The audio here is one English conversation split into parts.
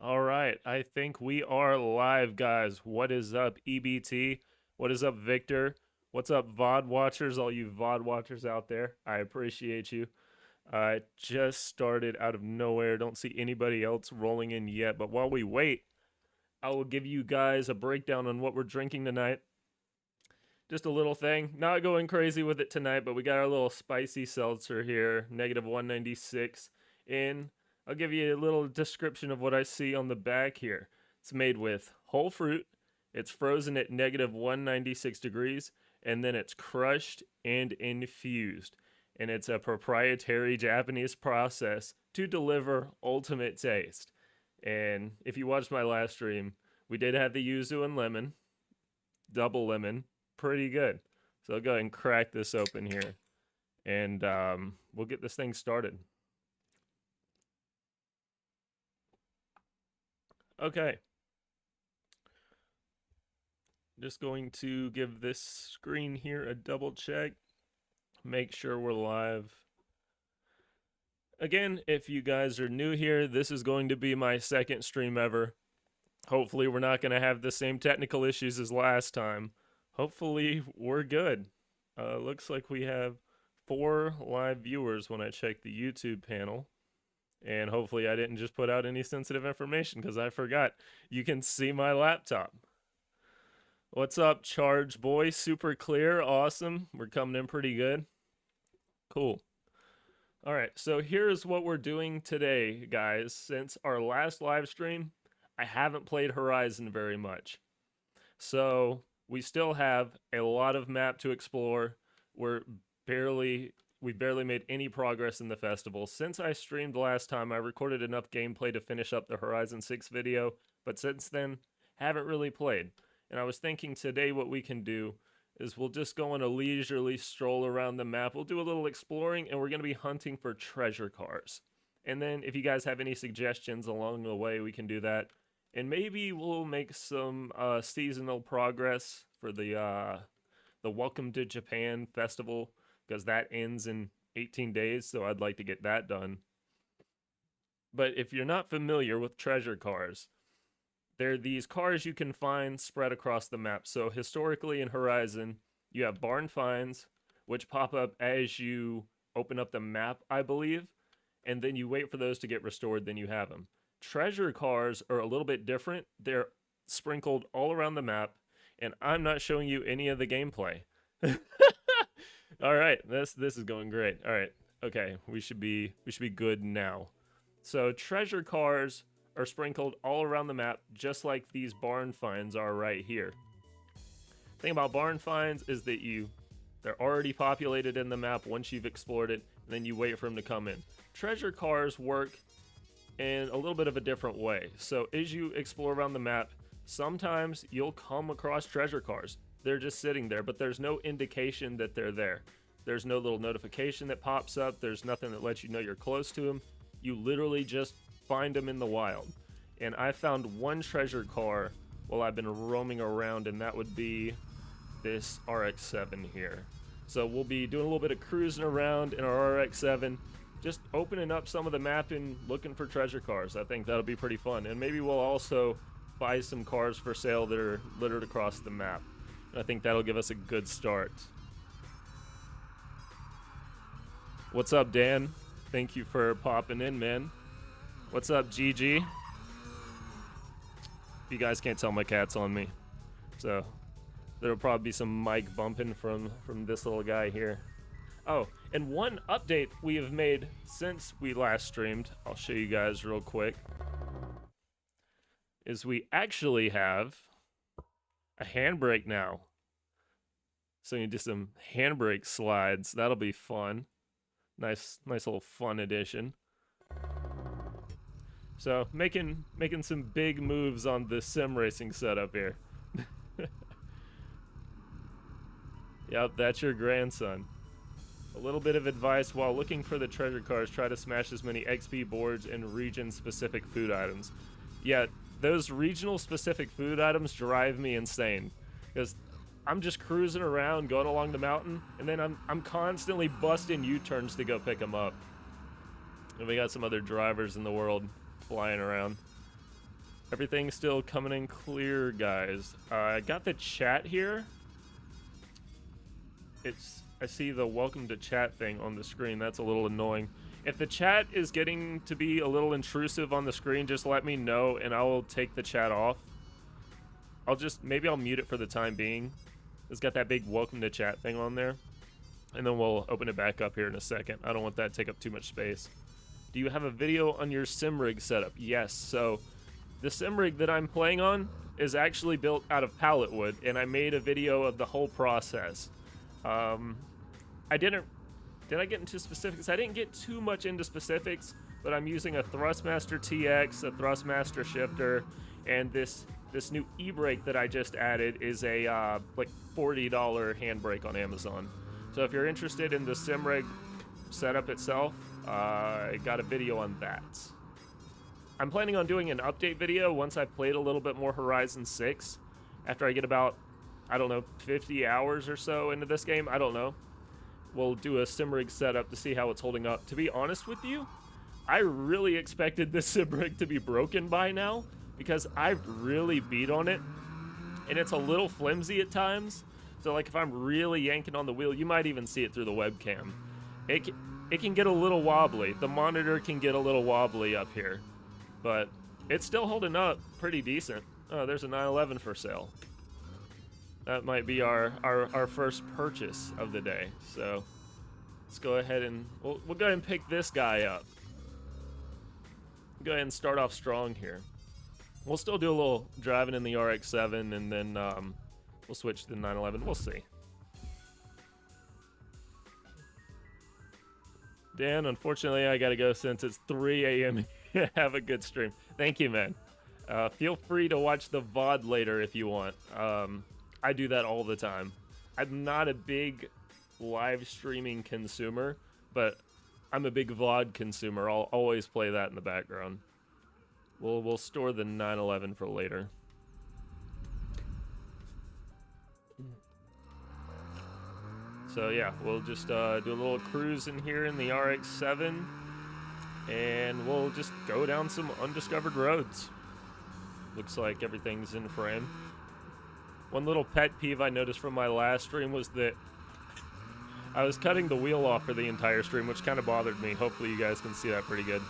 All right, I think we are live, guys. What is up, EBT? What is up, Victor? What's up, VOD watchers? All you VOD watchers out there, I appreciate you. I just started out of nowhere. Don't see anybody else rolling in yet. But while we wait, I will give you guys a breakdown on what we're drinking tonight. Just a little thing. Not going crazy with it tonight, but we got our little spicy seltzer here, negative 196 in. I'll give you a little description of what I see on the back here. It's made with whole fruit, it's frozen at negative 196 degrees, and then it's crushed and infused. And it's a proprietary Japanese process to deliver ultimate taste. And if you watched my last stream, we did have the yuzu and lemon, double lemon, pretty good. So I'll go ahead and crack this open here, and we'll get this thing started. Okay. Just going to give this screen here a double check. Make sure we're live. Again, if you guys are new here, this is going to be my second stream ever. Hopefully we're not going to have the same technical issues as last time. Hopefully we're good. Looks like we have 4 live viewers when I check the YouTube panel. And hopefully I didn't just put out any sensitive information because I forgot. You can see my laptop. What's up, Charge Boy? Super clear. Awesome. We're coming in pretty good. Cool. All right, so here's what we're doing today, guys. Since our last live stream, I haven't played Horizon very much. So we still have a lot of map to explore. We barely made any progress in the festival. Since I streamed last time, I recorded enough gameplay to finish up the Horizon 6 video, but since then, haven't really played. And I was thinking today what we can do is we'll just go on a leisurely stroll around the map. We'll do a little exploring, and we're going to be hunting for treasure cars. And then if you guys have any suggestions along the way, we can do that. And maybe we'll make some seasonal progress for the Welcome to Japan festival, because that ends in 18 days, so I'd like to get that done. But if you're not familiar with treasure cars, they're these cars you can find spread across the map. So historically in Horizon, you have barn finds, which pop up as you open up the map, I believe, and then you wait for those to get restored, then you have them. Treasure cars are a little bit different. They're sprinkled all around the map, and I'm not showing you any of the gameplay. All right, this is going great. All right, okay, we should be good now. So treasure cars are sprinkled all around the map, just like these barn finds are right here. The thing about barn finds is that they're already populated in the map once you've explored it, and then you wait for them to come in. Treasure cars work in a little bit of a different way. So as you explore around the map, sometimes you'll come across treasure cars. They're just sitting there, but there's no indication that they're there. There's no little notification that pops up. There's nothing that lets you know you're close to them. You literally just find them in the wild. And I found one treasure car while I've been roaming around, and that would be this RX-7 here. So we'll be doing a little bit of cruising around in our RX-7, just opening up some of the map and looking for treasure cars. I think that'll be pretty fun. And maybe we'll also buy some cars for sale that are littered across the map. And I think that'll give us a good start. What's up, Dan? Thank you for popping in, man. What's up, GG? You guys can't tell, my cat's on me. So there'll probably be some mic bumping from this little guy here. Oh, and one update we have made since we last streamed, I'll show you guys real quick, is we actually have a handbrake now. So you can do some handbrake slides. That'll be fun. Nice little fun addition. So making some big moves on the sim racing setup here. Yep, that's your grandson. A little bit of advice: while looking for the treasure cars, try to smash as many XP boards and region-specific food items. Yeah, those regional-specific food items drive me insane, because I'm just cruising around, going along the mountain, and then I'm constantly busting U-turns to go pick them up. And we got some other drivers in the world flying around. Everything's still coming in clear, guys. I got the chat here. I see the welcome to chat thing on the screen. That's a little annoying. If the chat is getting to be a little intrusive on the screen, just let me know and I will take the chat off. Maybe I'll mute it for the time being. It's got that big welcome to chat thing on there. And then we'll open it back up here in a second. I don't want that to take up too much space. Do you have a video on your sim rig setup? Yes. So the sim rig that I'm playing on is actually built out of pallet wood, and I made a video of the whole process. Did I get into specifics? I didn't get too much into specifics, but I'm using a Thrustmaster TX, a Thrustmaster shifter, and this new e-brake that I just added is a like $40 handbrake on Amazon. So if you're interested in the sim rig setup itself, I got a video on that. I'm planning on doing an update video once I've played a little bit more Horizon 6. After I get about, I don't know, 50 hours or so into this game. I don't know. We'll do a sim rig setup to see how it's holding up. To be honest with you, I really expected this sim rig to be broken by now because I've really beat on it. And it's a little flimsy at times. So like if I'm really yanking on the wheel, you might even see it through the webcam. It can get a little wobbly. The monitor can get a little wobbly up here. But it's still holding up pretty decent. Oh, there's a 911 for sale. That might be our first purchase of the day. So let's go ahead and we'll go ahead and pick this guy up. Go ahead and start off strong here. We'll still do a little driving in the RX-7 and then we'll switch to the 911. We'll see. Dan, unfortunately, I gotta go since it's 3 a.m. Have a good stream. Thank you, man. Feel free to watch the VOD later if you want. I do that all the time. I'm not a big live streaming consumer, but I'm a big VOD consumer. I'll always play that in the background. We'll store the 911 for later. So yeah, we'll just do a little cruise in here in the RX-7, and we'll just go down some undiscovered roads. Looks like everything's in frame. One little pet peeve I noticed from my last stream was that I was cutting the wheel off for the entire stream, which kind of bothered me. Hopefully you guys can see that pretty good.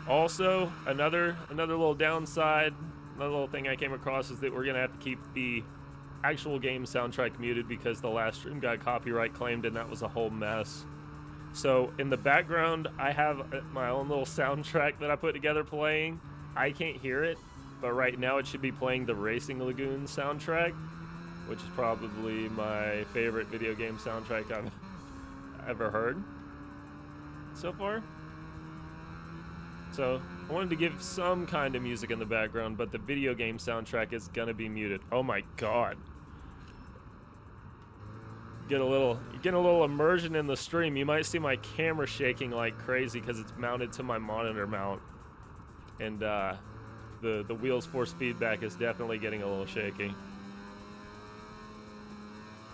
Also, another little downside, another little thing I came across is that we're gonna have to keep the actual game soundtrack muted because the last stream got copyright claimed and that was a whole mess. So in the background, I have my own little soundtrack that I put together playing. I can't hear it, but right now it should be playing the Racing Lagoon soundtrack, which is probably my favorite video game soundtrack I've ever heard so far. So I wanted to give some kind of music in the background, but the video game soundtrack is gonna be muted. Oh my god. Get a little immersion in the stream. You might see my camera shaking like crazy because it's mounted to my monitor mount. And the wheels force feedback is definitely getting a little shaky.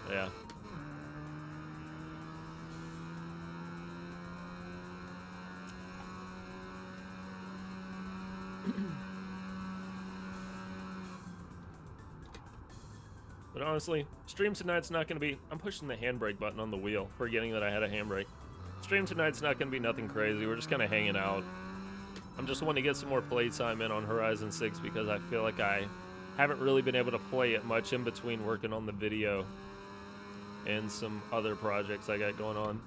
Yeah. But honestly, stream tonight's not going to be... I'm pushing the handbrake button on the wheel, forgetting that I had a handbrake. Stream tonight's not going to be nothing crazy. We're just kind of hanging out. I'm just wanting to get some more playtime in on Horizon 6 because I feel like I haven't really been able to play it much in between working on the video and some other projects I got going on.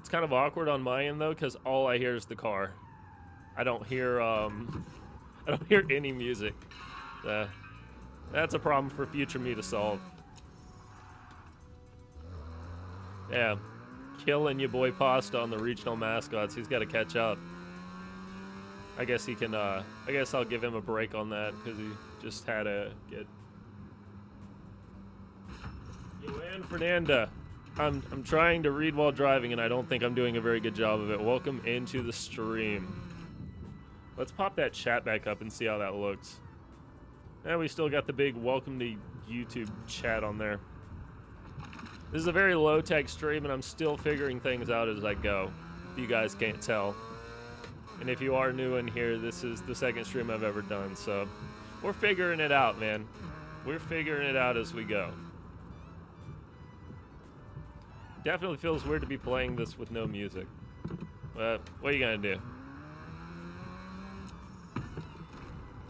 It's kind of awkward on my end though because all I hear is the car. I don't hear any music. That's a problem for future me to solve. Yeah, killing your boy Pasta on the regional mascots. He's got to catch up. I guess he can. I guess I'll give him a break on that because he just had to get. Joanne Fernanda, I'm trying to read while driving, and I don't think I'm doing a very good job of it. Welcome into the stream. Let's pop that chat back up and see how that looks. And we still got the big welcome to YouTube chat on there. This is a very low-tech stream, and I'm still figuring things out as I go. If you guys can't tell. And if you are new in here, this is the second stream I've ever done, so we're figuring it out, man. We're figuring it out as we go. Definitely feels weird to be playing this with no music. But what are you gonna do?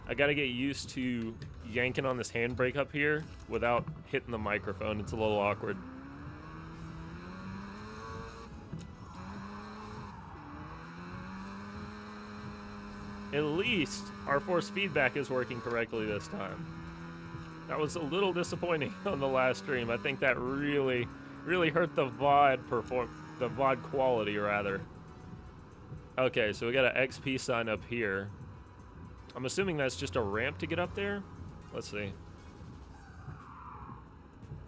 I gotta get used to yanking on this handbrake up here without hitting the microphone. It's a little awkward. At least our force feedback is working correctly this time. That was a little disappointing on the last stream. I think that really hurt the VOD quality rather. Okay, so we got an XP sign up here. I'm assuming that's just a ramp to get up there. Let's see.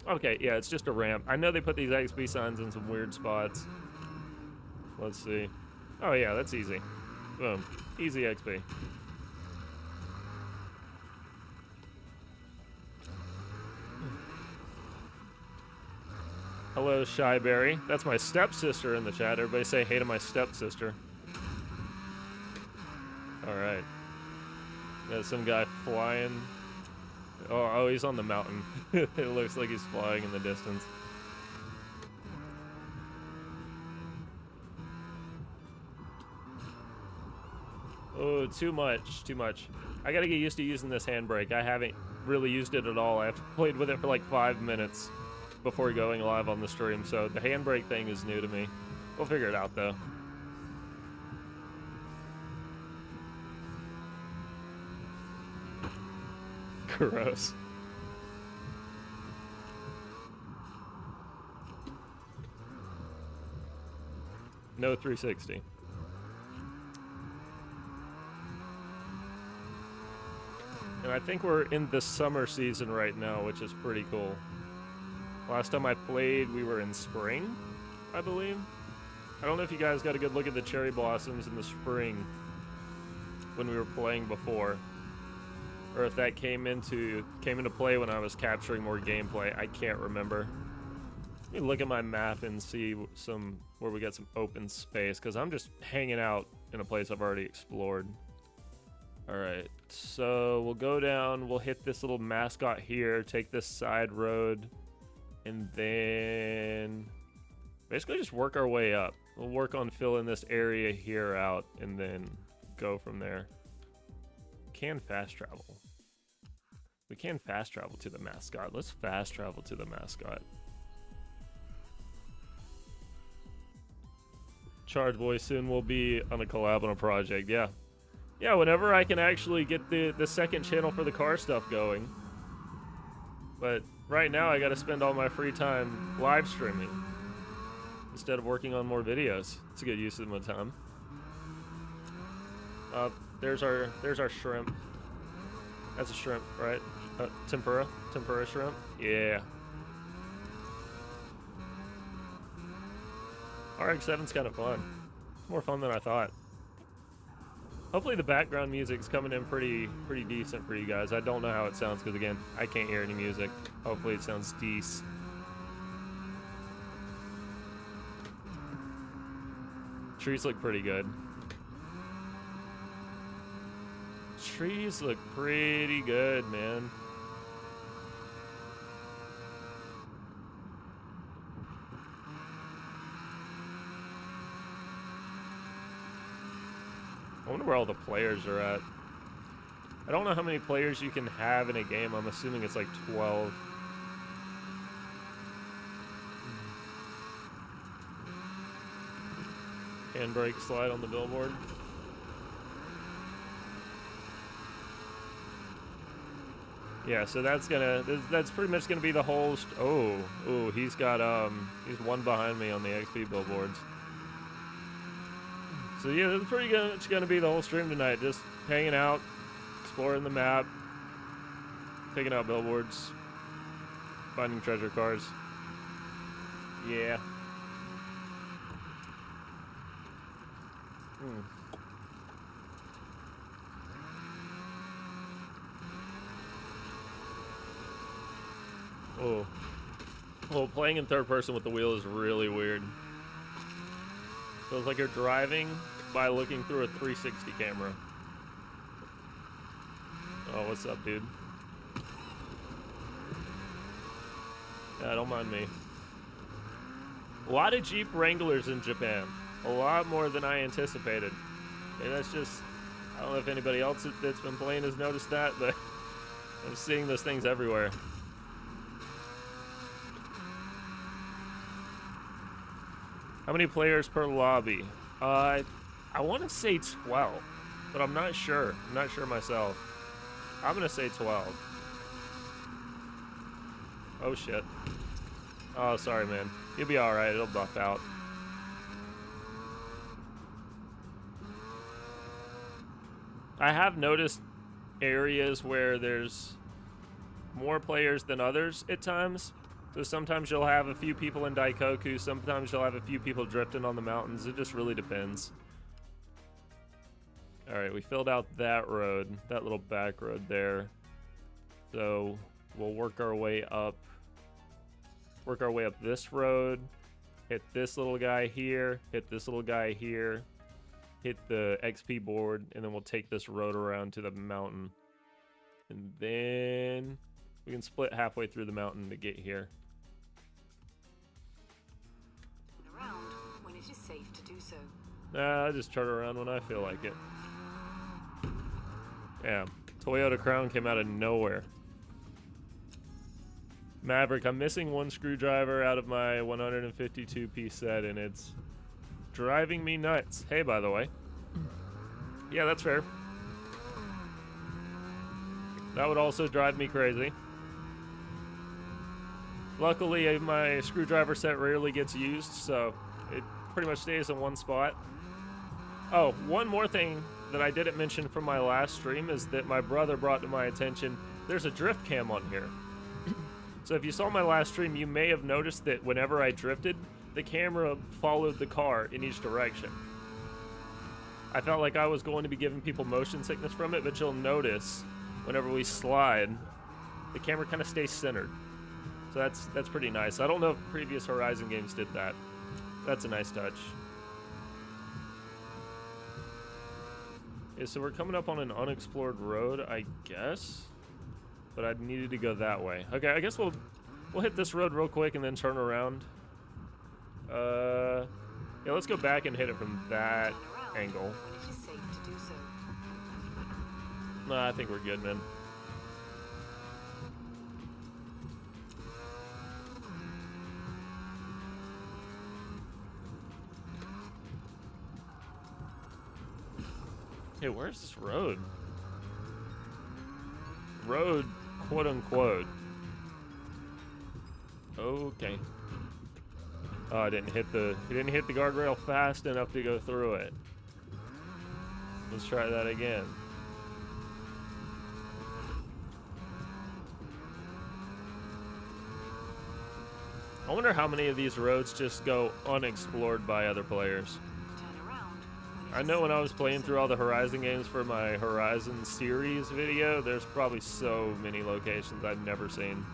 Okay, yeah, it's just a ramp. I know they put these XP signs in some weird spots. Let's see. Oh yeah, that's easy. Boom. Easy XP. Hello, Shyberry. That's my stepsister in the chat. Everybody say hey to my stepsister. Alright. Got some guy flying. Oh, he's on the mountain. It looks like he's flying in the distance. Oh, too much. I gotta get used to using this handbrake. I haven't really used it at all. I've played with it for like 5 minutes before going live on the stream, so the handbrake thing is new to me. We'll figure it out, though. Gross. No 360. And I think we're in the summer season right now, which is pretty cool. Last time I played, we were in spring, I believe. I don't know if you guys got a good look at the cherry blossoms in the spring when we were playing before, or if that came into play when I was capturing more gameplay. I can't remember. Let me look at my map and see where we got some open space, because I'm just hanging out in a place I've already explored. Alright, so we'll go down, we'll hit this little mascot here, take this side road, and then basically just work our way up. We'll work on filling this area here out, and then go from there. Can fast travel. We can fast travel to the mascot. Let's fast travel to the mascot. Charge Boy soon will be on a collab on a project, yeah. Yeah, whenever I can actually get the second channel for the car stuff going. But right now I gotta spend all my free time live streaming instead of working on more videos. It's a good use of my time. There's our shrimp. That's a shrimp, right? Tempura shrimp. Yeah. RX-7's kind of fun. It's more fun than I thought. Hopefully the background music's coming in pretty decent for you guys. I don't know how it sounds because, again, I can't hear any music. Hopefully it sounds decent. Trees look pretty good. Trees look pretty good, man. I wonder where all the players are at. I don't know how many players you can have in a game. I'm assuming it's like 12. Handbrake slide on the billboard. Yeah, so that's pretty much gonna be the whole. Oh, he's got he's one behind me on the XP billboards. So yeah, that's pretty much gonna be the whole stream tonight. Just hanging out, exploring the map, taking out billboards, finding treasure cars. Yeah. Oh. Well, playing in third person with the wheel is really weird. Feels like you're driving, by looking through a 360 camera. Oh, what's up, dude? Yeah, don't mind me. A lot of Jeep Wranglers in Japan. A lot more than I anticipated. Maybe that's just... I don't know if anybody else that's been playing has noticed that, but I'm seeing those things everywhere. How many players per lobby? I want to say 12, but I'm not sure. I'm not sure myself. I'm going to say 12. Oh, shit. Oh, sorry, man. You'll be alright. It'll buff out. I have noticed areas where there's more players than others at times. So sometimes you'll have a few people in Daikoku, sometimes you'll have a few people drifting on the mountains. It just really depends. Alright, we filled out that road, that little back road there. So we'll work our way up this road, hit this little guy here, hit this little guy here, hit the XP board, and then we'll take this road around to the mountain. And then we can split halfway through the mountain to get here. Around when it is safe to do so. Nah, I just turn around when I feel like it. Yeah, Toyota Crown came out of nowhere. Maverick, I'm missing one screwdriver out of my 152-piece set, and it's driving me nuts. Hey, by the way. Yeah, that's fair. That would also drive me crazy. Luckily, my screwdriver set rarely gets used, so it pretty much stays in one spot. Oh, one more thing that I didn't mention from my last stream is that my brother brought to my attention, there's a drift cam on here. So if you saw my last stream, you may have noticed that whenever I drifted, the camera followed the car in each direction. I felt like I was going to be giving people motion sickness from it, but you'll notice whenever we slide, the camera kind of stays centered. So that's pretty nice. I don't know if previous Horizon games did that. That's a nice touch. Yeah, so we're coming up on an unexplored road, I guess. But I needed to go that way. Okay, I guess we'll hit this road real quick and then turn around. Yeah, let's go back and hit it from that angle. Nah, I think we're good, man. Hey, where's this road? Road, quote unquote. Okay. Oh, I didn't hit the guardrail fast enough to go through it. Let's try that again. I wonder how many of these roads just go unexplored by other players. I know when I was playing through all the Horizon games for my Horizon series video, there's probably so many locations I've never seen.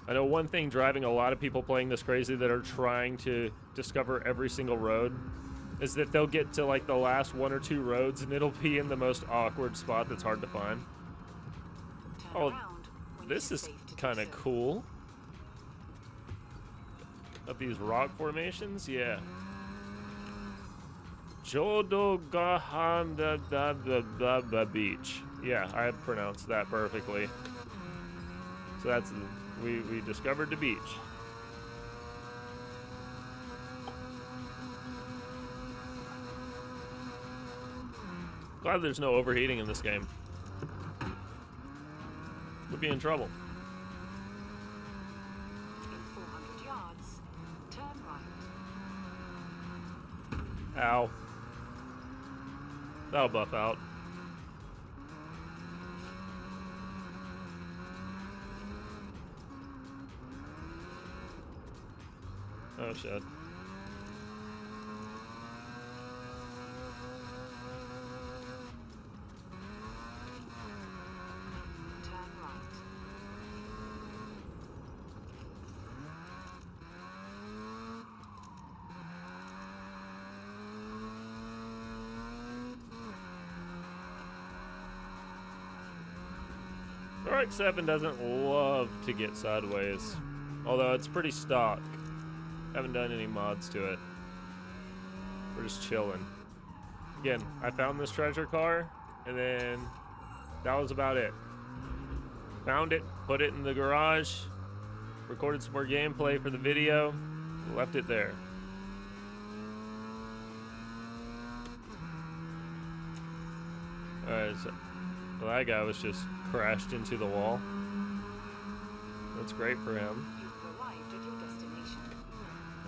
I know one thing driving a lot of people playing this crazy that are trying to discover every single road is that they'll get to like the last one or two roads and it'll be in the most awkward spot that's hard to find. Oh, this is kind of cool. Of these rock formations, yeah. Jodogahanda beach. Yeah, I pronounced that perfectly. So that's we discovered the beach. Glad there's no overheating in this game. We'd be in trouble. Ow. That'll buff out. Oh shit. RX-7 doesn't love to get sideways, although it's pretty stock. Haven't done any mods to it. We're just chilling. Again, I found this treasure car, and then that was about it. Found it, put it in the garage, recorded some more gameplay for the video, left it there. Alright, so well, that guy was just crashed into the wall. That's great for him. You've arrived at your destination.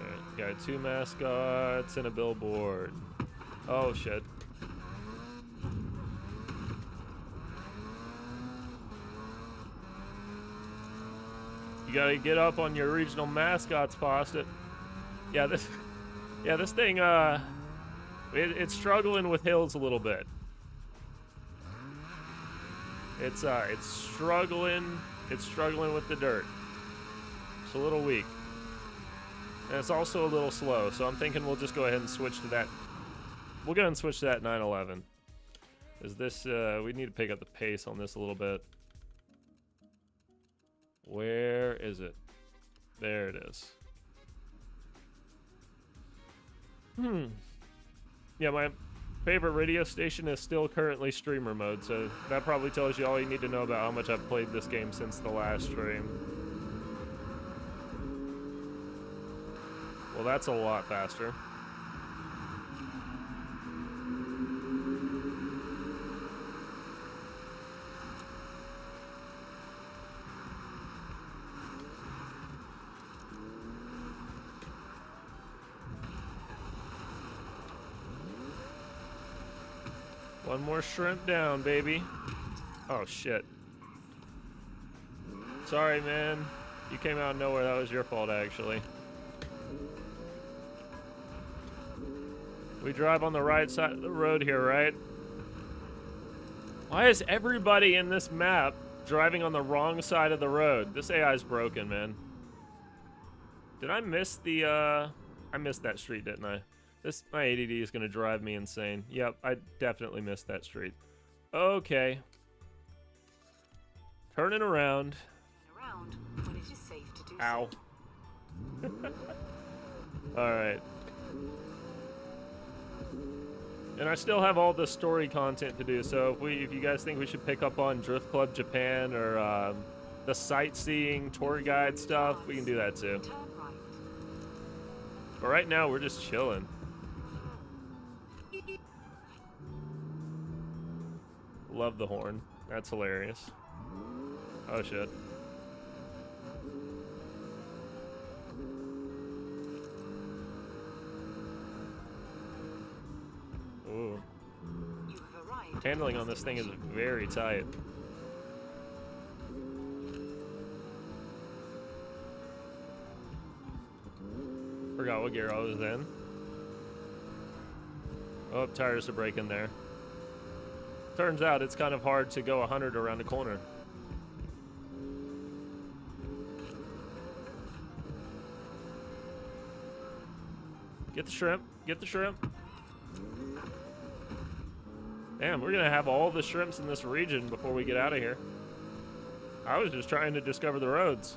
Alright, got 2 mascots and a billboard. Oh shit. You gotta get up on your regional mascots, pasta. Yeah, this thing, it's struggling with hills a little bit. It's struggling with the dirt. It's a little weak. And it's also a little slow, so I'm thinking we'll just go ahead and switch to that. We'll go ahead and switch to that 911. Is this, we need to pick up the pace on this a little bit. Where is it? There it is. Yeah, my favorite radio station is still currently streamer mode, so that probably tells you all you need to know about how much I've played this game since the last stream. Well, that's a lot faster. One more shrimp down, baby. Oh, shit. Sorry, man. You came out of nowhere. That was your fault, actually. We drive on the right side of the road here, right? Why is everybody in this map driving on the wrong side of the road? This AI's broken, man. Did I miss the, I missed that street, didn't I? My ADD is going to drive me insane. Yep, I definitely missed that street. Okay. Turning around. Around when it is safe to do Ow. so. Alright. And I still have all the story content to do, so if you guys think we should pick up on Drift Club Japan or the sightseeing tour guide stuff, we can do that too. Turn right. But right now, we're just chilling. Love the horn. That's hilarious. Oh shit. Ooh. You have arrived. Handling on this thing is very tight. Forgot what gear I was in. Oh, tires are breaking there. Turns out it's kind of hard to go 100 around a corner. Get the shrimp. Get the shrimp. Damn, we're gonna have all the shrimps in this region before we get out of here. I was just trying to discover the roads.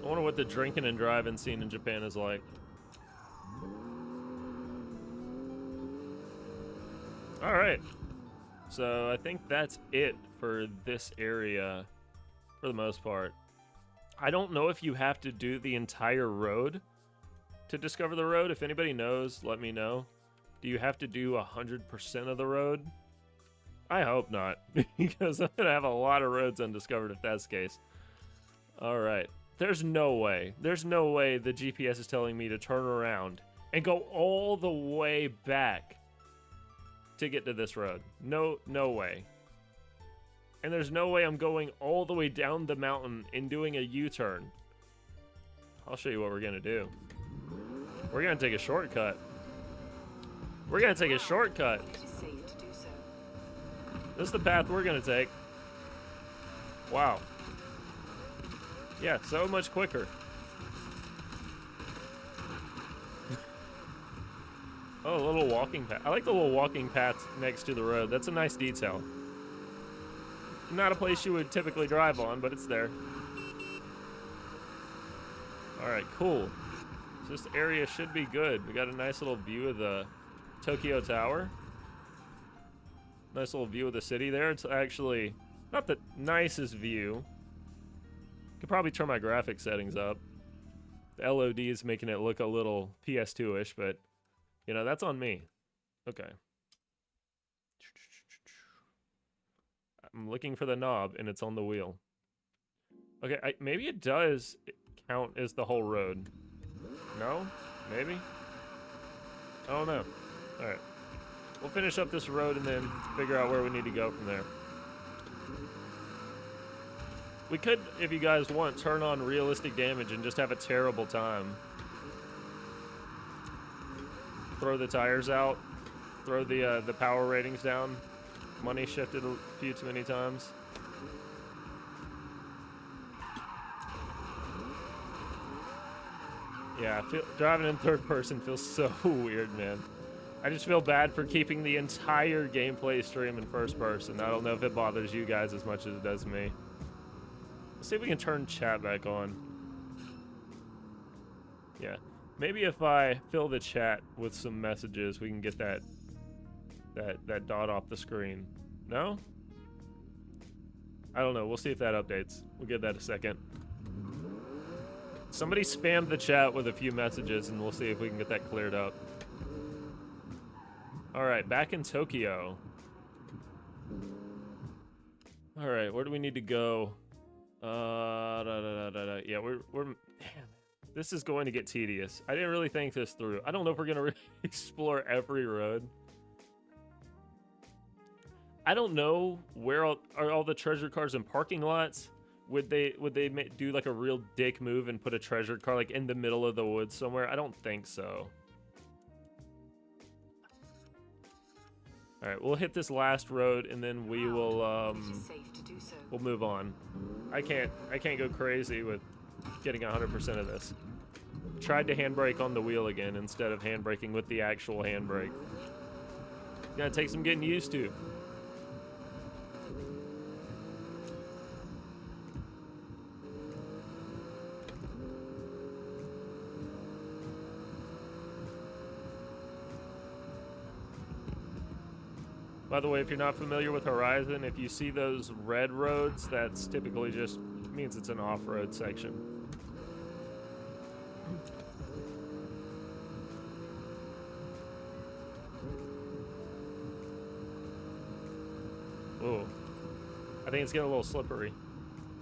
I wonder what the drinking and driving scene in Japan is like. All right. So I think that's it for this area for the most part. I don't know if you have to do the entire road to discover the road. If anybody knows, let me know. Do you have to do 100% of the road? I hope not, because I'm going to have a lot of roads undiscovered if that's the case. All right. There's no way the GPS is telling me to turn around and go all the way back to get to this road. No way. And there's no way I'm going all the way down the mountain and doing a U-turn. I'll show you what we're gonna do. We're gonna take a shortcut. We're gonna take a shortcut. When it is safe to do so. This is the path we're gonna take. Wow. Yeah, so much quicker. Oh, a little walking path. I like the little walking path next to the road. That's a nice detail. Not a place you would typically drive on, but it's there. Alright, cool. So this area should be good. We got a nice little view of the Tokyo Tower. Nice little view of the city there. It's actually not the nicest view. Could probably turn my graphic settings up. The LOD is making it look a little PS2-ish, but you know, that's on me. Okay. I'm looking for the knob, and it's on the wheel. Okay, maybe it does count as the whole road. No? Maybe? I don't know. Alright. We'll finish up this road and then figure out where we need to go from there. We could, if you guys want, turn on realistic damage and just have a terrible time. Throw the tires out. Throw the power ratings down. Money shifted a few too many times. Yeah, driving in third person feels so weird, man. I just feel bad for keeping the entire gameplay stream in first person. I don't know if it bothers you guys as much as it does me. Let's see if we can turn chat back on. Yeah. Maybe if I fill the chat with some messages, we can get that dot off the screen. No? I don't know. We'll see if that updates. We'll give that a second. Somebody spammed the chat with a few messages, and we'll see if we can get that cleared up. Alright, back in Tokyo. Alright, where do we need to go? Yeah, we're man, this is going to get tedious. I didn't really think this through. I don't know if we're gonna really explore every road. I don't know where are all the treasure cars in parking lots. Would they do like a real dick move and put a treasure car like in the middle of the woods somewhere? I don't think so. All right, we'll hit this last road and then we will we'll move on. I can't go crazy with getting 100% of this. Tried to handbrake on the wheel again instead of handbraking with the actual handbrake. Gonna take some getting used to. By the way, if you're not familiar with Horizon, if you see those red roads, that's typically just means it's an off-road section. Ooh. I think it's getting a little slippery.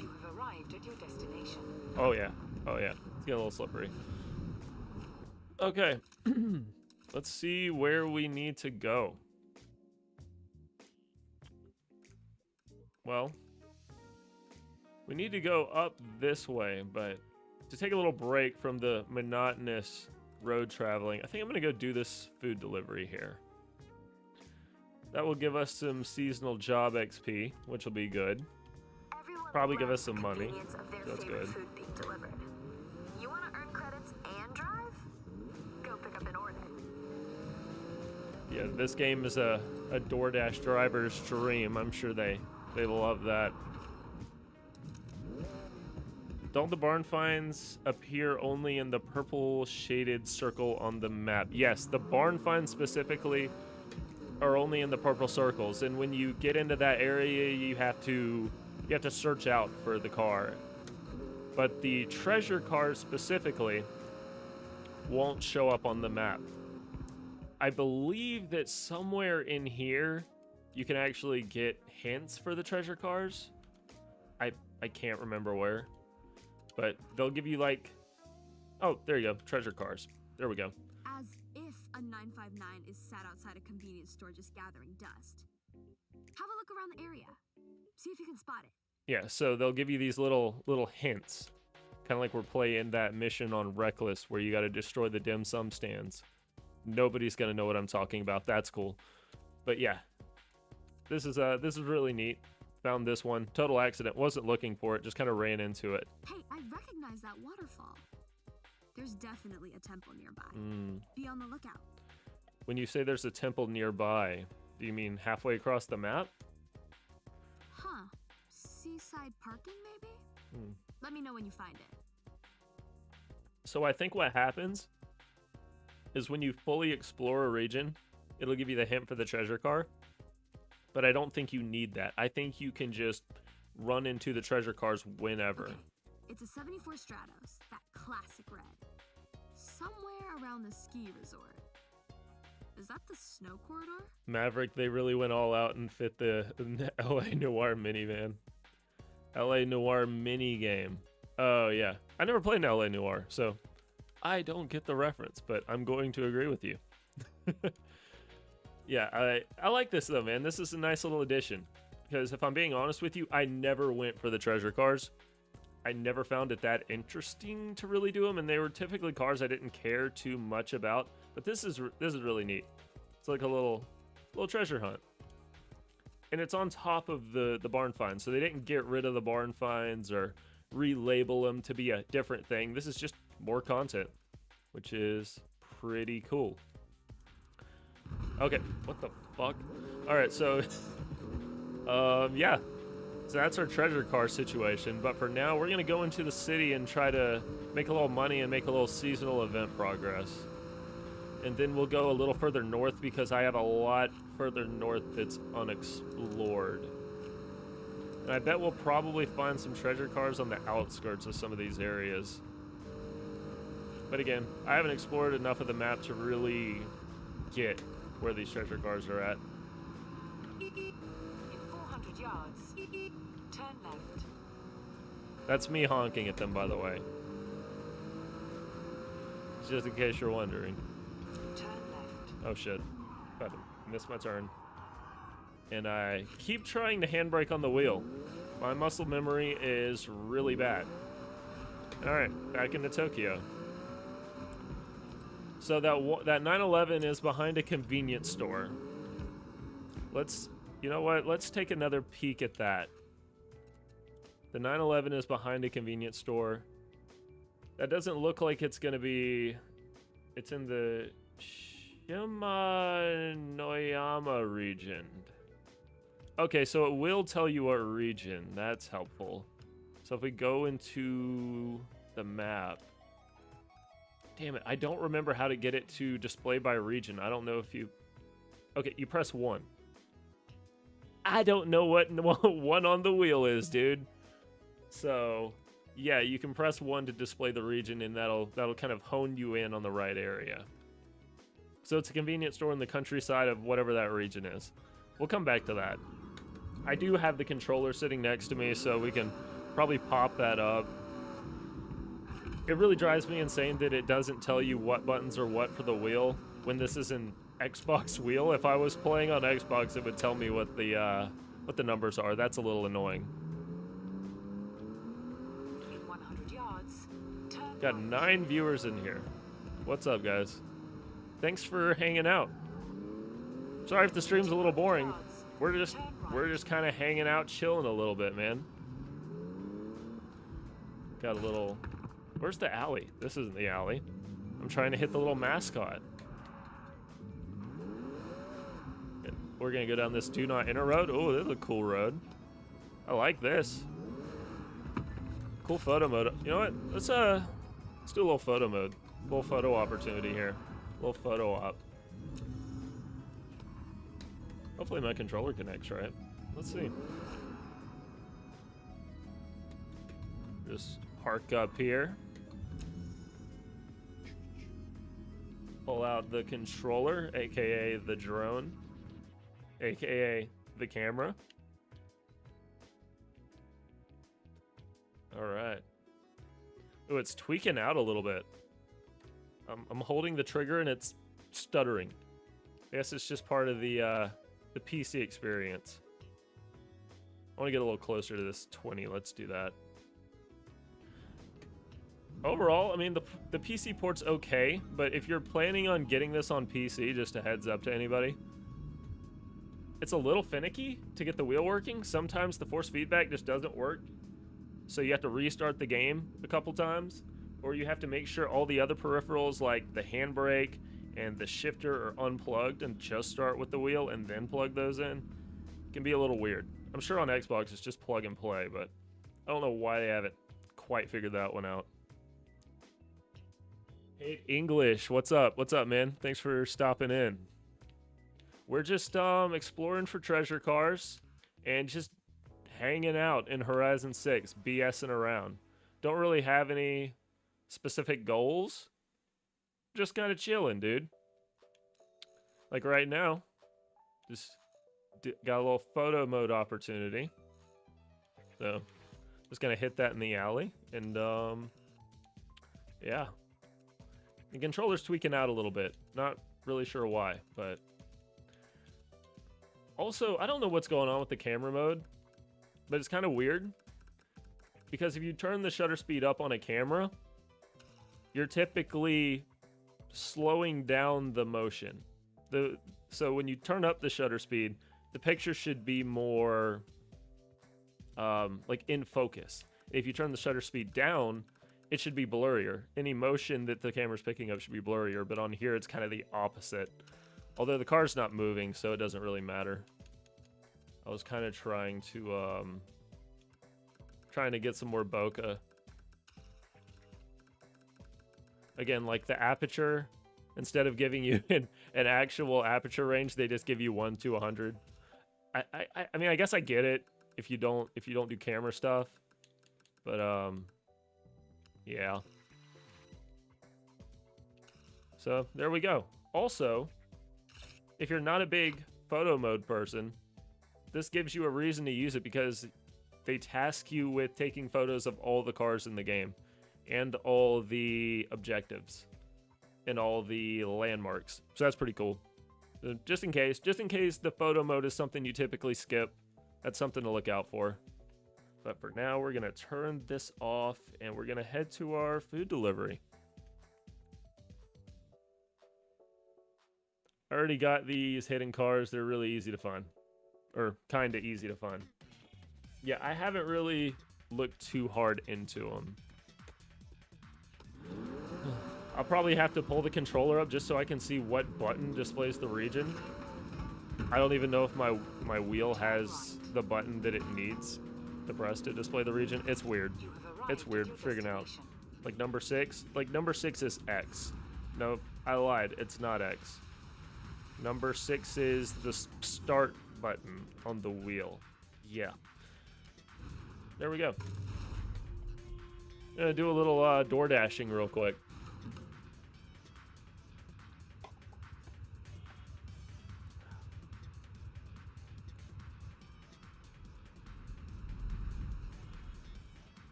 You have arrived at your destination. Oh yeah. Oh yeah. It's getting a little slippery. Okay. Let's see where we need to go. Well, we need to go up this way, but to take a little break from the monotonous road traveling, I think I'm going to go do this food delivery here. That will give us some seasonal job XP, which will be good. Probably give us some money. So that's good. Food being delivered. You want to earn credits and drive? Go pick up an order. Yeah, this game is a DoorDash driver's dream. I'm sure they love that. Don't the barn finds appear only in the purple shaded circle on the map? Yes, the barn finds specifically are only in the purple circles, and when you get into that area, you have to search out for the car. But the treasure cars specifically won't show up on the map. I believe that somewhere in here you can actually get hints for the treasure cars. I can't remember where, but they'll give you like, oh, there you go, treasure cars. There we go. As if a 959 is sat outside a convenience store just gathering dust. Have a look around the area. See if you can spot it. Yeah, so they'll give you these little hints, Kind of like we're playing that mission on Reckless where you got to destroy the dim sum stands. Nobody's gonna know what I'm talking about. That's cool. But yeah, this is really neat. Found this one. Total accident. Wasn't looking for it. Just kind of ran into it. Hey, I recognize that waterfall. There's definitely a temple nearby. Be on the lookout. When you say there's a temple nearby, do you mean halfway across the map? Huh. Seaside parking, maybe? Let me know when you find it. So I think what happens is when you fully explore a region, it'll give you the hint for the treasure car. But I don't think you need that. I think you can just run into the treasure cars whenever. Okay. It's a 74 Stratos, that classic red. Somewhere around the ski resort. Is that the snow corridor? Maverick, they really went all out and fit the LA Noire minivan. LA Noire mini game. Oh, yeah. I never played an LA Noire, so I don't get the reference, but I'm going to agree with you. Yeah, I like this, though, man. This is a nice little addition. Because if I'm being honest with you, I never went for the treasure cars. I never found it that interesting to really do them, and they were typically cars I didn't care too much about. But this is really neat. It's like a little treasure hunt. And it's on top of the barn finds, so they didn't get rid of the barn finds or relabel them to be a different thing. This is just more content, which is pretty cool. Okay, what the fuck? All right, so yeah, so that's our treasure car situation. But for now, we're gonna go into the city and try to make a little money and make a little seasonal event progress. And then we'll go a little further north because I have a lot further north that's unexplored. And I bet we'll probably find some treasure cars on the outskirts of some of these areas. But again, I haven't explored enough of the map to really get where these treasure cars are at. In 400 yards, turn left. That's me honking at them, by the way. Just in case you're wondering. Turn left. Oh shit. About to miss my turn. And I keep trying to handbrake on the wheel. My muscle memory is really bad. Alright, back into Tokyo. So that 911 is behind a convenience store. You know what? Let's take another peek at that. The 911 is behind a convenience store. That doesn't look like it's gonna be. It's in the Shimanoyama region. Okay, so it will tell you what region. That's helpful. So if we go into the map. Damn it, I don't remember how to get it to display by region. I don't know if you... Okay, you press 1. I don't know what 1 on the wheel is, dude. So, yeah, you can press 1 to display the region, and that'll kind of hone you in on the right area. So it's a convenience store in the countryside of whatever that region is. We'll come back to that. I do have the controller sitting next to me, so we can probably pop that up. It really drives me insane that it doesn't tell you what buttons are what for the wheel when this is an Xbox wheel. If I was playing on Xbox, it would tell me what the numbers are. That's a little annoying. In 100 yards, turn Got right. 9 viewers in here. What's up, guys? Thanks for hanging out. Sorry if the stream's a little boring. We're just kind of hanging out, chilling a little bit, man. Got a little... Where's the alley? This isn't the alley. I'm trying to hit the little mascot. We're gonna go down this do not enter road. Oh, this is a cool road. I like this. Cool photo mode. You know what? Let's do a little photo mode. A little photo opportunity here. A little photo op. Hopefully my controller connects right. Let's see. Just park up here. Pull out the controller, aka the drone, aka the camera. All right. Oh, it's tweaking out a little bit. I'm holding the trigger and it's stuttering. I guess it's just part of the PC experience. I want to get a little closer to this 20. Let's do that. overall, I mean, the PC port's okay, but if you're planning on getting this on PC, just a heads up to anybody, it's a little finicky to get the wheel working. Sometimes the force feedback just doesn't work, so you have to restart the game a couple times, or you have to make sure all the other peripherals like the handbrake and the shifter are unplugged and just start with the wheel and then plug those in. It can be a little weird. I'm sure on Xbox it's just plug and play, but I don't know why they haven't quite figured that one out. Hey, English, what's up? What's up, man? Thanks for stopping in. We're just exploring for treasure cars and just hanging out in Horizon 6, BSing around. Don't really have any specific goals. Just kind of chilling, dude. Like right now, just got a little photo mode opportunity. So, just gonna hit that in the alley, and yeah. The controller's tweaking out a little bit. Not really sure why, but also, I don't know what's going on with the camera mode, but it's kind of weird because if you turn the shutter speed up on a camera, you're typically slowing down the motion. So when you turn up the shutter speed, the picture should be more like in focus. If you turn the shutter speed down, it should be blurrier. Any motion that the camera's picking up should be blurrier, but on here it's kind of the opposite. Although the car's not moving, so it doesn't really matter. I was kind of trying to get some more bokeh. Again, like the aperture, instead of giving you an actual aperture range, they just give you 1 to 100. I mean, I guess I get it if you don't do camera stuff, but yeah. So there we go. Also, if you're not a big photo mode person, this gives you a reason to use it because they task you with taking photos of all the cars in the game and all the objectives and all the landmarks. So that's pretty cool. So just in case the photo mode is something you typically skip, that's something to look out for. But for now, we're gonna turn this off and we're gonna head to our food delivery. I already got these hidden cars. They're really easy to find. Or kind of easy to find. Yeah, I haven't really looked too hard into them. I'll probably have to pull the controller up just so I can see what button displays the region. I don't even know if my wheel has the button that it needs to press to display the region. It's weird. It's weird figuring out. Like number 6? Like number 6 is X. No, I lied. It's not X. Number 6 is the start button on the wheel. Yeah. There we go. Gonna do a little door dashing real quick.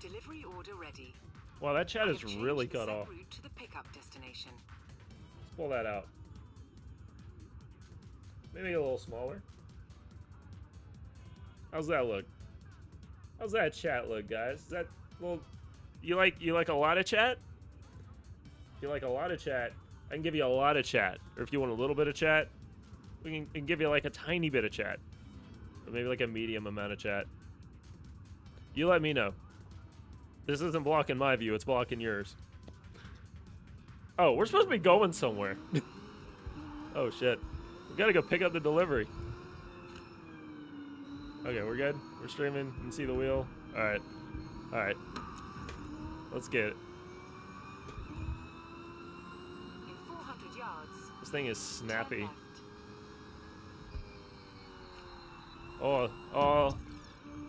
Delivery order ready. Wow, that chat is really cut off. Route to the pickup destination. Let's pull that out. Maybe a little smaller. How's that look? How's that chat look, guys? Is that well? You like a lot of chat? If you like a lot of chat, I can give you a lot of chat. Or if you want a little bit of chat, we can give you like a tiny bit of chat, or maybe like a medium amount of chat. You let me know. This isn't blocking my view; it's blocking yours. Oh, we're supposed to be going somewhere. Oh shit. We gotta go pick up the delivery. Okay, we're good. We're streaming. You can see the wheel. Alright. Alright. Let's get it. In 400 yards. This thing is snappy. Oh.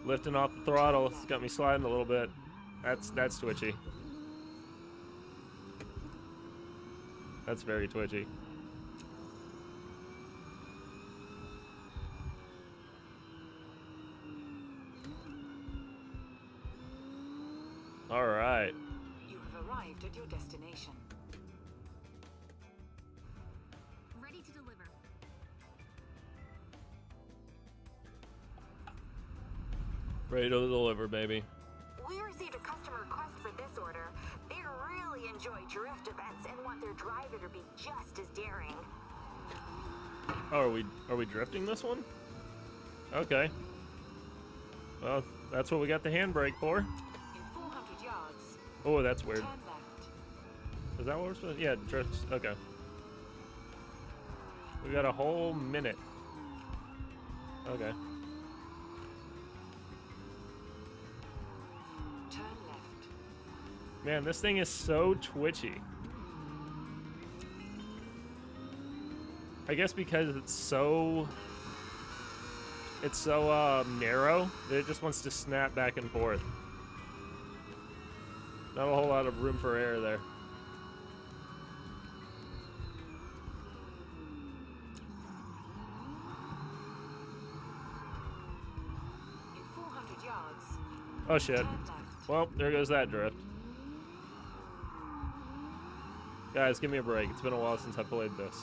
Lifting off the throttle. It's got me sliding a little bit. That's twitchy. That's very twitchy. All right. You have arrived at your destination. Ready to deliver. Ready to deliver, baby. We received a customer request for this order. They really enjoy drift events and want their driver to be just as daring. Oh, are we drifting this one? Okay. Well, that's what we got the handbrake for. In 400 yards, Oh, that's weird. turn left. Is that what we're supposed to? Yeah, drifts. Okay. We got a whole minute. Okay. Turn left. Man, this thing is so twitchy. I guess because it's so narrow that it just wants to snap back and forth. Not a whole lot of room for error there. In 400 yards, Oh shit. turn left. Well, there goes that drift. Guys, give me a break. It's been a while since I played this.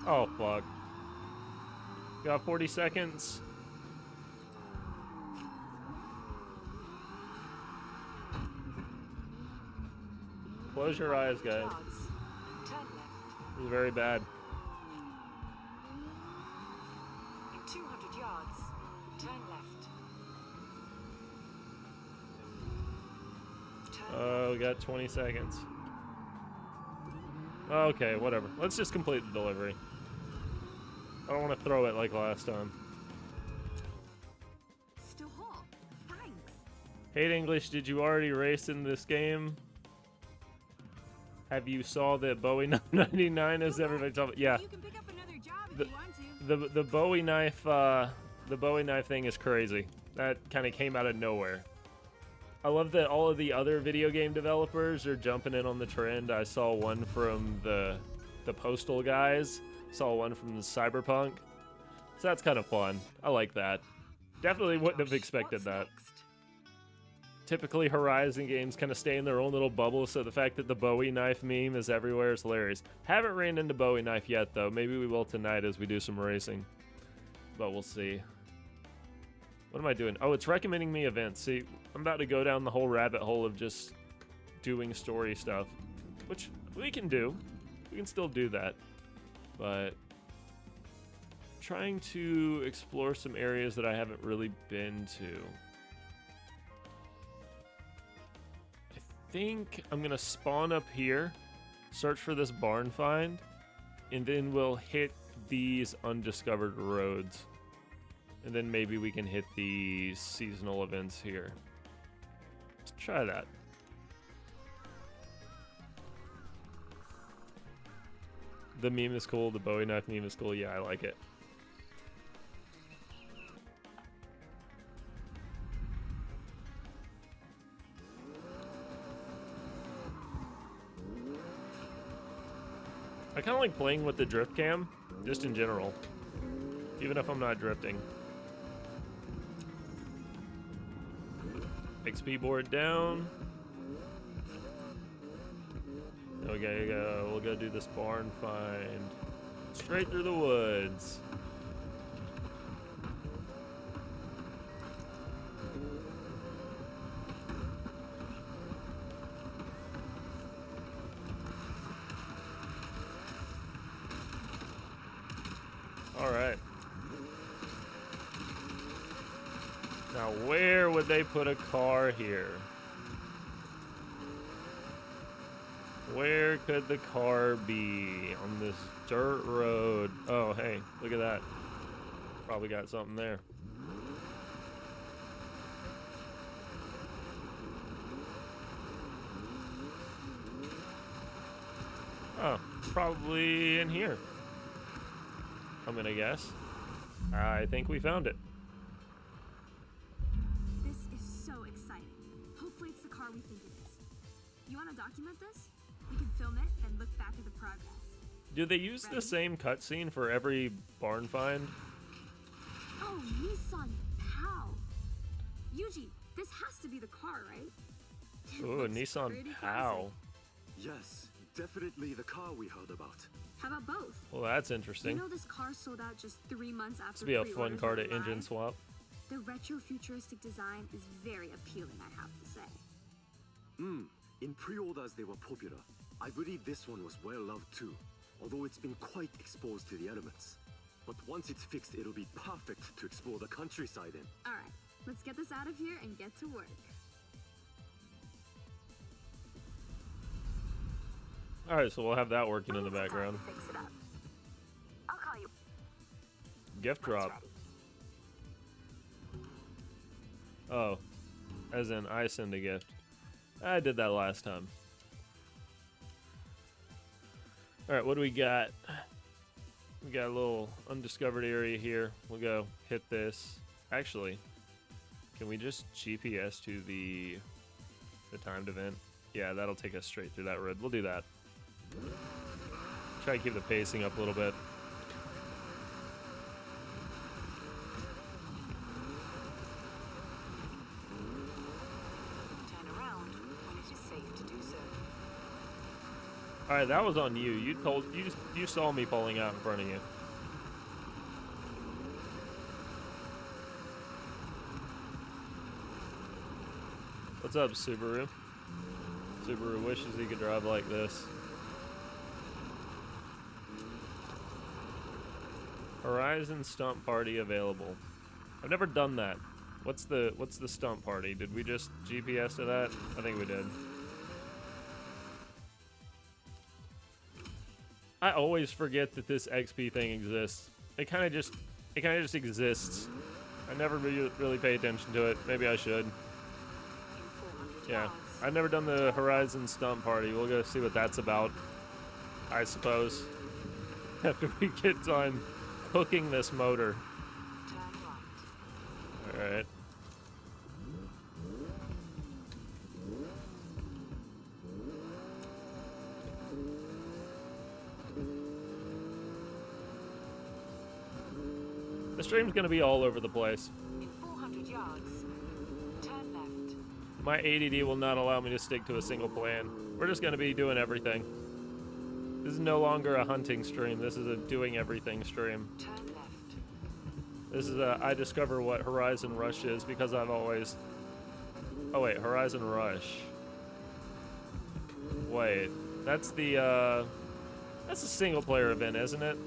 Oh, fuck. Got 40 seconds. Close your eyes, guys. Yards, turn left. This is very bad. In 200 yards, turn left. Turn Oh, we got 20 seconds. Okay, whatever. Let's just complete the delivery. I don't want to throw it like last time. Still whole. Thanks. Hate English, did you already race in this game? Have you saw that Bowie 999 is everybody talking? Yeah. You can pick up another job if The- you want to. The Bowie knife thing is crazy. That kind of came out of nowhere. I love that all of the other video game developers are jumping in on the trend. I saw one from the Postal guys. Saw one from the Cyberpunk. So that's kind of fun. I like that. Definitely wouldn't have expected What's that. next? Typically Horizon games kind of stay in their own little bubble, so the fact that the Bowie knife meme is everywhere is hilarious. Haven't ran into Bowie knife yet though. Maybe we will tonight as we do some racing. But we'll see. What am I doing? Oh, it's recommending me events. See, I'm about to go down the whole rabbit hole of just doing story stuff, which we can do. We can still do that. But trying to explore some areas that I haven't really been to. I think I'm gonna spawn up here, search for this barn find, and then we'll hit these undiscovered roads. And then maybe we can hit the seasonal events here. Let's try that. The meme is cool. The Bowie knife meme is cool. Yeah, I like it. I kind of like playing with the drift cam, just in general, even if I'm not drifting. XP board down. Okay, we'll go do this barn find. Straight through the woods. Alright. Now where would they put a car here? Where could the car be on this dirt road? Oh, hey, look at that. Probably got something there. Oh, probably in here. I'm gonna guess. I think we found it. This is so exciting. Hopefully it's the car we think it is. You want to document this? We can film it and look back at the progress. Do they use the same cutscene for every barn find? Oh, Nissan Pow. Yuji, this has to be the car, right? It Ooh, looks Nissan pretty POW. classic. Yes, definitely the car we heard about. How about both? Well, that's You interesting. know this car sold out just 3 months after This would be a fun pre-orders car to went engine live. swap. The retro-futuristic design is very appealing, I have to say. In pre-orders they were popular. I believe this one was well loved too, although it's been quite exposed to the elements. But once it's fixed, it'll be perfect to explore the countryside in. All right, let's get this out of here and get to work. All right, so we'll have that working in the When it's time background. to fix it up. I'll call you Gift when it's drop. ready. Oh, as in I send a gift. I did that last time. All right, what do we got? We got a little undiscovered area here. We'll go hit this. Actually, can we just GPS to the timed event? Yeah, that'll take us straight through that road. We'll do that. Try to keep the pacing up a little bit. Turn around when it is safe to do so. All right, that was on you. You saw me pulling out in front of you. What's up, Subaru? Subaru wishes he could drive like this. Horizon Stunt Party available. I've never done that. What's the stunt party? Did we just GPS to that? I think we did. I always forget that this XP thing exists. It kind of just exists. I never really pay attention to it. Maybe I should. In 400 Yeah. yards. I've never done the Horizon Stunt Party. We'll go see what that's about, I suppose. After we get done cooking this motor. Turn right. Alright. The stream's gonna be all over the place. In 400 yards, turn left. My ADD will not allow me to stick to a single plan. We're just gonna be doing everything. This is no longer a hunting stream. This is a doing everything stream. Turn left. This is a I discover what Horizon Rush is because I've always... Oh wait, Horizon Rush. Wait, that's the a single player event, isn't it?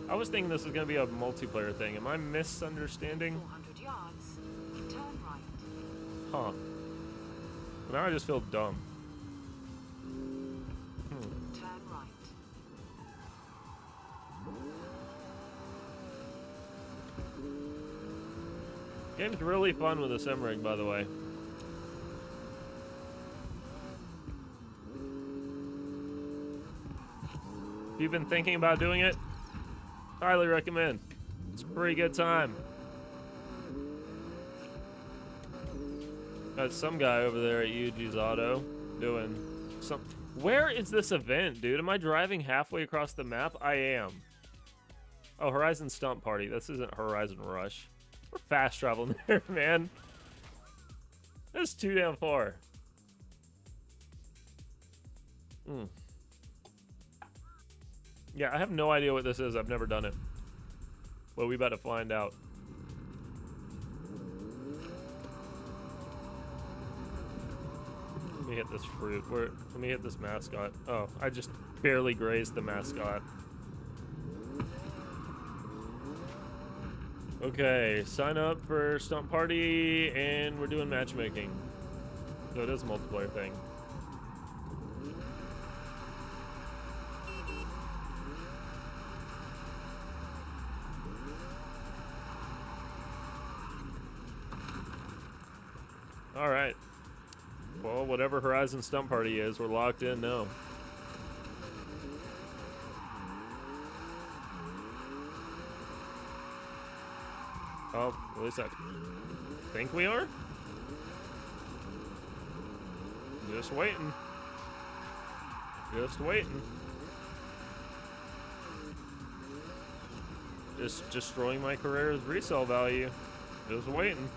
I was thinking this was gonna be a multiplayer thing. Am I misunderstanding? 400 yards, turn right. Huh. Now I just feel dumb. Turn right. Game's really fun with a sim rig, by the way. If you've been thinking about doing it, highly recommend. It's a pretty good time. Got some guy over there at Yuji's Auto doing some. Where is this event, dude? Am I driving halfway across the map? I am. Oh, Horizon Stunt Party. This isn't Horizon Rush. We're fast traveling there, man. That's too damn far. Yeah, I have no idea what this is. I've never done it. Well, we about to find out. Let me hit this fruit. Let me hit this mascot. Oh, I just barely grazed the mascot. Okay, sign up for Stunt Party, and we're doing matchmaking. So it is a multiplayer thing. Alright. Well, whatever Horizon Stunt Party is, we're locked in now. Oh, at least I think we are. Just waiting. Just waiting. Just destroying my career's resale value. Just waiting.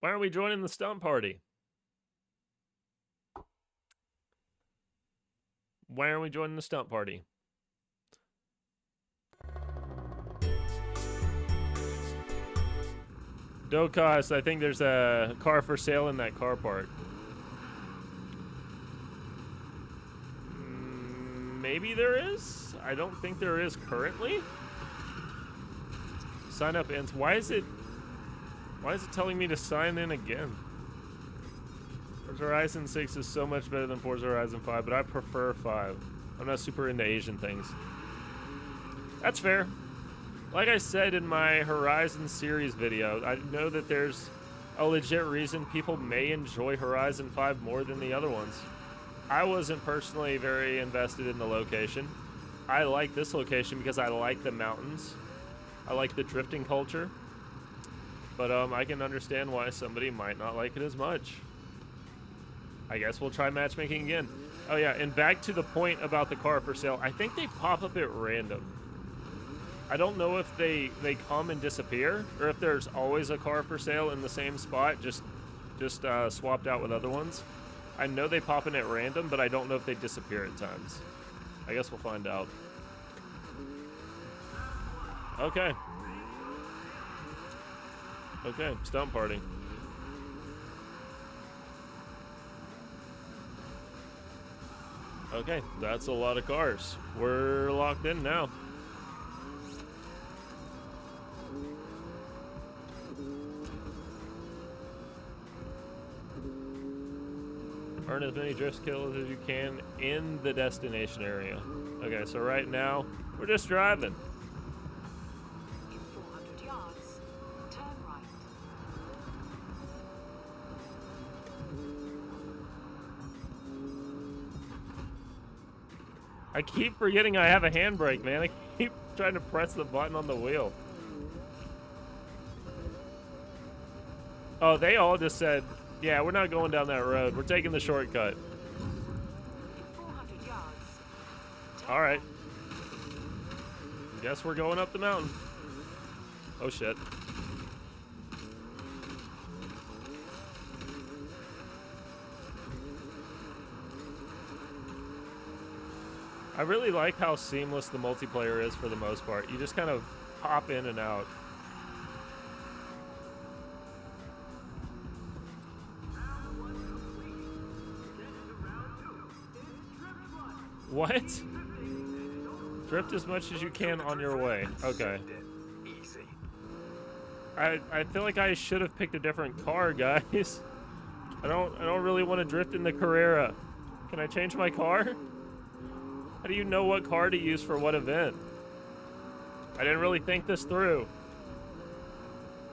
Why aren't we joining the stunt party? Why aren't we joining the stunt party? No cost. I think there's a car for sale in that car park. Maybe there is? I don't think there is currently. Sign up ends. Why is it telling me to sign in again? Forza Horizon 6 is so much better than Forza Horizon 5, but I prefer 5. I'm not super into Asian things. That's fair. Like I said in my Horizon series video, I know that there's a legit reason people may enjoy Horizon 5 more than the other ones. I wasn't personally very invested in the location. I like this location because I like the mountains. I like the drifting culture. But I can understand why somebody might not like it as much. I guess we'll try matchmaking again. Oh yeah, and back to the point about the car for sale. I think they pop up at random. I don't know if they come and disappear, or if there's always a car for sale in the same spot, just swapped out with other ones. I know they pop in at random, but I don't know if they disappear at times. I guess we'll find out. Okay. Okay, stunt party. Okay, that's a lot of cars. We're locked in now. Earn as many drift kills as you can in the destination area. Okay, so right now, we're just driving. In 400 yards, turn right. I keep forgetting I have a handbrake, man. I keep trying to press the button on the wheel. Oh, they all just said, yeah, we're not going down that road. We're taking the shortcut. In 400 yards, turn All right. Guess we're going up the mountain. Oh, shit. I really like how seamless the multiplayer is for the most part. You just kind of hop in and out. What? Drift as much as you can on your way. Okay. Easy. I feel like I should have picked a different car, guys. I don't really want to drift in the Carrera. Can I change my car? How do you know what car to use for what event? I didn't really think this through.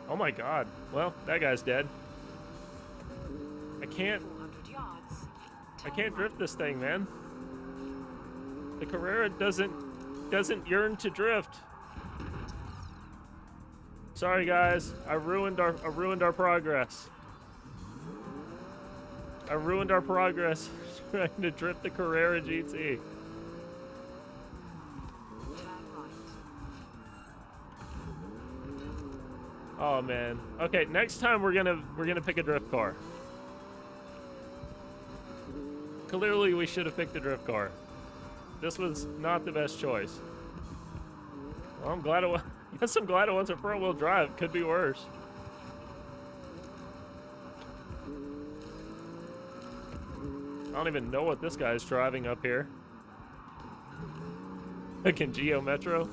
Oh my god. Well, that guy's dead. I can't 400 yards, I can't drift this thing, man. The Carrera doesn't yearn to drift. Sorry guys, I ruined our progress. I ruined our progress trying to drift the Carrera GT. turn right. Oh man. Okay, next time we're gonna pick a drift car. Clearly we should have picked a drift car. This was not the best choice. Well, I'm glad it was. Yes, I'm glad it wasn't front wheel drive. Could be worse. I don't even know what this guy's driving up here. Fucking Geo Metro.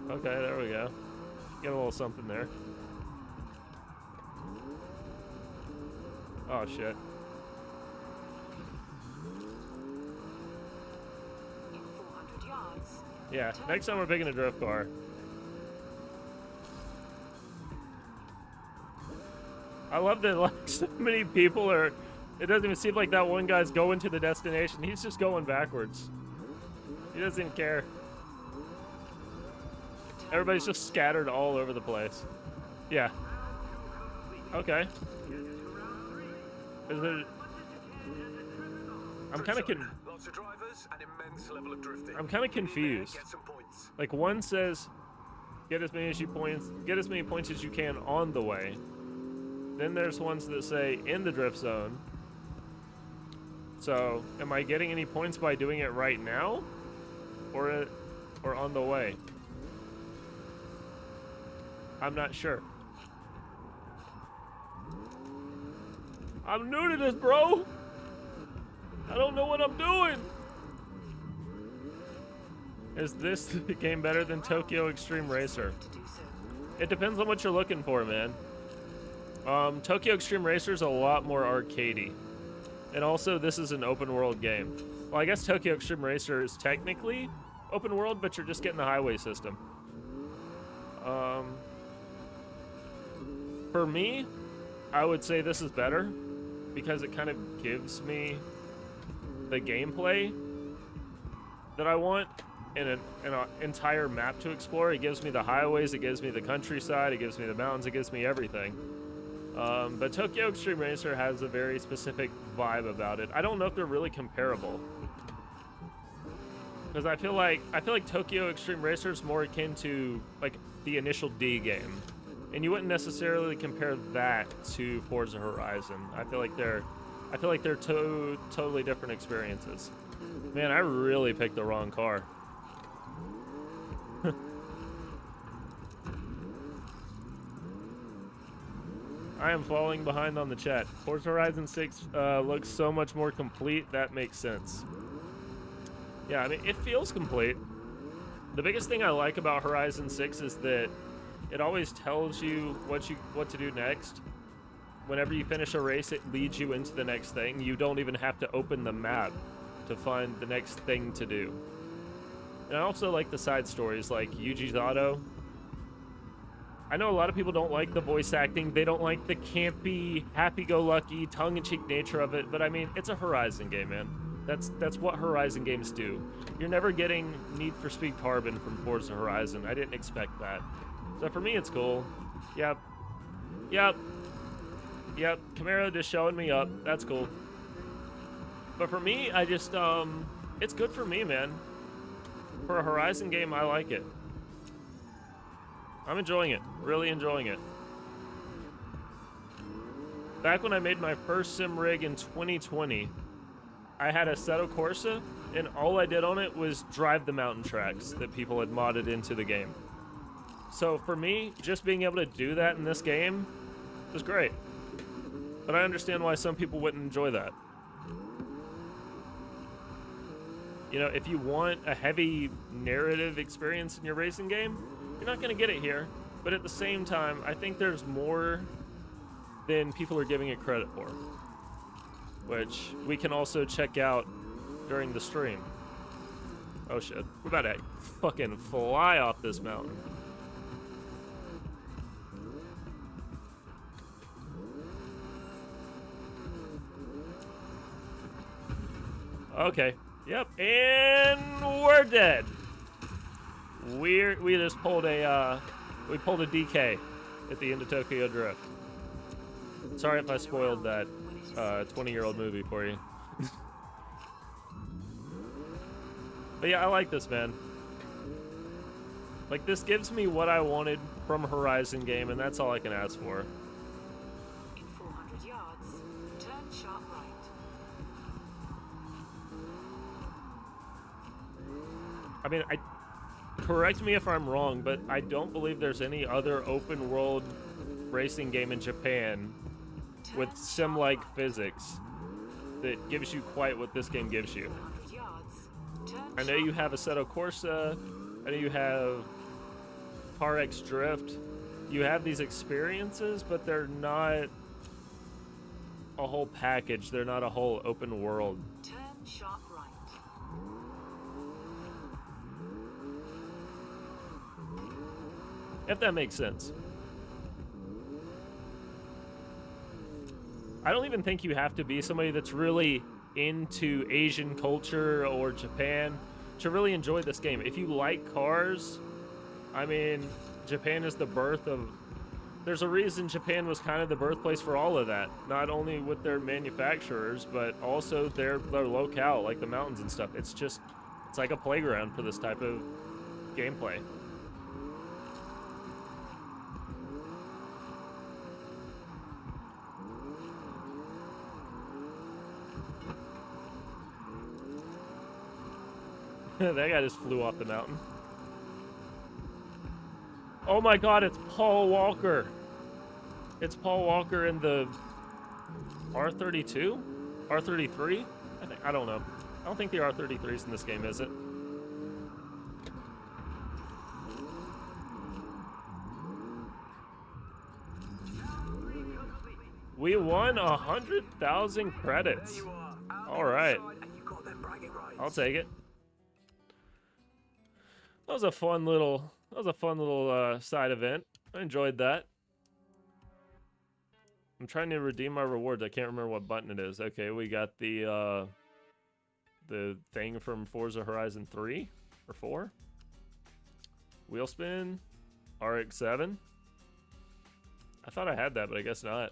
Okay, there we go. Get a little something there. Oh shit. In 400 yards, Yeah, next time we're picking a drift car. I love that like so many people are. It doesn't even seem like that one guy's going to the destination. He's just going backwards. He doesn't even care. Everybody's just scattered all over the place. Yeah. Okay. Is there... I'm kind of Lots of drivers and immense level of drifting. I'm kind of confused. Get some points. Like one says get as many points as you can on the way. Then there's ones that say in the drift zone. So, am I getting any points by doing it right now, or on the way? I'm not sure. I'm new to this, bro. I don't know what I'm doing. Is this game better than Tokyo Extreme Racer? To do so. It depends on what you're looking for, man. Tokyo Extreme Racer is a lot more arcadey. And also, this is an open world game. Well, I guess Tokyo Extreme Racer is technically open world, but you're just getting the highway system. For me, I would say this is better because it kind of gives me the gameplay that I want in an entire map to explore. It gives me the highways, it gives me the countryside, it gives me the mountains, it gives me everything. But Tokyo Extreme Racer has a very specific vibe about it. I don't know if they're really comparable, because I feel like Tokyo Extreme Racer is more akin to like the initial D game, and you wouldn't necessarily compare that to Forza Horizon. I feel like they're totally different experiences. Man, I really picked the wrong car. I am falling behind on the chat. Forza Horizon 6 looks so much more complete. That makes sense. Yeah, I mean, it feels complete. The biggest thing I like about Horizon 6 is that it always tells you what to do next. Whenever you finish a race, it leads you into the next thing. You don't even have to open the map to find the next thing to do. And I also like the side stories, like Yuji's Auto. I know a lot of people don't like the voice acting. They don't like the campy, happy-go-lucky, tongue-in-cheek nature of it. But I mean, it's a Horizon game, man. That's what Horizon games do. You're never getting Need for Speed Carbon from Forza Horizon. I didn't expect that. So for me, it's cool. Yep. Camaro just showing me up. That's cool. But for me, I just, it's good for me, man. For a Horizon game, I like it. I'm enjoying it. Really enjoying it. Back when I made my first sim rig in 2020, I had a Assetto Corsa, and all I did on it was drive the mountain tracks that people had modded into the game. So for me, just being able to do that in this game was great. But I understand why some people wouldn't enjoy that. You know, if you want a heavy narrative experience in your racing game, you're not going to get it here. But at the same time, I think there's more than people are giving it credit for, which we can also check out during the stream. Oh shit, we're about to fucking fly off this mountain. Okay, yep, and we're dead. We just pulled a DK at the end of Tokyo Drift. Sorry if I spoiled that 20-year-old movie for you. But yeah, I like this, man. Like, this gives me what I wanted from a Horizon game, and that's all I can ask for. In 400 yards, turn sharp right. I mean, correct me if I'm wrong, but I don't believe there's any other open world racing game in Japan with sim-like physics that gives you quite what this game gives you. 400 yards, turn I know you have Assetto Corsa, I know you have Car X Drift. You have these experiences, but they're not a whole package. They're not a whole open world. turn sharp right. If that makes sense. I don't even think you have to be somebody that's really into Asian culture or Japan to really enjoy this game. If you like cars, I mean, Japan is the birth of... There's a reason Japan was kind of the birthplace for all of that. Not only with their manufacturers, but also their locale, like the mountains and stuff. It's like a playground for this type of gameplay. That guy just flew off the mountain. Oh my god, it's Paul Walker. It's Paul Walker in the R32? R33? I don't know. I don't think the R33 is in this game, is it? We won 100,000 credits. All right. I'll take it. That was a fun little side event. I enjoyed that. I'm trying to redeem my rewards. I can't remember what button it is. Okay, we got the thing from Forza Horizon 3 or 4. Wheel spin, RX-7. I thought I had that, but I guess not.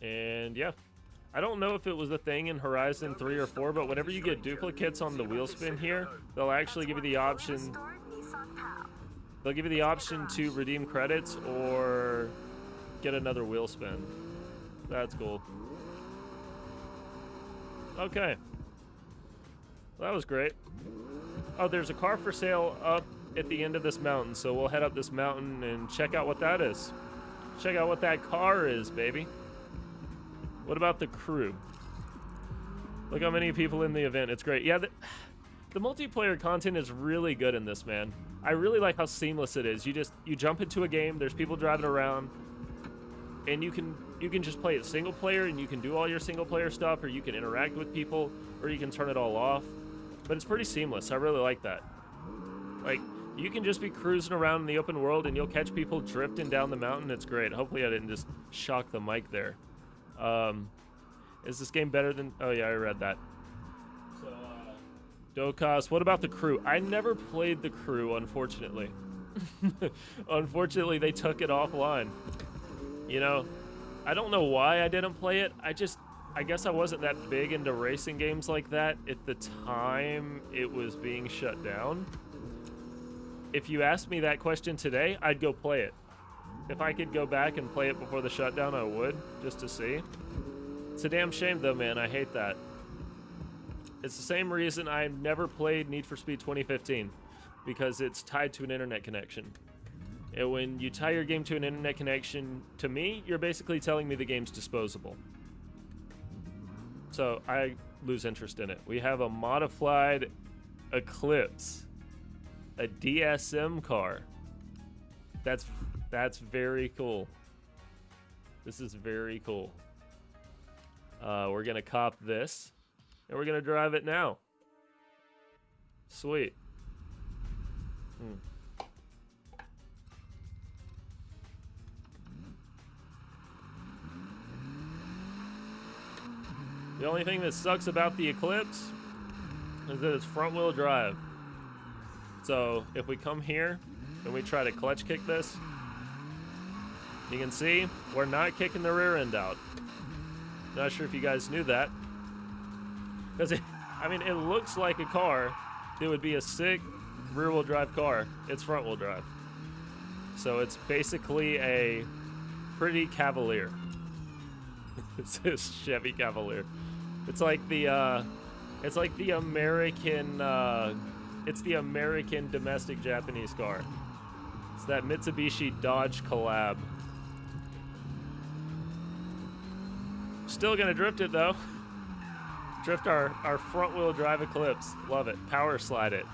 And yeah, I don't know if it was the thing in Horizon 3 or 4, but whenever you get duplicates on the wheel spin here, they'll actually give you the option. They'll give you the option to redeem credits or get another wheel spin. That's cool. Okay. That was great. Oh, there's a car for sale up at the end of this mountain, so we'll head up this mountain and check out what that is. Check out what that car is, baby. What about the crew? Look how many people in the event. It's great. Yeah, the multiplayer content is really good in this, man. I really like how seamless it is. You jump into a game, there's people driving around, and you can just play it single player, and you can do all your single player stuff, or you can interact with people, or you can turn it all off. But it's pretty seamless. I really like that. Like, you can just be cruising around in the open world, and you'll catch people drifting down the mountain. It's great. Hopefully I didn't just shock the mic there. Is this game better than... Oh, yeah, I read that. So, Dokas, what about the crew? I never played the crew, unfortunately. Unfortunately, they took it offline. You know, I don't know why I didn't play it. I guess I wasn't that big into racing games like that at the time it was being shut down. If you asked me that question today, I'd go play it. If I could go back and play it before the shutdown, I would, just to see. It's a damn shame, though, man. I hate that. It's the same reason I never played Need for Speed 2015, because it's tied to an internet connection. And when you tie your game to an internet connection, to me, you're basically telling me the game's disposable. So I lose interest in it. We have a modified Eclipse, a DSM car. That's very cool. This is very cool. We're gonna cop this, and we're gonna drive it now. Sweet. The only thing that sucks about the Eclipse is that it's front-wheel drive. So if we come here and we try to clutch kick this, you can see we're not kicking the rear end out. Not sure if you guys knew that. Because it looks like a car that would be a sick rear-wheel drive car. It's front-wheel drive. So it's basically a pretty Cavalier. It's a Chevy Cavalier. It's like the American, it's the American domestic Japanese car. It's that Mitsubishi Dodge collab. Still gonna drift it though. Drift our front wheel drive Eclipse. Love it. Power slide it.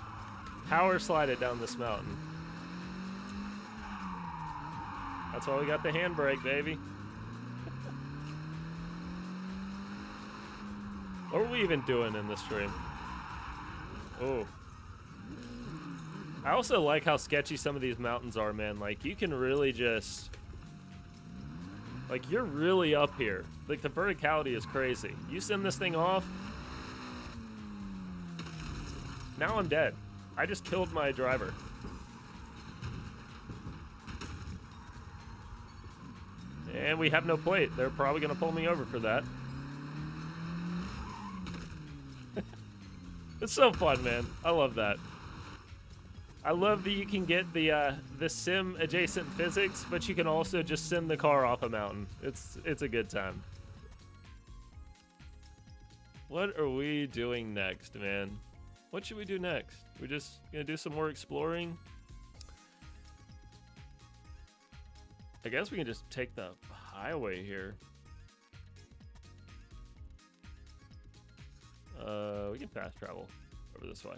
Power slide it down this mountain. That's why we got the handbrake, baby. What were we even doing in this stream? Oh. I also like how sketchy some of these mountains are, man. Like, you can really just... Like, you're really up here. Like, the verticality is crazy. You send this thing off... Now I'm dead. I just killed my driver. And we have no plate. They're probably going to pull me over for that. It's so fun, man. I love that. I love that you can get the sim adjacent physics, but you can also just send the car off a mountain. It's a good time. What are we doing next, man? What should we do next? We're just gonna do some more exploring? I guess we can just take the highway here. We can fast travel over this way.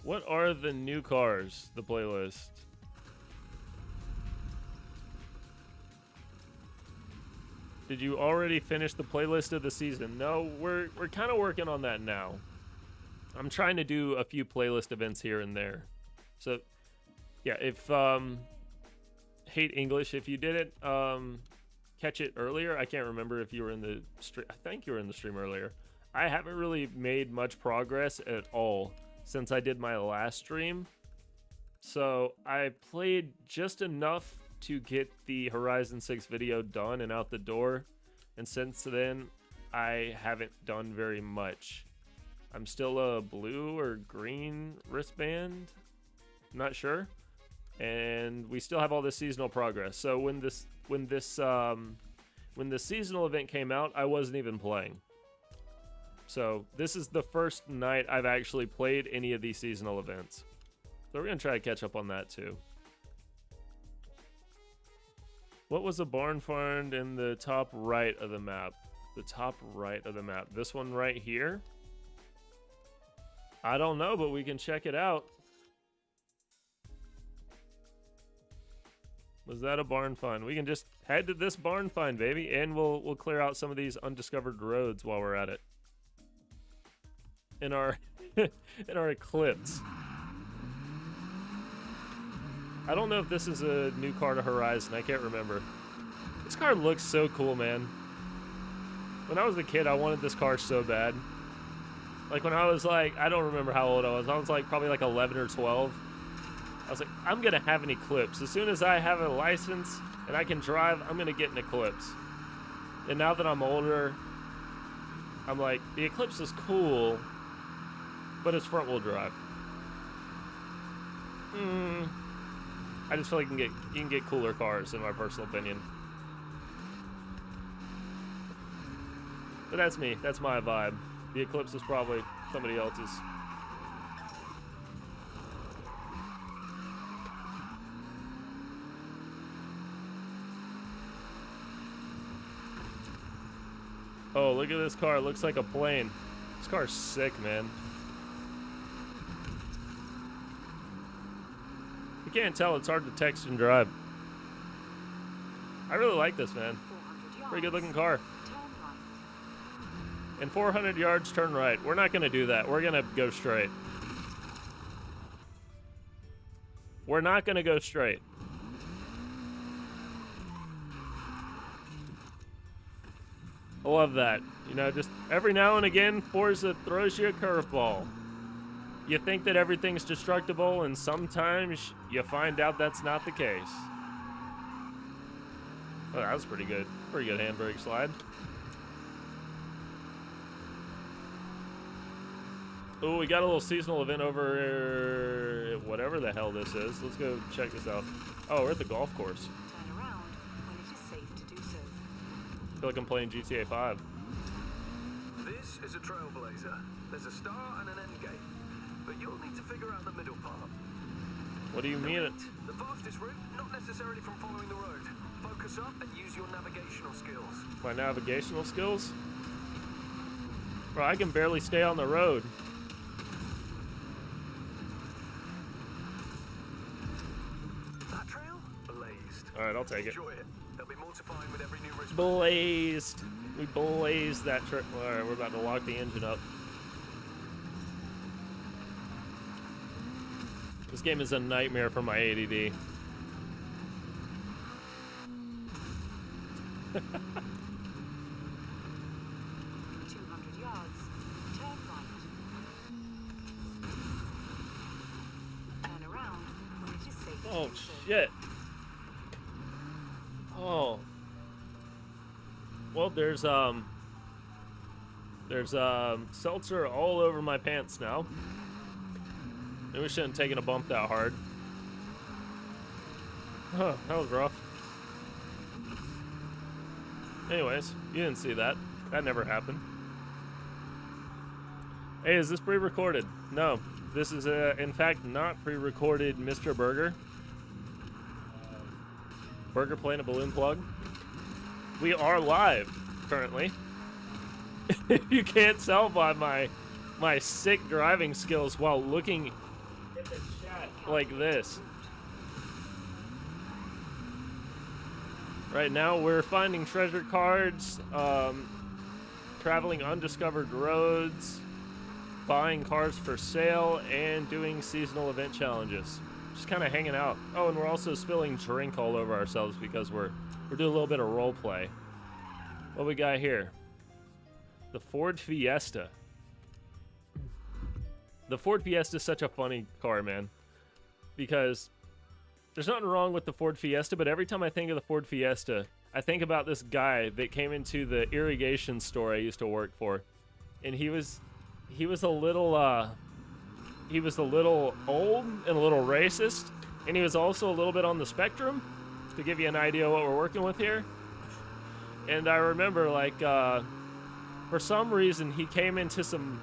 What are the new cars? The playlist. Did you already finish the playlist of the season? No, we're kind of working on that now. I'm trying to do a few playlist events here and there. So, yeah, if hate English, if you didn't catch it earlier, I can't remember if you were in the stream. I think you were in the stream earlier. I haven't really made much progress at all since I did my last stream. So I played just enough to get the Horizon 6 video done and out the door. And since then, I haven't done very much. I'm still a blue or green wristband. Not sure. And we still have all this seasonal progress. So when the seasonal event came out, I wasn't even playing. So this is the first night I've actually played any of these seasonal events. So we're gonna try to catch up on that too. What was a barn find in the top right of the map? The top right of the map. This one right here? I don't know, but we can check it out. Was that a barn find? We can just head to this barn find, baby, and we'll clear out some of these undiscovered roads while we're at it. In our in our Eclipse. I don't know if this is a new car to Horizon. I can't remember. This car looks so cool, man. When I was a kid, I wanted this car so bad. Like when I was like, I don't remember how old I was. I was like probably like 11 or 12. I was like, I'm gonna have an Eclipse. As soon as I have a license and I can drive, I'm gonna get an Eclipse. And now that I'm older, I'm like, the Eclipse is cool, but it's front wheel drive. I just feel like you can get cooler cars, in my personal opinion. But that's me. That's my vibe. The Eclipse is probably somebody else's. Oh, look at this car. It looks like a plane. This car's sick, man. You can't tell. It's hard to text and drive. I really like this, man. 400 yards. Pretty good looking car. Turn right. In 400 yards, turn right. We're not going to do that. We're going to go straight. We're not going to go straight. I love that. You know, just every now and again, Forza throws you a curveball. You think that everything's destructible, and sometimes you find out that's not the case. Oh, that was pretty good. Pretty good handbrake slide. Oh, we got a little seasonal event over whatever the hell this is. Let's go check this out. Oh, we're at the golf course. Turn around when it is safe to do so. I feel like I'm playing GTA 5. This is a trailblazer. There's a start and an end gate, but you'll need to figure out the middle part. What do you mean? The fastest route, not necessarily from following the road. Focus up and use your navigational skills. My navigational skills? Bro, I can barely stay on the road. That trail? Blazed. Alright, I'll take it. Enjoy it. There'll be more to find with every new respect. Blazed. We blazed that trip. Alright, we're about to lock the engine up. This game is a nightmare for my ADD. 200 yards. Turn right. Turn around when it is safe to Oh, do so. shit. Oh. Well, there's seltzer all over my pants now. Maybe we shouldn't have taken a bump that hard. Huh, that was rough. Anyways, you didn't see that. That never happened. Hey, is this pre-recorded? No. This is, in fact, not pre-recorded Mr. Burger. Burger playing a balloon plug. We are live, currently. You can't tell by my sick driving skills while looking at the chat like this. Right now, we're finding treasure cards, traveling undiscovered roads, buying cars for sale, and doing seasonal event challenges. Just kind of hanging out. Oh, and we're also spilling drink all over ourselves because we're doing a little bit of role play. What we got here? The Ford Fiesta. The Ford Fiesta is such a funny car, man, because there's nothing wrong with the Ford Fiesta, but every time I think of the Ford Fiesta, I think about this guy that came into the irrigation store I used to work for, and he was a little old and a little racist, and he was also a little bit on the spectrum, to give you an idea of what we're working with here. And I remember, like, for some reason, he came into some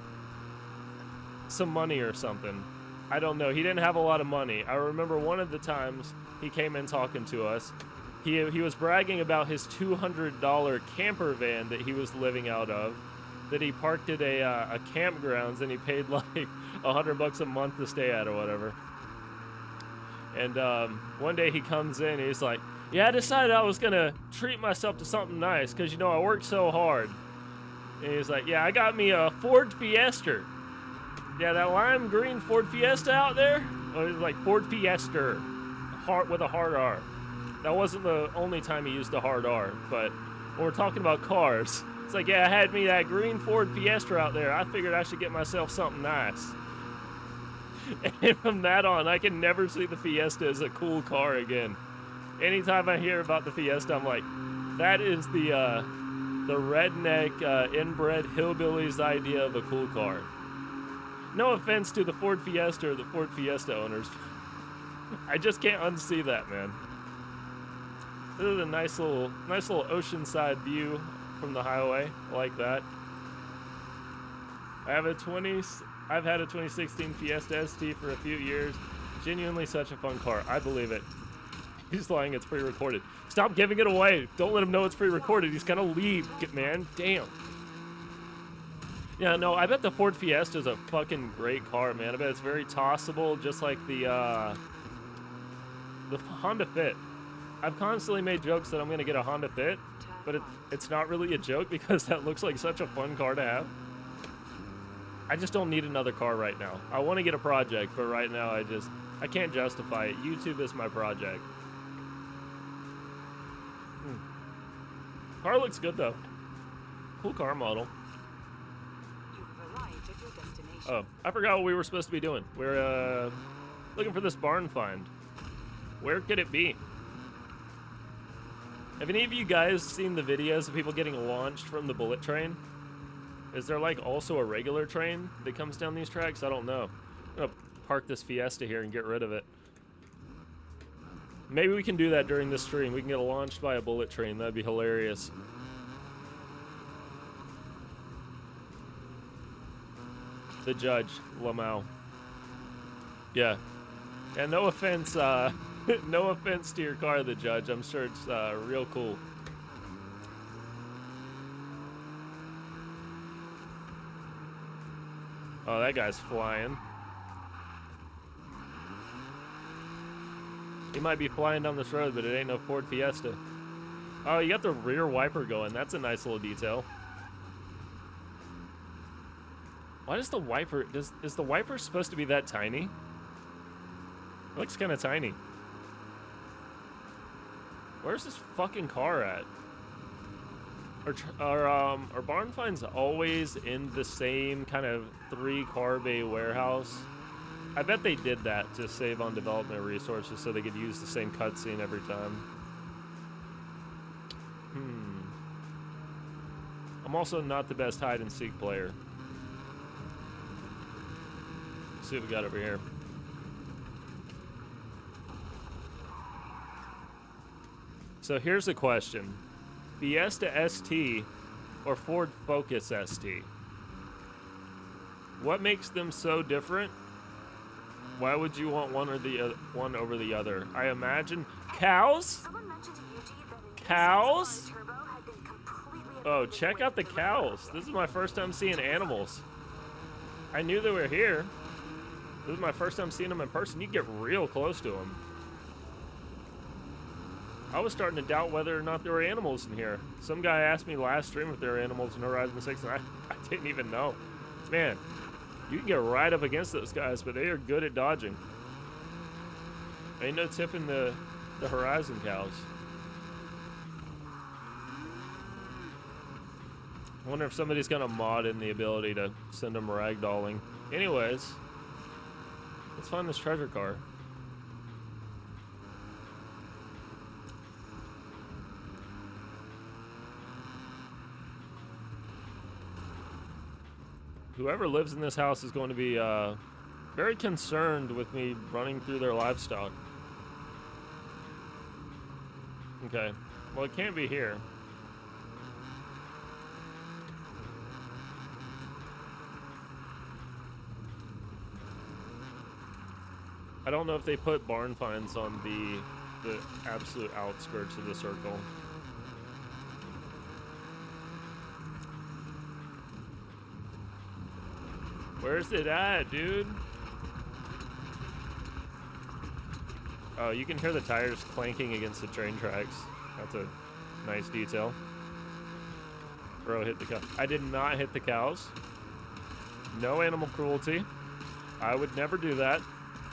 money or something. I don't know. He didn't have a lot of money. I remember one of the times he came in talking to us. He was bragging about his $200 camper van that he was living out of, that he parked at a campgrounds, and he paid like $100 a month to stay at or whatever. And one day he comes in, and he's like, "Yeah, I decided I was gonna treat myself to something nice because, you know, I worked so hard." And he's like, "Yeah, I got me a Ford Fiesta." Yeah, that lime green Ford Fiesta out there? Oh, it was like Ford Fiesta, with a hard R. That wasn't the only time he used a hard R, but when we're talking about cars, it's like, yeah, I had me that green Ford Fiesta out there. I figured I should get myself something nice. And from that on, I can never see the Fiesta as a cool car again. Anytime I hear about the Fiesta, I'm like, that is the redneck, inbred hillbilly's idea of a cool car. No offense to the Ford Fiesta or the Ford Fiesta owners. I just can't unsee that, man. This is a nice little oceanside view from the highway. I like that. I've had a 2016 Fiesta ST for a few years. Genuinely such a fun car. I believe it. He's lying, it's pre-recorded. Stop giving it away. Don't let him know it's pre-recorded. He's gonna leave, man. Damn. Yeah, no, I bet the Ford Fiesta is a fucking great car, man. I bet it's very tossable, just like the Honda Fit. I've constantly made jokes that I'm gonna get a Honda Fit, but it's not really a joke because that looks like such a fun car to have. I just don't need another car right now. I want to get a project, but right now I can't justify it. YouTube is my project. Car looks good though. Cool car model. You've arrived at your destination. Oh, I forgot what we were supposed to be doing. We're looking for this barn find. Where could it be? Have any of you guys seen the videos of people getting launched from the bullet train? Is there like also a regular train that comes down these tracks? I don't know. I'm gonna park this Fiesta here and get rid of it. Maybe we can do that during this stream. We can get launched by a bullet train. That'd be hilarious. The judge, Lamau. Yeah. And no offense, no offense to your car, the judge. I'm sure it's real cool. Oh, that guy's flying. He might be flying down this road, but it ain't no Ford Fiesta. Oh, you got the rear wiper going. That's a nice little detail. Why does the wiper... Is the wiper supposed to be that tiny? It looks kind of tiny. Where's this fucking car at? Are barn finds always in the same kind of 3-car bay warehouse? I bet they did that to save on development resources so they could use the same cutscene every time. I'm also not the best hide-and-seek player. Let's see what we got over here. So here's the question. Fiesta ST or Ford Focus ST? What makes them so different? Why would you want one or the one over the other? I imagine cows. Someone mentioned to Yuji that a new Cows? Sensei Turbo had been completely Oh, abandoned check away out the from railroad. cows. This is my first time seeing animals. I knew they were here. This is my first time seeing them in person. You get real close to them. I was starting to doubt whether or not there were animals in here. Some guy asked me last stream if there were animals in Horizon 6, and I didn't even know. Man, you can get right up against those guys, but they are good at dodging. Ain't no tipping the Horizon cows. I wonder if somebody's gonna mod in the ability to send them ragdolling. Anyways, let's find this treasure car. Whoever lives in this house is going to be very concerned with me running through their livestock. Okay, well, it can't be here. I don't know if they put barn finds on the absolute outskirts of the circle. Where's it at, dude? Oh, you can hear the tires clanking against the train tracks. That's a nice detail. Bro, hit the cow. I did not hit the cows. No animal cruelty. I would never do that.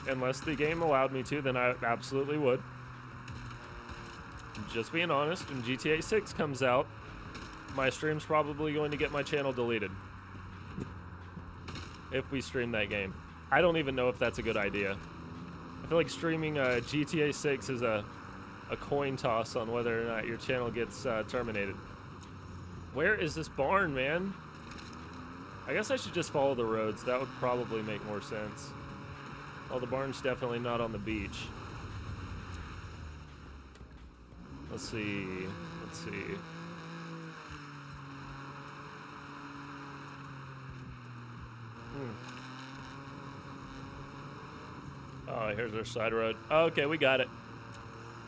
Unless the game allowed me to, then I absolutely would. Just being honest, when GTA 6 comes out, my stream's probably going to get my channel deleted. If we stream that game. I don't even know if that's a good idea. I feel like streaming GTA 6 is a coin toss on whether or not your channel gets terminated. Where is this barn, man? I guess I should just follow the roads. That would probably make more sense. Oh, the barn's definitely not on the beach. Let's see. Let's see. Oh, here's our side road. Okay, we got it.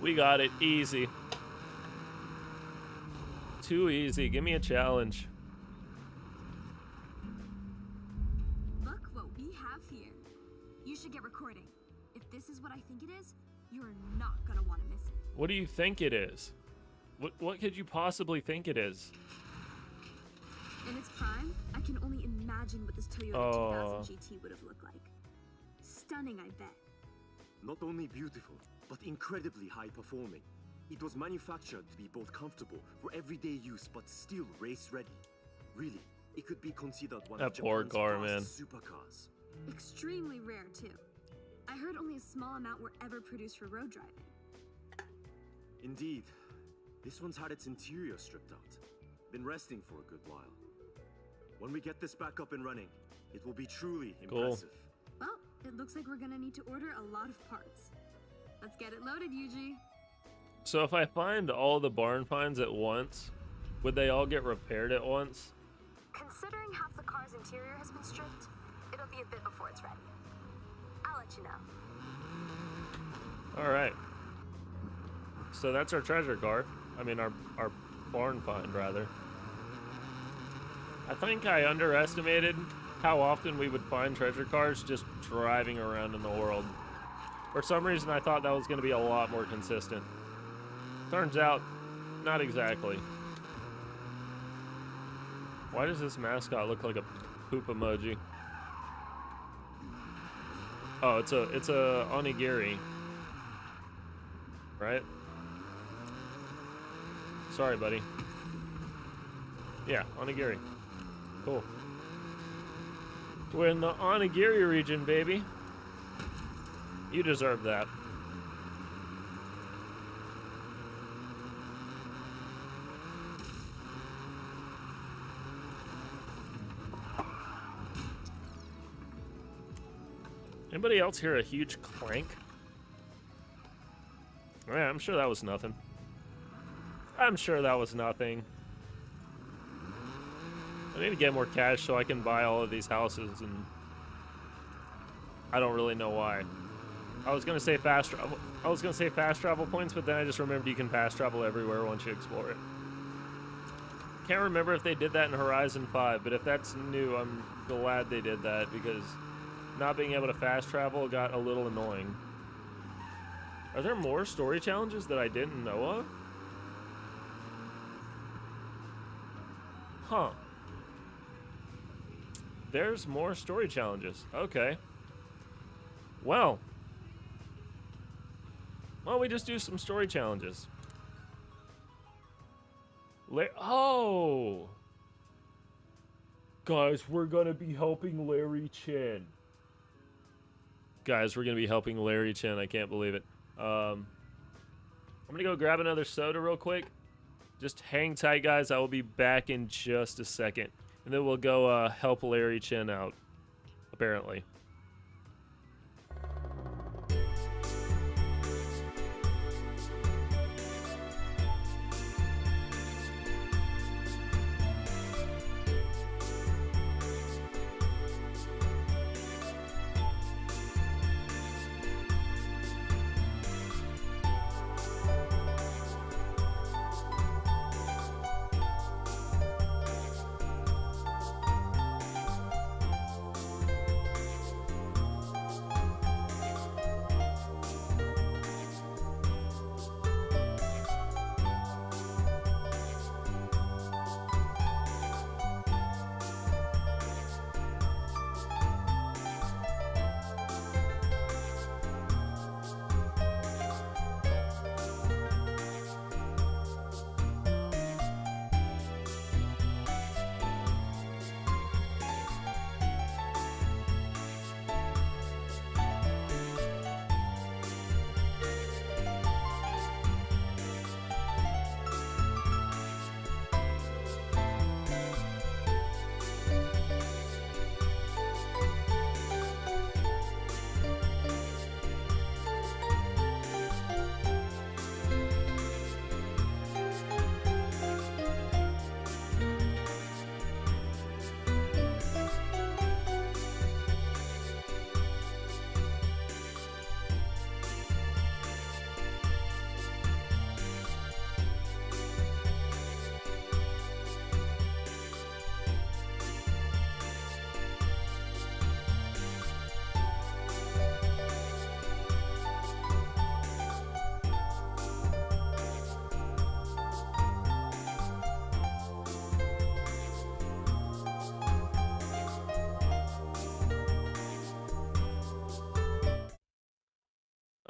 We got it. Easy. Too easy. Give me a challenge. Look what we have here. You should get recording. If this is what I think it is, you're not gonna want to miss it. What do you think it is? What could you possibly think it is? In its prime, I can only imagine what this Toyota Oh. 2000 GT would have looked like. Stunning, I bet. Not only beautiful, but incredibly high performing. It was manufactured to be both comfortable for everyday use, but still race ready. Really, it could be considered one That of poor Japan's car, fastest man. supercars. Extremely rare, too. I heard only a small amount were ever produced for road driving. Indeed, this one's had its interior stripped out. Been resting for a good while. When we get this back up and running, it will be truly Cool. impressive. Well, it looks like we're gonna need to order a lot of parts. Let's get it loaded, Yuji. So if I find all the barn finds at once, would they all get repaired at once? Considering half the car's interior has been stripped, it'll be a bit before it's ready. I'll let you know. All right. So that's our treasure car. I mean, our barn find, rather. I think I underestimated how often we would find treasure cars just driving around in the world. For some reason, I thought that was going to be a lot more consistent. Turns out, not exactly. Why does this mascot look like a poop emoji? Oh, it's a onigiri. Right? Sorry, buddy. Yeah, onigiri. Cool. We're in the onigiri region, baby. You deserve that. Anybody else hear a huge clank? Yeah, I'm sure that was nothing. I'm sure that was nothing. I need to get more cash so I can buy all of these houses, and I don't really know why. I was gonna say fast travel. I was gonna say fast travel points, but then I just remembered you can fast travel everywhere once you explore it. Can't remember if they did that in Horizon 5, but if that's new, I'm glad they did that, because not being able to fast travel got a little annoying. Are there more story challenges that I didn't know of? Huh. There's more story challenges. Okay. Well, why don't we just do some story challenges? Oh! Guys, we're gonna be helping Larry Chen. Guys, we're gonna be helping Larry Chen. I can't believe it. I'm gonna go grab another soda real quick. Just hang tight, guys. I will be back in just a second. And then we'll go help Larry Chen out, apparently.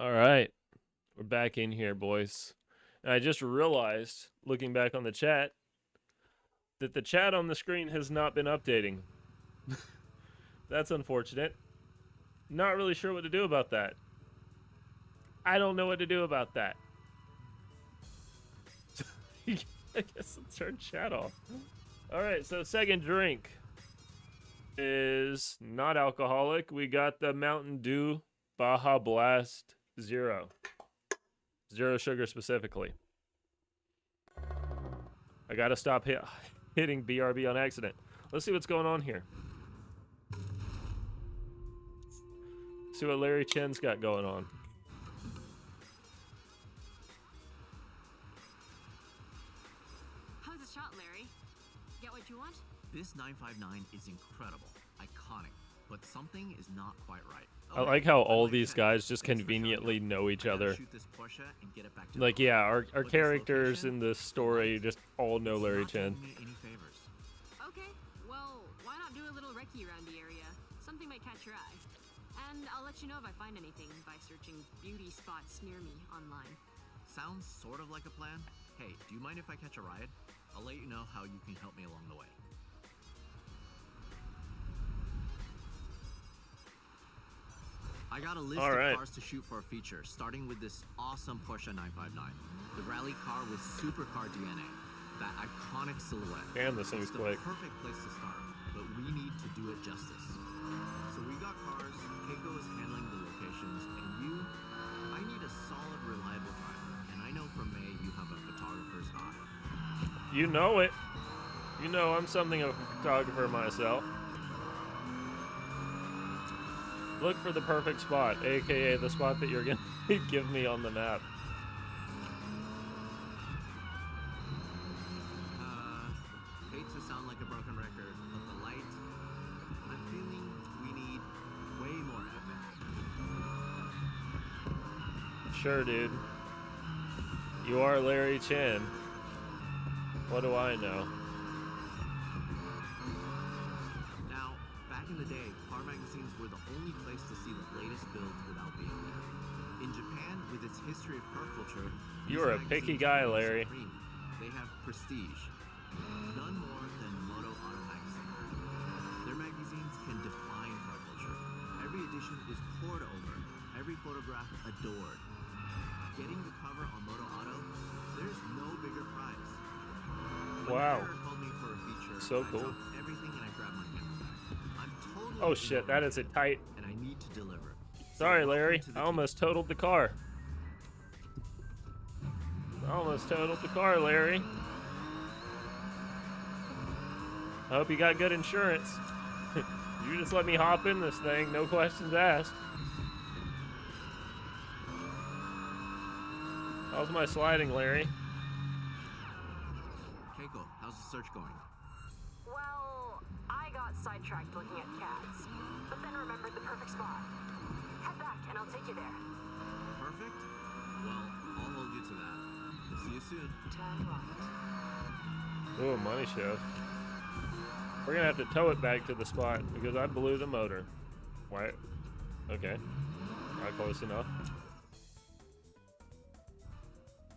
All right, we're back in here, boys. And I just realized, looking back on the chat, that the chat on the screen has not been updating. That's unfortunate. Not really sure what to do about that. I don't know what to do about that. I guess let's turn chat off. All right, so second drink is not alcoholic. We got the Mountain Dew Baja Blast Zero. Zero sugar specifically. I gotta stop hitting BRB on accident. Let's see what's going on here. See what Larry Chen's got going on. How's the shot, Larry? Get what you want? This 959 is incredible, iconic, but something is not quite right. I like how all these guys just conveniently know each other. Like, yeah, our characters in the story just all know Larry Chen. Okay, well, why not do a little recce around the area? Something might catch your eye. And I'll let you know if I find anything by searching beauty spots near me online. Sounds sort of like a plan. Hey, do you mind if I catch a ride? I'll let you know how you can help me along the way. I got a list of cars to shoot for a feature, starting with this awesome Porsche 959. The rally car with supercar DNA, that iconic silhouette. And this thing's quick. It's the perfect place to start, but we need to do it justice. So we got cars, Keiko is handling the locations, and I need a solid, reliable driver. And I know from May you have a photographer's eye. You know it. You know I'm something of a photographer myself. Look for the perfect spot, aka the spot that you're gonna give me on the map. Hate to sound like a broken record, but the light, I'm feeling we need way more epic. Sure, dude. You are Larry Chan. What do I know? Now, back in the day, car magazines were the only place to see the latest builds without being there. In Japan, with its history of car culture, You are a picky guy, Larry. supreme. They have prestige. None more than Moto Auto magazine. Their magazines can define car culture. Every edition is poured over, every photograph adored. Getting the cover on Moto Auto, there's no bigger prize. When Wow. Eric called me for a feature, So I cool. dropped everything and I grabbed my camera bag. I'm totally Oh shit, that is a tight. and I need to deliver. So Sorry, welcome Larry. to the I team. almost totaled the car. Larry. I hope you got good insurance. You just let me hop in this thing, no questions asked. How's my sliding, Larry? Keiko, how's the search going? Well, I got sidetracked looking at cats, but then remembered the perfect spot. Head back and I'll take you there. Perfect? Well, I'll hold you to that. See you soon. Turn right. Ooh, money show. We're gonna have to tow it back to the spot because I blew the motor. Why? Okay. Not close enough.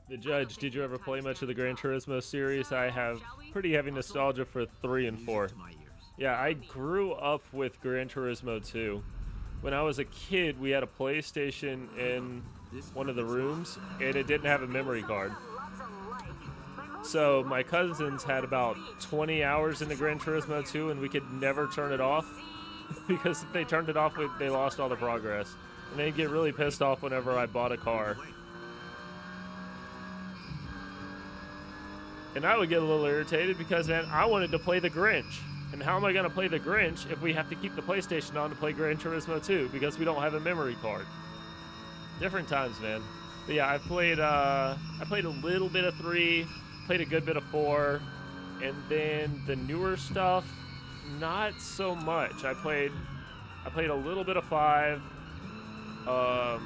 The Judge, did you ever play much of the Gran Turismo series? I have pretty heavy nostalgia for 3 and 4. Music to my ears. Yeah, I grew up with Gran Turismo 2. When I was a kid, we had a PlayStation in one of the rooms, and it didn't have a memory card. So my cousins had about 20 hours into Gran Turismo 2, and we could never turn it off because if they turned it off, they lost all the progress. And they'd get really pissed off whenever I bought a car. And I would get a little irritated because, man, I wanted to play the Grinch. And how am I going to play the Grinch if we have to keep the PlayStation on to play Gran Turismo 2 because we don't have a memory card? Different times, man. But yeah, I played a little bit of 3, played a good bit of 4, and then the newer stuff, not so much. I played a little bit of 5. I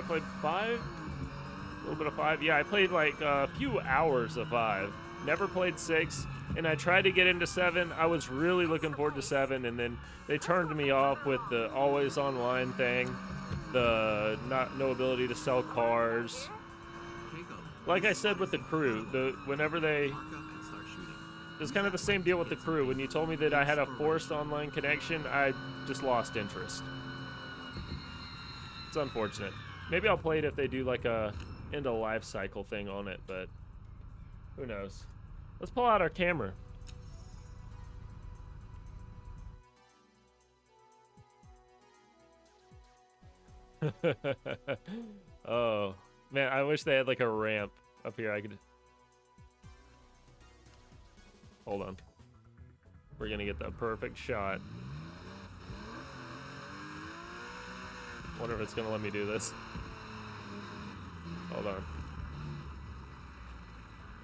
played 5. A little bit of 5. Yeah, I played like a few hours of 5. Never played 6, and I tried to get into 7. I was really looking forward to 7, and then they turned me off with the always online thing, the no ability to sell cars. Keiko, Like I said with the crew, whenever they, park up and start shooting. it's kind of the same deal with the crew. When you told me that I had a forced online connection, I just lost interest. It's unfortunate. Maybe I'll play it if they do like a end of life cycle thing on it, but who knows. Let's pull out our camera. Oh man, I wish they had like a ramp up here. I could hold on. We're gonna get the perfect shot. Wonder if it's gonna let me do this. Hold on.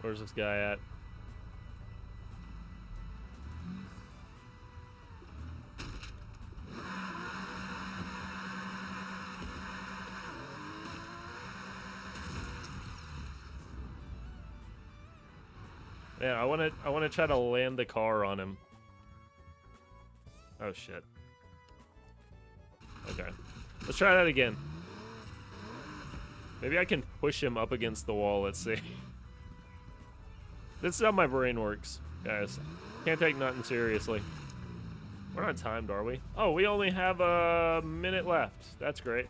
Where's this guy at? Man, I wanna try to land the car on him. Oh shit. Okay. Let's try that again. Maybe I can push him up against the wall, let's see. This is how my brain works, guys. Can't take nothing seriously. We're not timed, are we? Oh, we only have a minute left. That's great.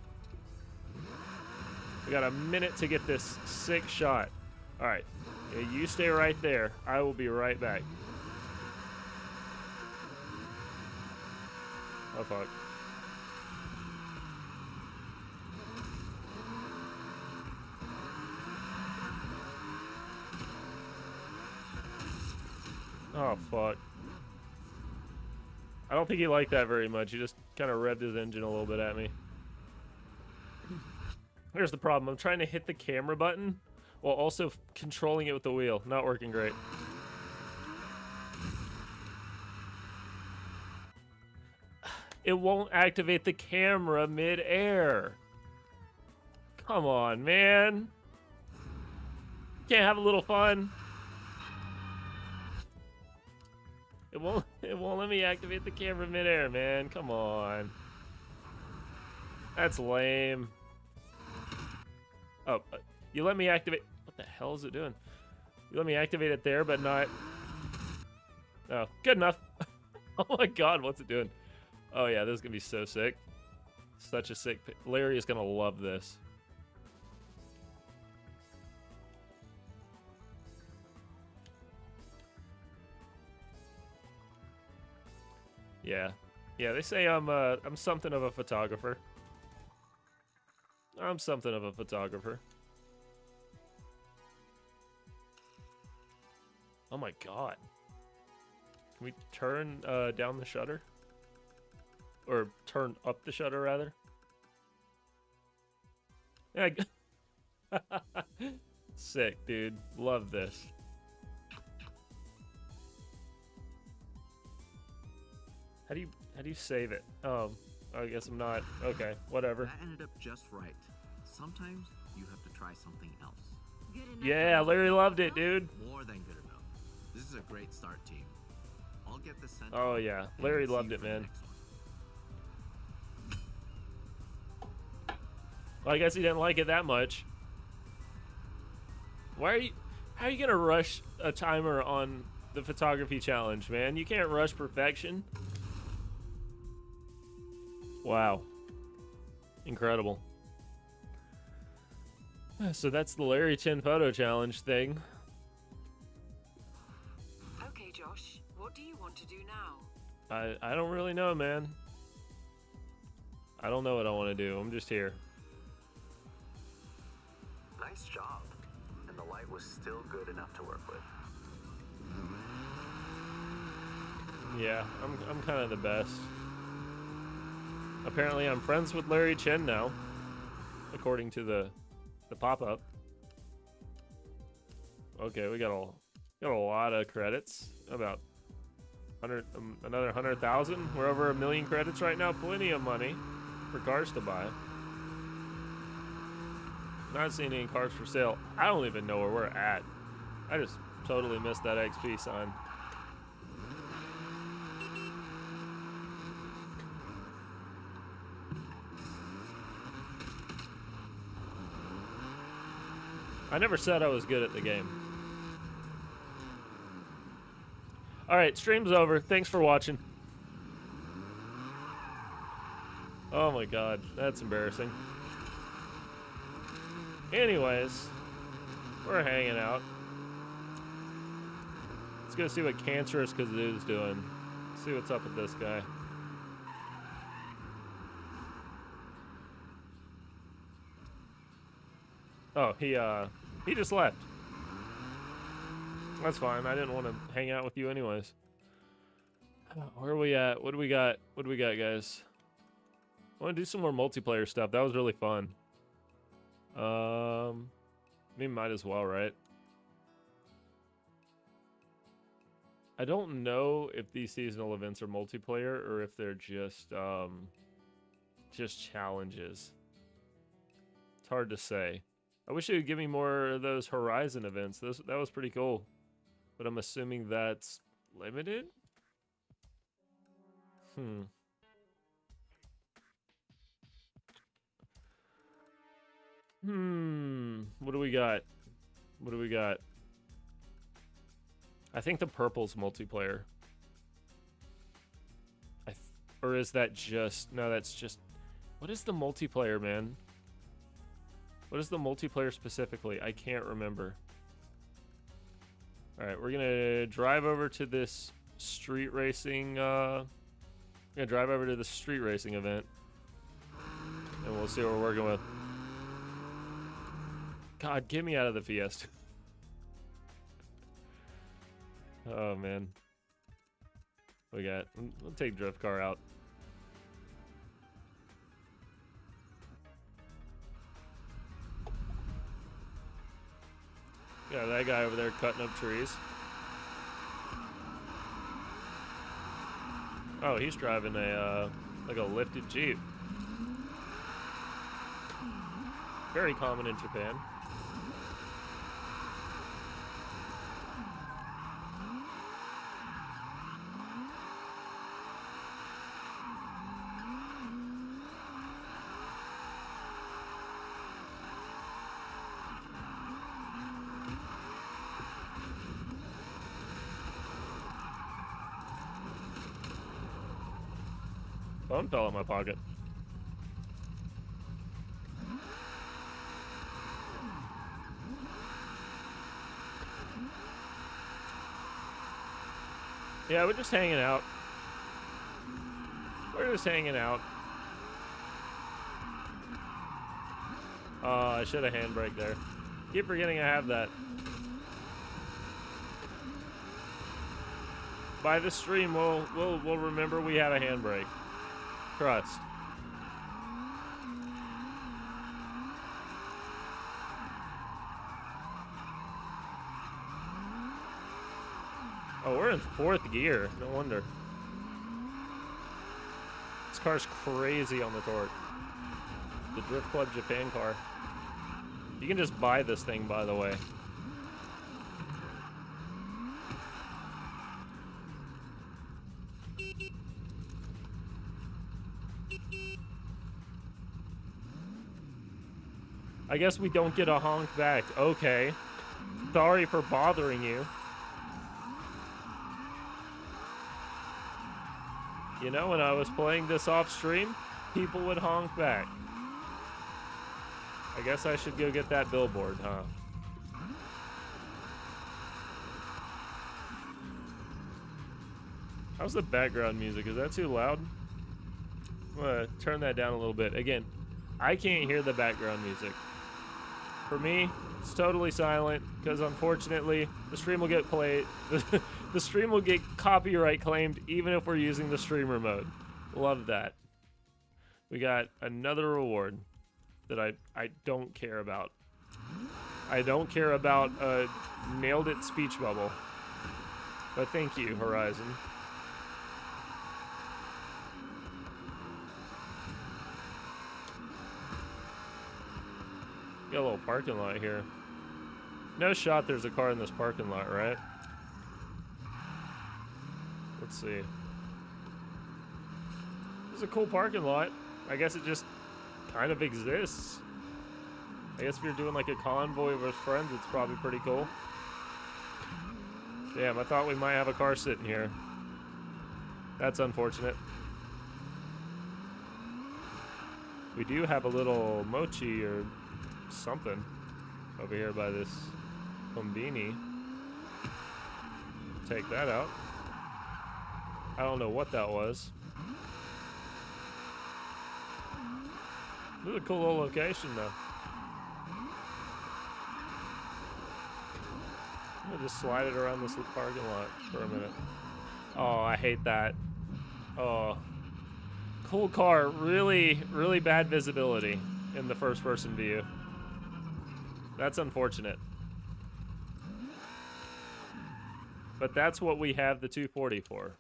We got a minute to get this sick shot. Alright. Yeah, you stay right there. I will be right back. Oh, fuck. Oh, fuck. I don't think he liked that very much. He just kind of revved his engine a little bit at me. Here's the problem. I'm trying to hit the camera button while also controlling it with the wheel. Not working great. It won't activate the camera mid-air. Come on, man. Can't have a little fun. It won't let me activate the camera mid-air, man. Come on. That's lame. Oh, you let me activate. What the hell is it doing? You let me activate it there, but not. Oh, good enough. Oh my god, what's it doing? Oh yeah, this is gonna be so sick. Such a sick. Larry is gonna love this. Yeah, yeah. They say I'm something of a photographer. I'm something of a photographer. Oh my god. Can we turn down the shutter? Or turn up the shutter, rather? Yeah. Sick, dude. Love this. How do you save it? Oh, I guess I'm not. Okay, whatever. That ended up just right. Sometimes you have to try something else. Good enough. Yeah, Larry loved it, dude. More than good enough. This is a great start, team. I'll get this sent Oh off, yeah, and Larry see loved you it, for the man. next one. Well, I guess he didn't like it that much. Why are you? How are you gonna rush a timer on the photography challenge, man? You can't rush perfection. Wow. Incredible. So that's the Larry 10 photo challenge thing. Okay, Josh, what do you want to do now? I don't really know, man. I don't know what I want to do. I'm just here. Nice job. And the light was still good enough to work with. Yeah, I'm kind of the best. Apparently, I'm friends with Larry Chen now, according to the pop-up. Okay, we got a lot of credits. About 100, another 100,000. We're over 1 million credits right now. Plenty of money for cars to buy. Not seeing any cars for sale. I don't even know where we're at. I just totally missed that XP sign. I never said I was good at the game. Alright, stream's over. Thanks for watching. Oh my god, that's embarrassing. Anyways, we're hanging out. Let's go see what Cancerous Kazoo's doing. See what's up with this guy. Oh, he just left. That's fine. I didn't want to hang out with you anyways. Where are we at? What do we got? What do we got, guys? I want to do some more multiplayer stuff. That was really fun. We might as well, right? I don't know if these seasonal events are multiplayer or if they're just challenges. It's hard to say. I wish it would give me more of those Horizon events. That was pretty cool. But I'm assuming that's limited? What do we got? What do we got? I think the purple's multiplayer. Or is that just... No, that's just... What is the multiplayer, man? What is the multiplayer specifically? I can't remember. Alright, we're gonna drive over to this street racing, we're gonna drive over to the street racing event. And we'll see what we're working with. God, get me out of the Fiesta. Oh, man. We got. We'll take drift car out. Yeah, that guy over there cutting up trees. Oh, he's driving a like a lifted Jeep. Very common in Japan. Phone fell out my pocket. Yeah, we're just hanging out. We're just hanging out. I should have handbrake there. Keep forgetting I have that. By the stream, we'll remember we have a handbrake. Trust. Oh, we're in 4th gear. No wonder. This car's crazy on the torque. The Drift Club Japan car. You can just buy this thing, by the way. I guess we don't get a honk back. Okay. Sorry for bothering you. You know, when I was playing this off stream, people would honk back. I guess I should go get that billboard, huh? How's the background music? Is that too loud? I'm gonna turn that down a little bit. Again, I can't hear the background music. For me, it's totally silent because unfortunately the stream will get played. The stream will get copyright claimed even if we're using the streamer mode. Love that. We got another reward that I don't care about. I don't care about a nailed it speech bubble. But thank you, Horizon. Got a little parking lot here. No shot there's a car in this parking lot, right? Let's see. This is a cool parking lot. I guess it just kind of exists. I guess if you're doing like a convoy with friends, it's probably pretty cool. Damn, I thought we might have a car sitting here. That's unfortunate. We do have a little mochi or something over here by this kombini. Take that out. I don't know what that was. This is a cool little location though. I'm gonna just slide it around this parking lot for a minute. Oh, I hate that. Oh. Cool car, really, really bad visibility in the first person view. That's unfortunate. But that's what we have the 240 for.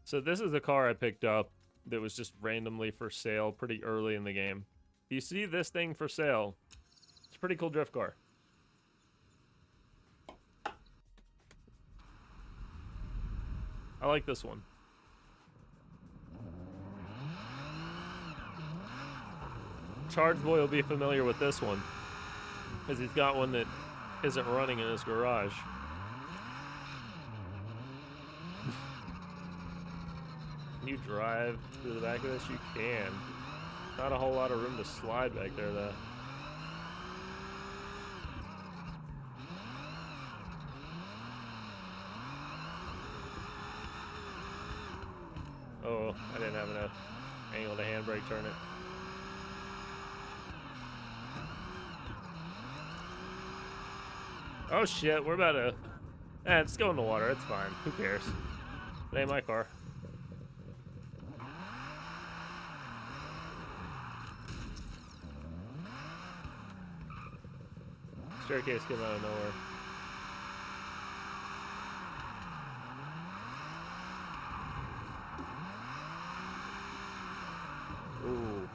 So this is a car I picked up that was just randomly for sale pretty early in the game. If you see this thing for sale, it's a pretty cool drift car. I like this one. Charge Boy will be familiar with this one, because he's got one that isn't running in his garage. Can you drive through the back of this? You can. Not a whole lot of room to slide back there, though. Oh, I didn't have enough angle to handbrake turn it. Oh shit, we're about to Just go in the water. It's fine. Who cares? It ain't my car. Staircase came out of nowhere. Ooh.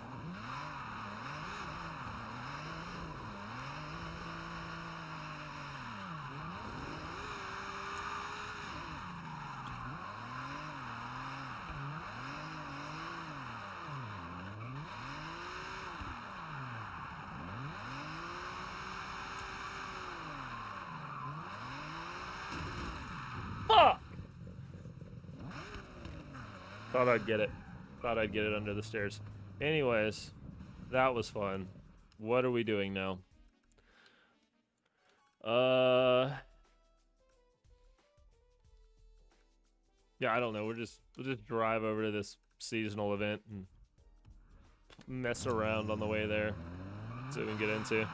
Fuck! Thought I'd get it. Thought I'd get it under the stairs. Anyways, that was fun. What are we doing now? Yeah, I don't know. We'll just drive over to this seasonal event and mess around on the way there. See what we can get into.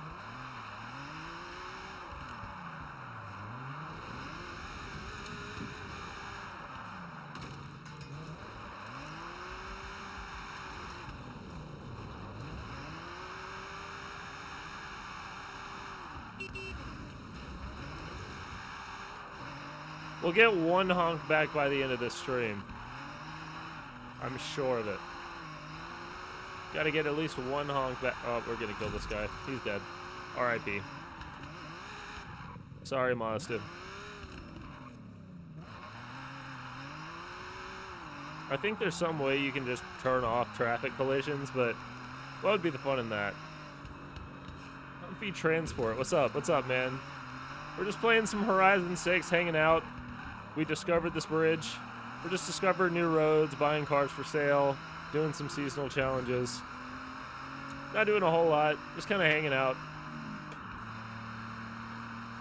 We'll get one honk back by the end of this stream. I'm sure of it. Gotta get at least one honk back. Oh, we're gonna kill this guy. He's dead. R.I.P. Sorry, Mazda. I think there's some way you can just turn off traffic collisions, but what would be the fun in that? Humpy Transport. What's up? What's up, man? We're just playing some Horizon 6, hanging out. We discovered this bridge. We're just discovering new roads, buying cars for sale, doing some seasonal challenges. Not doing a whole lot, just kind of hanging out.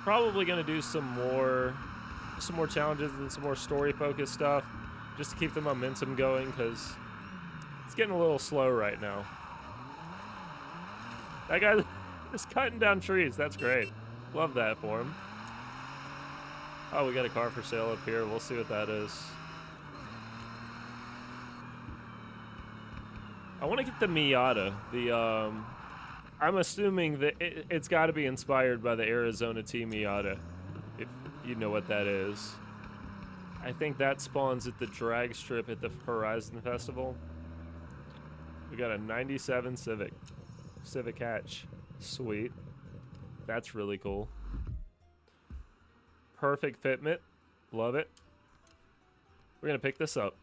Probably gonna do some more challenges and some more story-focused stuff, just to keep the momentum going, because it's getting a little slow right now. That guy is cutting down trees. That's great. Love that for him. Oh, we got a car for sale up here. We'll see what that is. I want to get the Miata. I'm assuming that it's got to be inspired by the Arizona T Miata, if you know what that is. I think that spawns at the drag strip at the Horizon Festival. We got a 97 Civic hatch. Sweet. That's really cool. Perfect fitment. Love it. We're going to pick this up.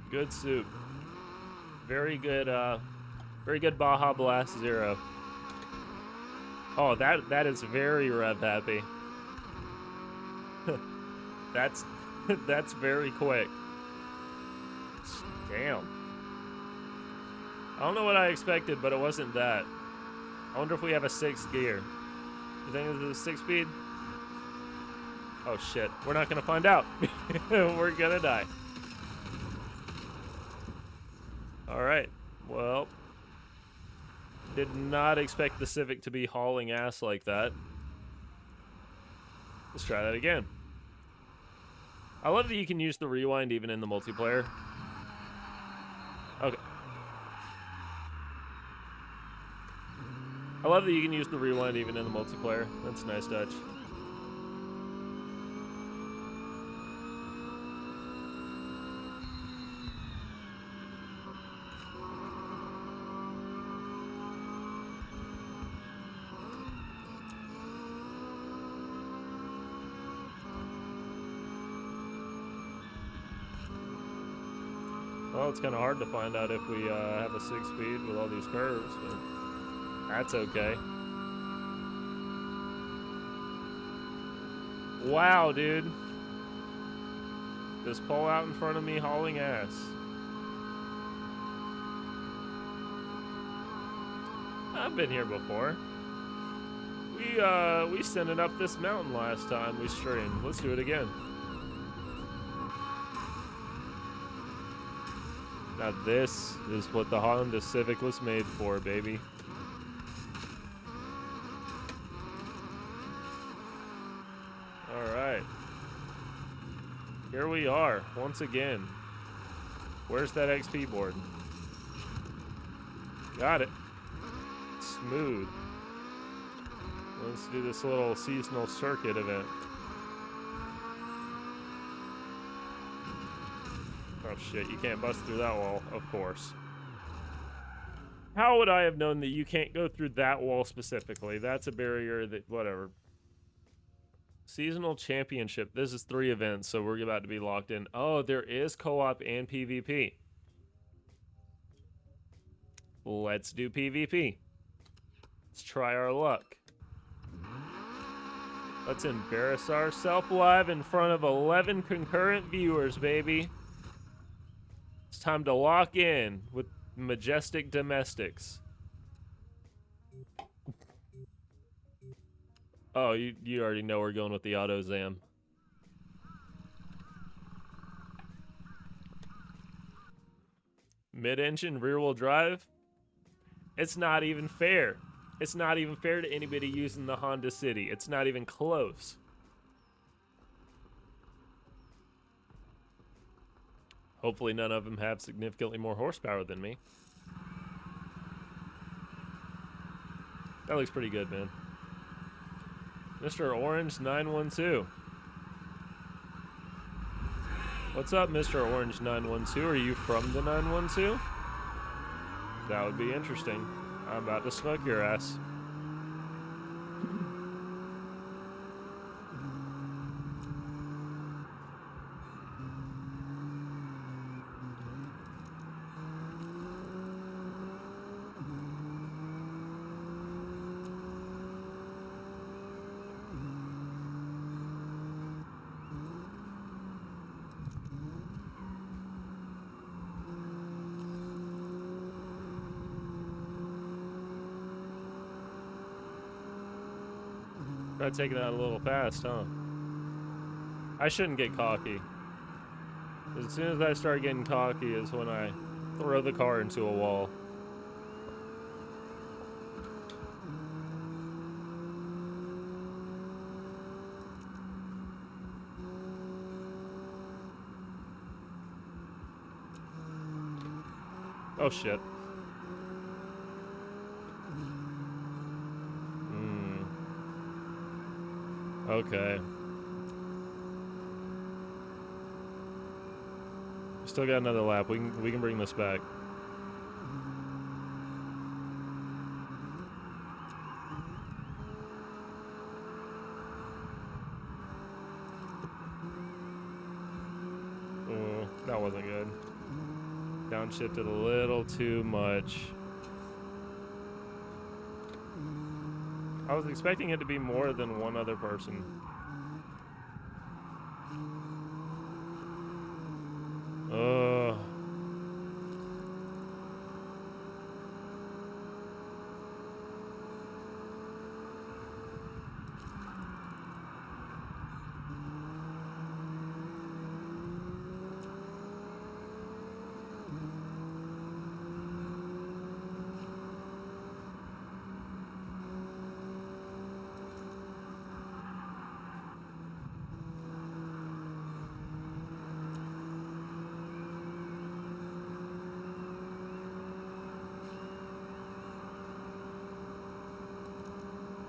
Good soup. Very good Baja Blast Zero. Oh, that is very rev happy. That's very quick. Damn. I don't know what I expected, but it wasn't that. I wonder if we have a 6th gear. You think this is a 6-speed? Oh shit, we're not gonna find out. We're gonna die. Alright, well. Did not expect the Civic to be hauling ass like that. Let's try that again. I love that you can use the rewind even in the multiplayer. Okay. I love that you can use the rewind even in the multiplayer. That's a nice touch. Well, it's kind of hard to find out if we have a 6-speed with all these curves, but that's okay. Wow, dude. Just pull out in front of me hauling ass. I've been here before. We sent it up this mountain last time we streamed. Let's do it again. Now this is what the Honda Civic was made for, baby. car once again. Where's that XP board? Got it. Smooth. Let's do this little seasonal circuit event. Oh shit, you can't bust through that wall, of course. How would I have known that you can't go through that wall specifically? That's a barrier that, whatever. Seasonal championship. This is 3 events, so we're about to be locked in. Oh, there is co-op and PvP. Let's do PvP. Let's try our luck. Let's embarrass ourselves live in front of 11 concurrent viewers, baby. It's time to lock in with Majestic Domestics. Oh, you already know we're going with the auto zam. Mid-engine rear-wheel drive? It's not even fair. It's not even fair to anybody using the Honda City. It's not even close. Hopefully none of them have significantly more horsepower than me. That looks pretty good, man. Mr. Orange 912. What's up, Mr. Orange 912? Are you from the 912? That would be interesting. I'm about to smoke your ass. Try taking that a little fast, huh? I shouldn't get cocky. As soon as I start getting cocky is when I throw the car into a wall. Oh shit. Okay. Still got another lap. We can bring this back. Oh, that wasn't good. Downshifted a little too much. I was expecting it to be more than one other person. Ugh.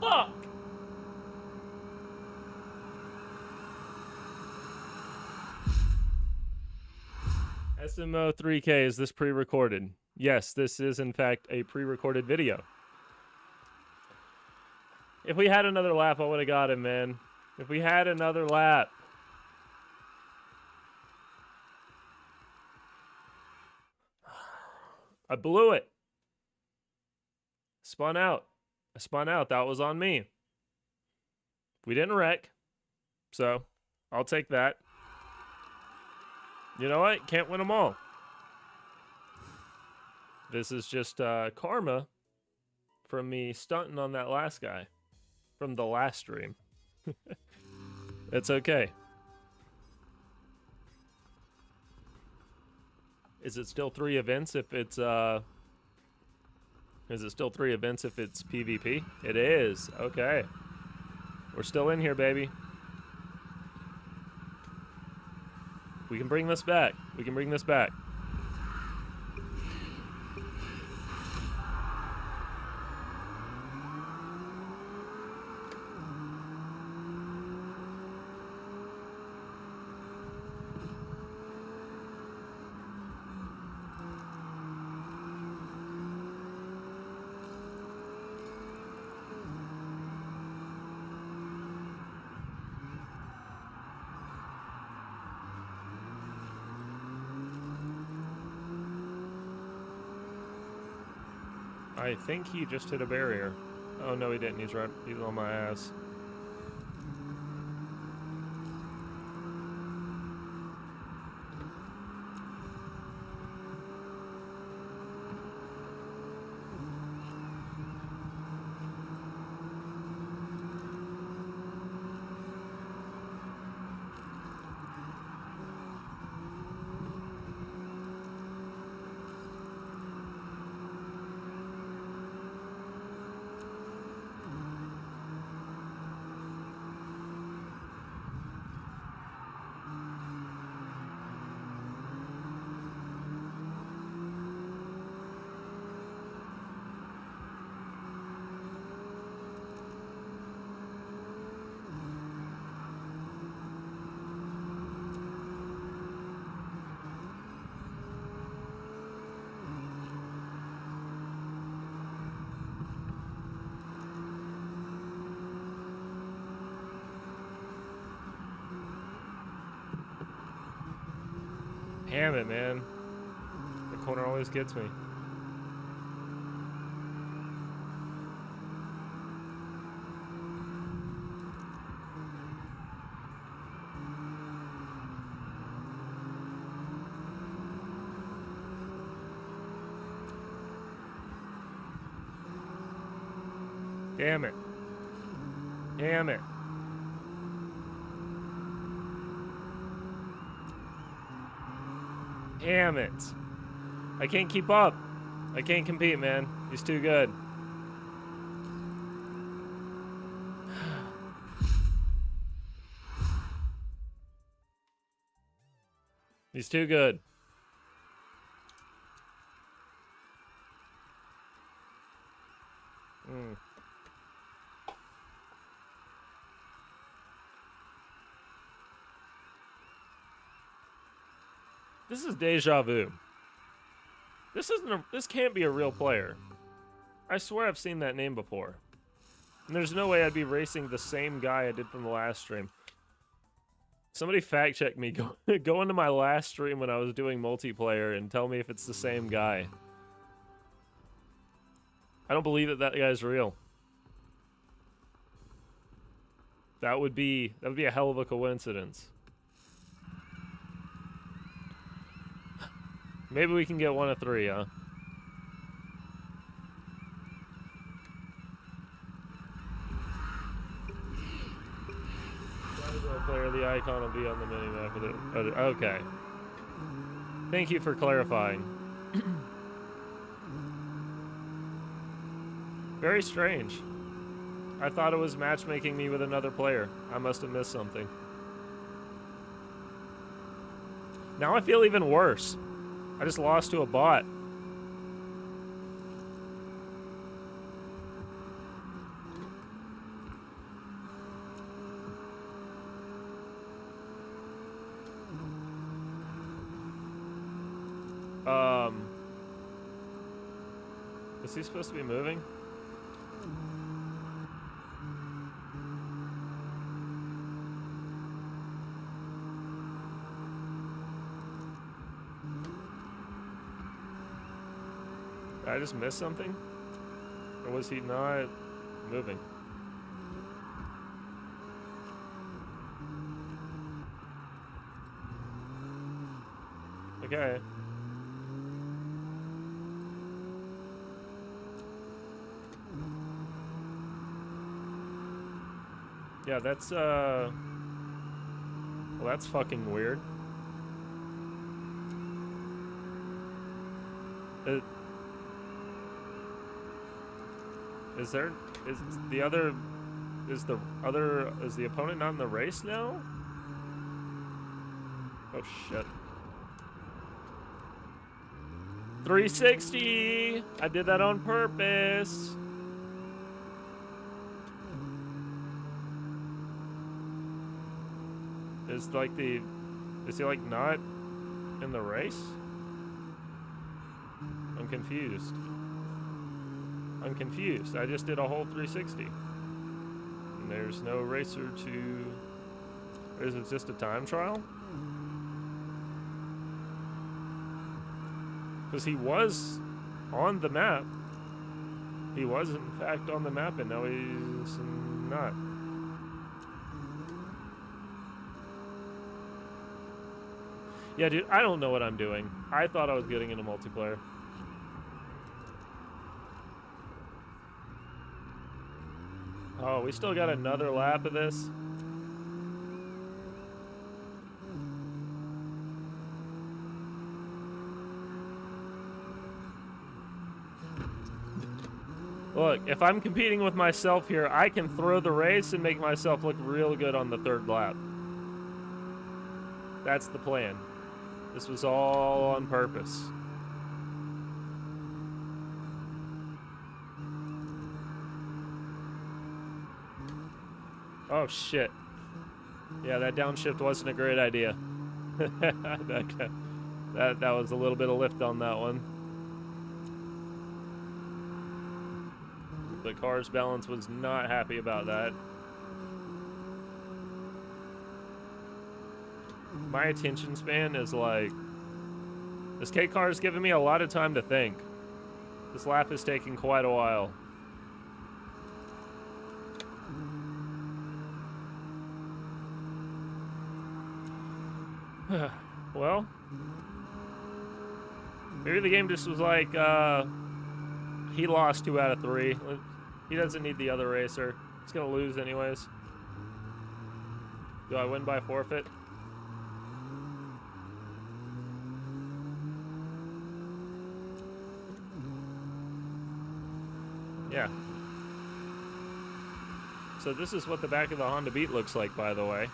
Fuck! SMO 3K, is this pre-recorded? Yes, this is in fact a pre-recorded video. If we had another lap, I would have got him, man. If we had another lap. I blew it. Spun out. I spun out. That was on me. We didn't wreck. So, I'll take that. You know what? Can't win them all. This is just karma from me stunting on that last guy from the last stream. It's okay. Is it still 3 events if it's Is it still 3 events if it's PvP? It is. Okay. We're still in here, baby. We can bring this back. We can bring this back. I think he just hit a barrier. Oh no, he didn't. He's right. He's on my ass. Damn it, man. The corner always gets me. Damn it. Damn it. Damn it. I can't keep up. I can't compete, man. He's too good. He's too good. This is deja vu. This can't be a real player. I swear I've seen that name before. And there's no way I'd be racing the same guy I did from the last stream. Somebody fact check me. Go into my last stream when I was doing multiplayer and tell me if it's the same guy. I don't believe that guy's real. That would be a hell of a coincidence. Maybe we can get one of three, huh? Player, the icon will be on the minimap with it. Okay. Thank you for clarifying. Very strange. I thought it was matchmaking me with another player. I must have missed something. Now I feel even worse. I just lost to a bot. Is he supposed to be moving? Did I just miss something? Or was he not moving? Okay. Yeah, that's, well, that's fucking weird. Is the opponent not in the race now? Oh, shit. 360! I did that on purpose. Is like the... Is he like not in the race? I'm confused. I'm confused. I just did a whole 360. And there's no racer to... Or is it just a time trial? Because he was on the map. He was, in fact, on the map, and now he's not. Yeah, dude, I don't know what I'm doing. I thought I was getting into multiplayer. Oh, we still got another lap of this? Look, if I'm competing with myself here, I can throw the race and make myself look real good on the third lap. That's the plan. This was all on purpose. Oh, shit. Yeah, that downshift wasn't a great idea. that was a little bit of lift on that one. The car's balance was not happy about that. My attention span is like... This K car is giving me a lot of time to think. This lap is taking quite a while. Well, maybe the game just was like, he lost 2 out of 3. He doesn't need the other racer. He's gonna lose anyways. Do I win by forfeit? Yeah. So this is what the back of the Honda Beat looks like, by the way.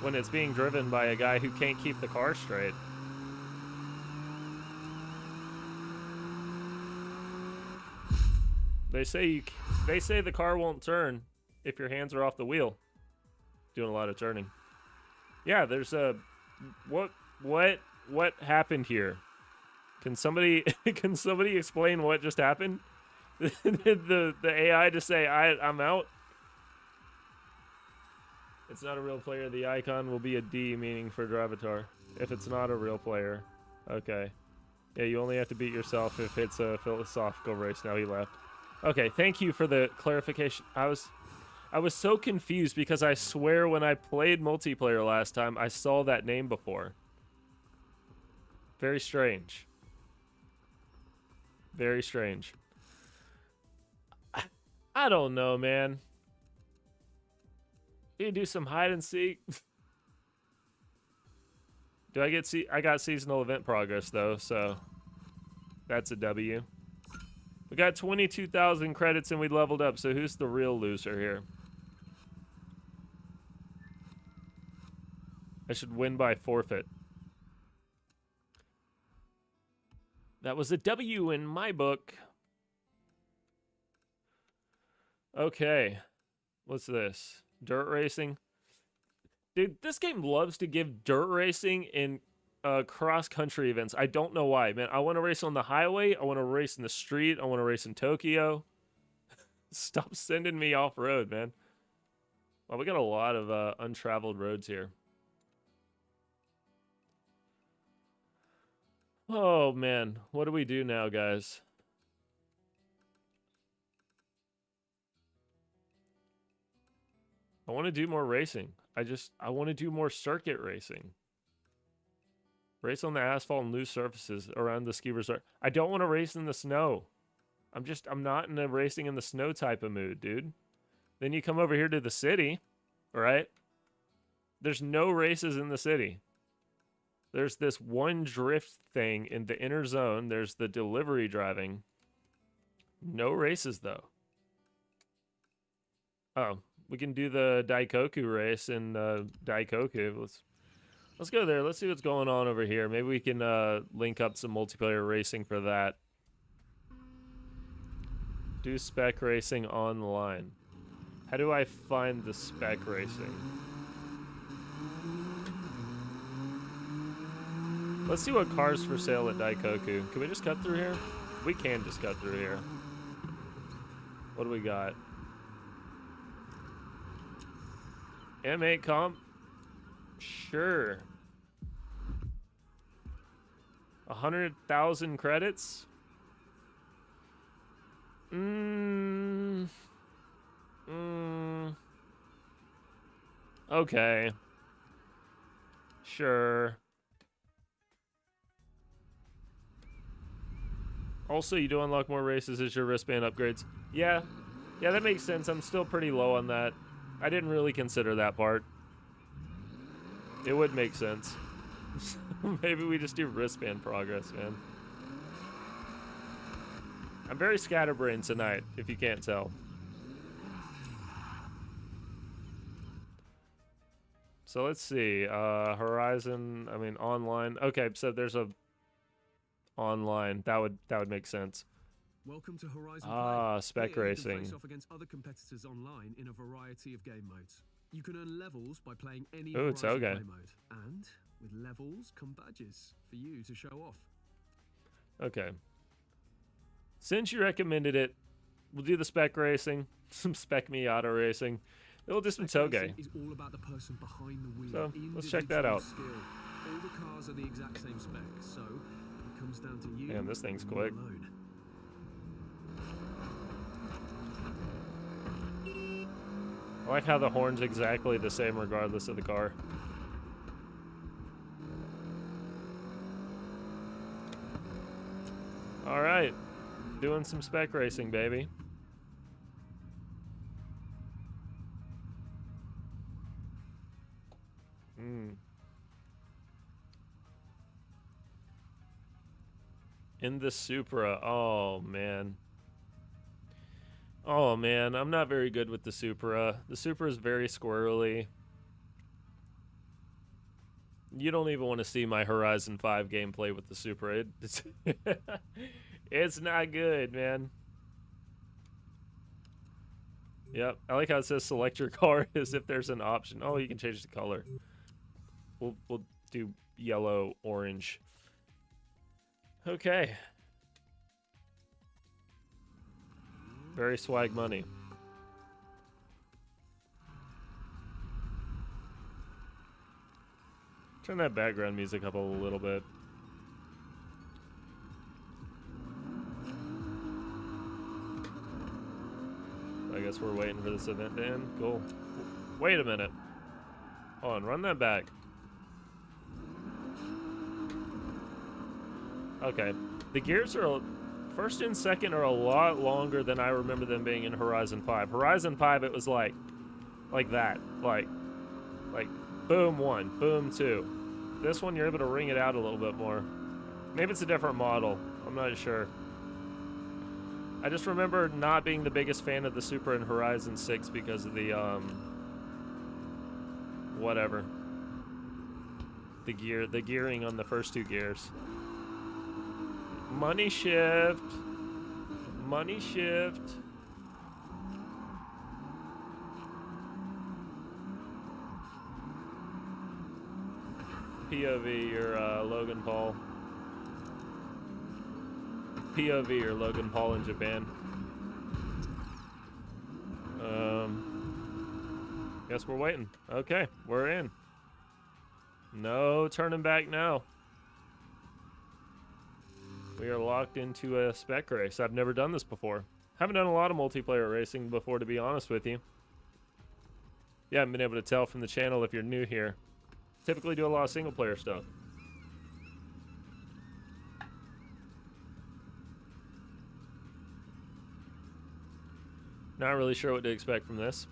When it's being driven by a guy who can't keep the car straight. They say the car won't turn if your hands are off the wheel. Doing a lot of turning. Yeah, there's a what happened here? Can somebody explain what just happened? Did the AI just say I'm out? It's not a real player. The icon will be a D, meaning for Dravatar. If it's not a real player. Okay. Yeah, you only have to beat yourself if it's a philosophical race. Now he left. Okay, thank you for the clarification. I was so confused because I swear when I played multiplayer last time, I saw that name before. Very strange. Very strange. I don't know, man. You do some hide and seek. Do I get I got seasonal event progress though, so that's a W. We got 22,000 credits and we leveled up, so who's the real loser here? I should win by forfeit. That was a W in my book. Okay. What's this? Dirt racing? Dude, this game loves to give dirt racing in cross-country events. I don't know why, man. I want to race on the highway. I want to race in the street. I want to race in Tokyo. Stop sending me off-road, man. Well, we got a lot of untraveled roads here. Oh, man. What do we do now, guys? I want to do more racing. I want to do more circuit racing. Race on the asphalt and loose surfaces around the ski resort. I don't want to race in the snow. I'm not in a racing in the snow type of mood, dude. Then you come over here to the city, right? There's no races in the city. There's this one drift thing in the inner zone. There's the delivery driving. No races, though. Oh, we can do the Daikoku race in Daikoku. Let's go there. Let's see what's going on over here. Maybe we can link up some multiplayer racing for that. Do spec racing online. How do I find the spec racing? Let's see what cars for sale at Daikoku. Can we just cut through here? We can just cut through here. What do we got? M8 comp? Sure. 100,000 credits? Okay. Sure. Also, you do unlock more races as your wristband upgrades. Yeah. Yeah, that makes sense. I'm still pretty low on that. I didn't really consider that part. It would make sense. Maybe we just do wristband progress, man. I'm very scatterbrained tonight, if you can't tell. So let's see. Horizon, I mean online. Okay, so there's a online. That would make sense. Welcome to Horizon Ah, spec Here, racing. You can face off against other competitors online in a variety of game modes. You can earn levels by playing any Ooh, it's Horizon okay. play mode, and with levels come badges for you to show off. Okay. Since you recommended it, we'll do the spec racing, some spec Miata racing. It'll do some Spec toge. racing is all about the person behind the wheel. So, let's check that individual out. Skill. All the cars are the exact same spec, so it comes down to you. Man, this thing's and you quick. alone. I like how the horn's exactly the same regardless of the car. All right, doing some spec racing, baby. In the Supra, oh man. Oh man, I'm not very good with the Supra. The Supra is very squirrely. You don't even want to see my Horizon 5 gameplay with the Supra. It's, it's not good, man. Yep, I like how it says select your car as if there's an option. Oh, you can change the color. We'll do yellow, orange. Okay. Very swag money. Turn that background music up a little bit. I guess we're waiting for this event to end. Cool. Wait a minute. Hold on, run that back. Okay. The gears are... First and second are a lot longer than I remember them being in Horizon 5. Horizon 5, it was like that. Like boom 1, boom 2. This one, you're able to ring it out a little bit more. Maybe it's a different model. I'm not sure. I just remember not being the biggest fan of the Supra in Horizon 6 because of the, whatever. The gearing on the first two gears. Money shift. Money shift. POV, you're Logan Paul. POV, you're Logan Paul in Japan. Guess we're waiting. Okay, we're in. No turning back now. We are locked into a spec race. I've never done this before. Haven't done a lot of multiplayer racing before, to be honest with you. You haven't been able to tell from the channel if you're new here. Typically do a lot of single player stuff. Not really sure what to expect from this.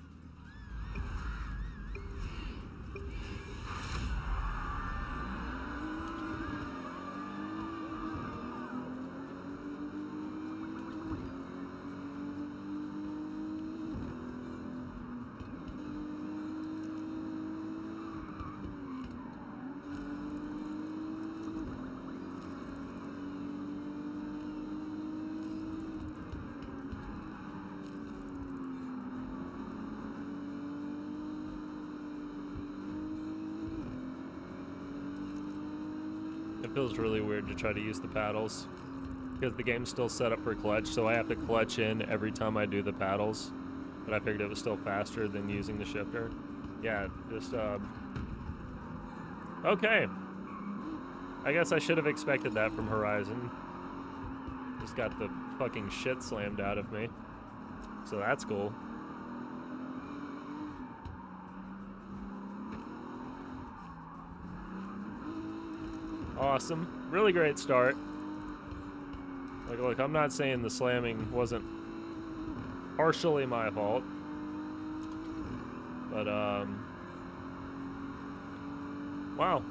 It feels really weird to try to use the paddles because the game's still set up for clutch, so I have to clutch in every time I do the paddles. But I figured it was still faster than using the shifter. Yeah, just, okay. I guess I should have expected that from Horizon. Just got the fucking shit slammed out of me. So that's cool. Awesome. Really great start. Like, look, I'm not saying the slamming wasn't partially my fault. But, wow.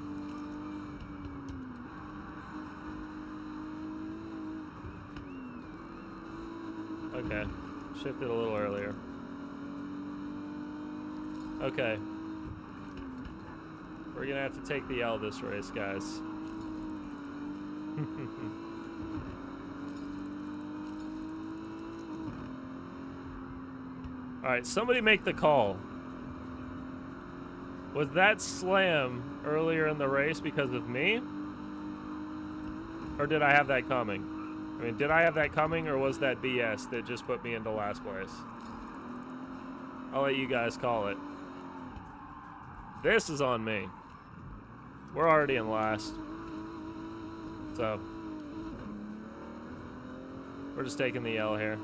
Okay. Shifted a little earlier. Okay. We're gonna have to take the L this race, guys. Alright, somebody make the call. Was that slam earlier in the race because of me? Or did I have that coming? I mean, did I have that coming, or was that BS that just put me into last place? I'll let you guys call it. This is on me. We're already in last. So, we're just taking the L here.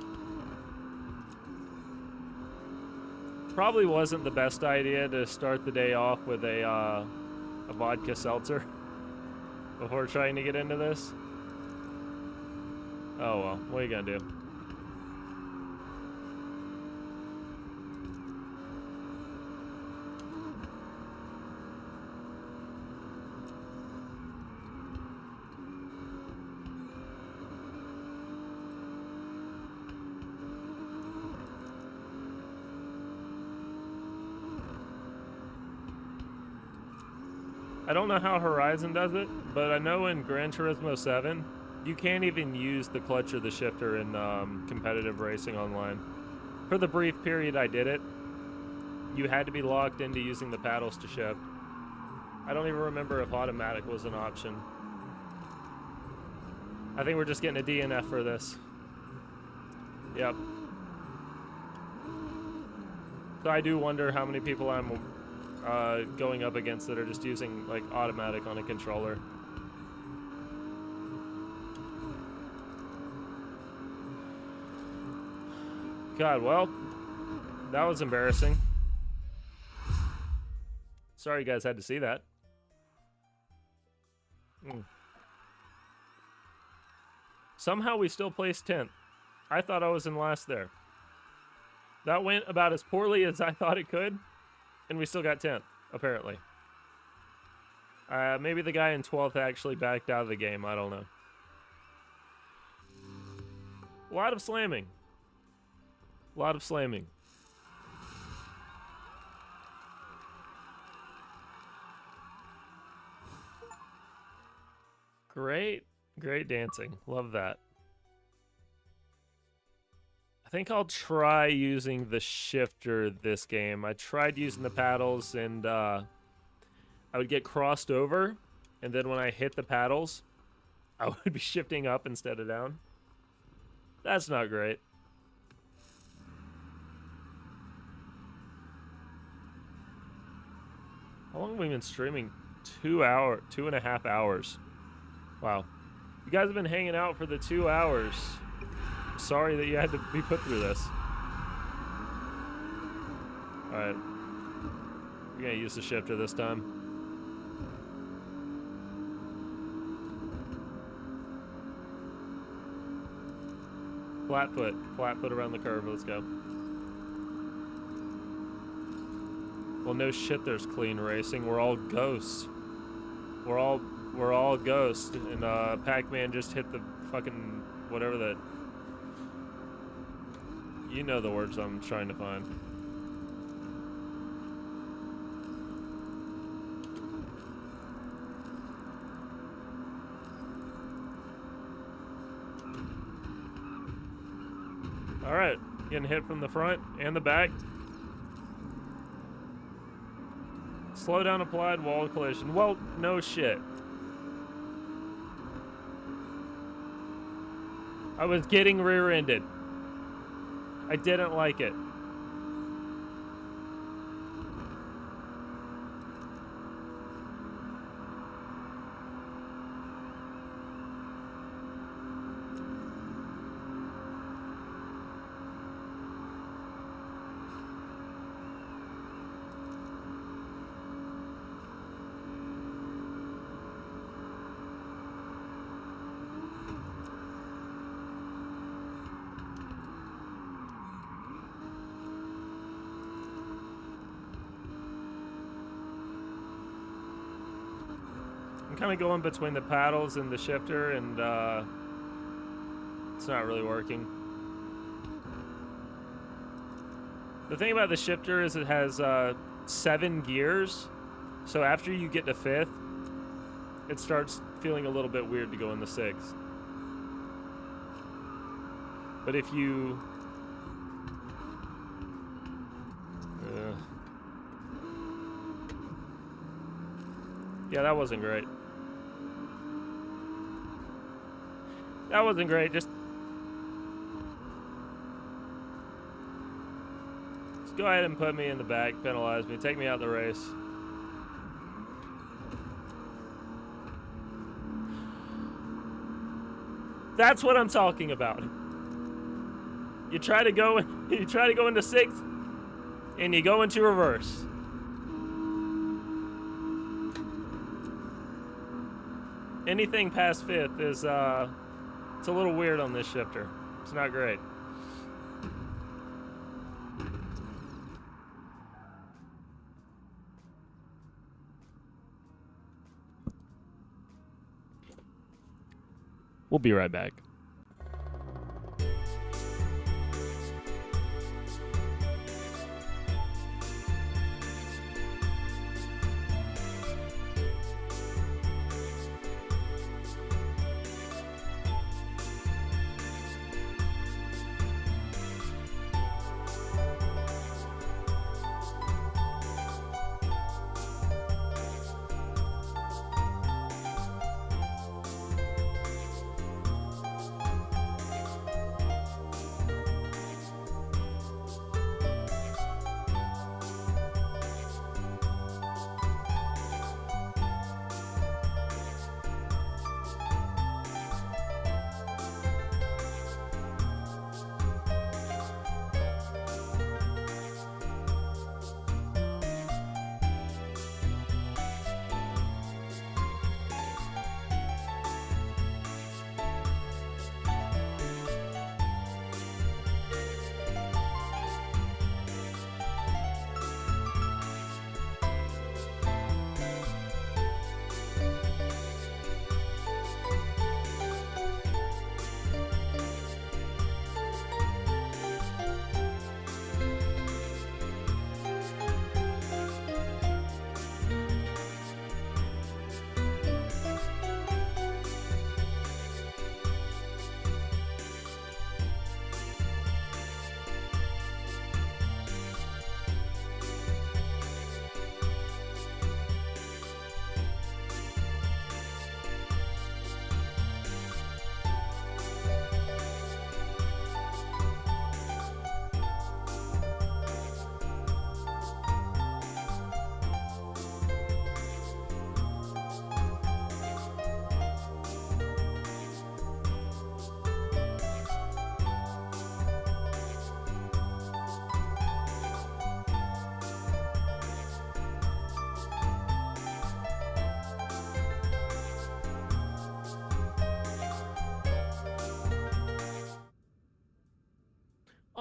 Probably wasn't the best idea to start the day off with a vodka seltzer before trying to get into this. Oh well, what are you gonna do? I don't know how Horizon does it, but I know in Gran Turismo 7, you can't even use the clutch or the shifter in competitive racing online. For the brief period I did it, you had to be locked into using the paddles to shift. I don't even remember if automatic was an option. I think we're just getting a DNF for this. Yep. So I do wonder how many people I'm going up against that are just using like automatic on a controller. God, well, that was embarrassing. Sorry you guys had to see that. Somehow we still placed 10th. I thought I was in last there. That went about as poorly as I thought it could, and we still got 10th, apparently. Maybe the guy in 12th actually backed out of the game, I don't know. A lot of slamming. A lot of slamming. Great, great dancing. Love that. I think I'll try using the shifter this game. I tried using the paddles and I would get crossed over, and then when I hit the paddles, I would be shifting up instead of down. That's not great. How long have we been streaming? 2.5 hours. Wow. You guys have been hanging out for the 2 hours. Sorry that you had to be put through this. Alright. We're gonna use the shifter this time. Flat foot around the curve, let's go. Well, no shit, there's clean racing. We're all ghosts. We're all ghosts, and Pac-Man just hit the fucking whatever that. You know the words I'm trying to find. All right, getting hit from the front and the back. Slow down applied, wall collision. Well, no shit. I was getting rear-ended. I didn't like it. I'm kind of going between the paddles and the shifter, and it's not really working. The thing about the shifter is it has 7 gears, so after you get to 5th, it starts feeling a little bit weird to go in the 6th. But if you... yeah, that wasn't great. That wasn't great. Just go ahead and put me in the back, penalize me, take me out of the race. That's what I'm talking about. You try to go into 6th and you go into reverse. Anything past 5th is it's a little weird on this shifter. It's not great. We'll be right back.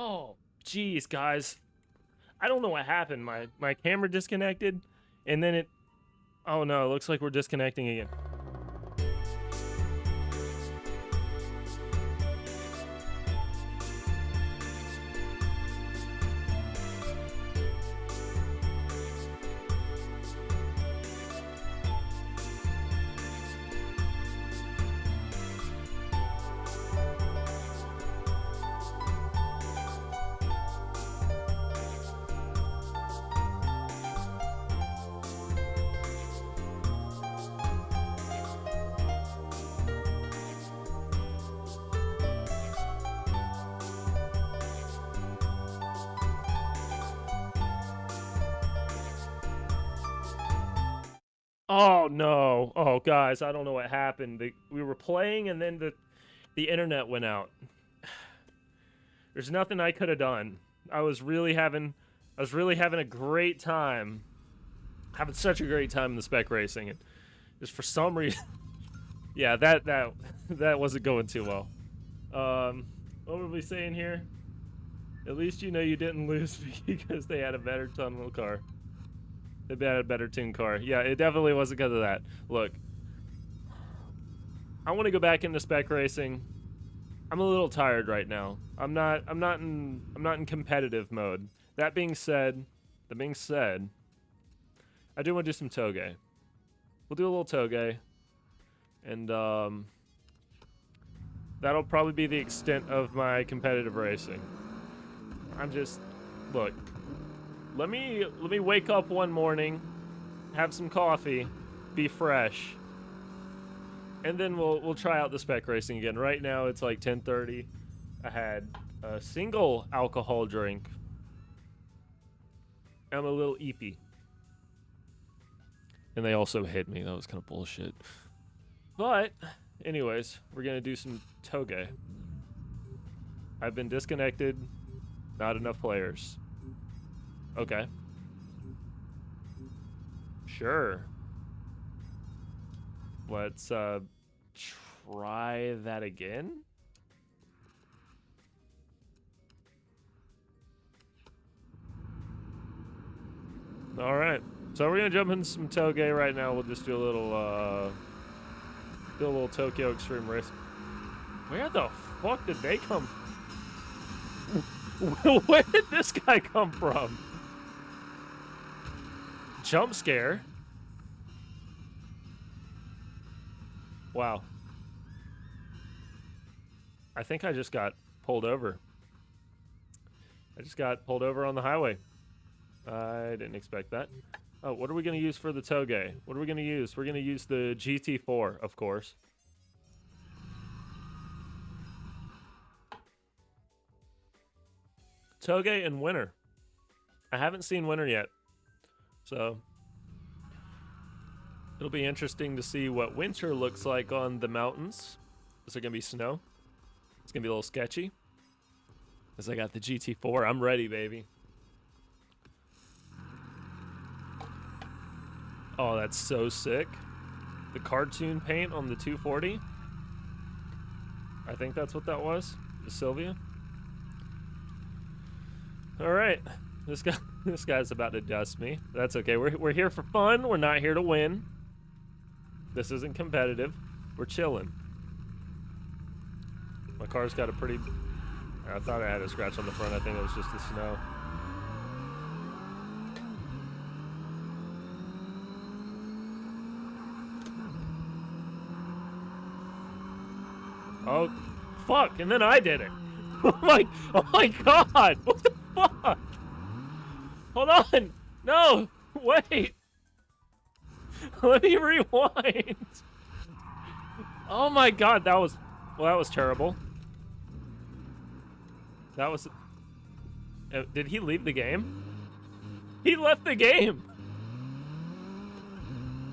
Oh, geez, guys. I don't know what happened. My camera disconnected, and then it... oh, no, it looks like we're disconnecting again. Oh no. Oh guys, I don't know what happened. We were playing and then the internet went out. There's nothing I could have done. I was really having a great time. Having such a great time in the spec racing, and just for some reason yeah, that wasn't going too well. What were we saying here? At least you know you didn't lose because they had a better tunnel car. They had a better tuned car. Yeah, it definitely wasn't because of that. Look, I want to go back into spec racing. I'm a little tired right now. I'm not in competitive mode. That being said, I do want to do some toge. We'll do a little toge, and that'll probably be the extent of my competitive racing. I'm just, look, let me wake up one morning, have some coffee, be fresh, and then we'll try out the spec racing again. Right now it's like 10:30. I had a single alcohol drink. I'm a little eepy. And they also hit me. That was kind of bullshit. But anyways, we're gonna do some toge. I've been disconnected. Not enough players. Okay. Sure. Let's try that again. All right. So we're gonna jump into some toge right now. We'll just do a little Tokyo Extreme Race. Where the fuck did they come? Where did this guy come from? Jump scare. Wow. I think I just got pulled over. I just got pulled over on the highway. I didn't expect that. Oh, what are we going to use for the toge? What are we going to use? We're going to use the GT4, of course. Toge and Winter. I haven't seen Winter yet. So it'll be interesting to see what winter looks like on the mountains. Is there going to be snow? It's going to be a little sketchy. Because I got the GT4. I'm ready, baby. Oh, that's so sick. The cartoon paint on the 240. I think that's what that was. The Sylvia. All right. This guy's about to dust me. That's okay. We're here for fun. We're not here to win. This isn't competitive. We're chilling. My car's got a pretty... I thought I had a scratch on the front. I think it was just the snow. Oh, fuck. And then I did it. Oh my god. What the fuck? Hold on. No. Wait. Let me rewind. Oh my god, that was terrible. That was... did he leave the game? He left the game.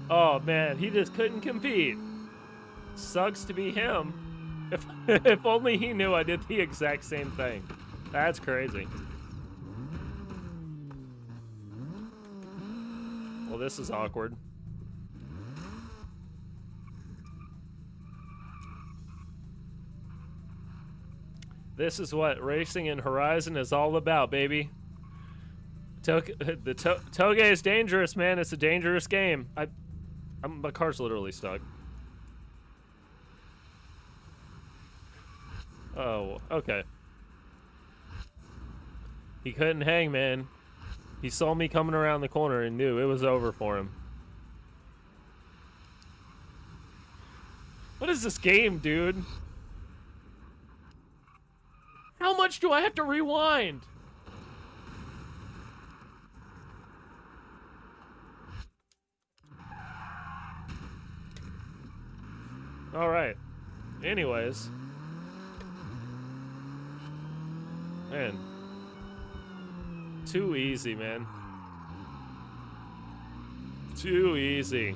Oh man, he just couldn't compete. Sucks to be him. If only he knew I did the exact same thing. That's crazy. Well, this is awkward. This is what racing in Horizon is all about, baby. Toge is dangerous, man. It's a dangerous game. My car's literally stuck. Oh, okay. He couldn't hang, man. He saw me coming around the corner and knew it was over for him. What is this game, dude? How much do I have to rewind? All right. Anyways. Man. Too easy, man. Too easy.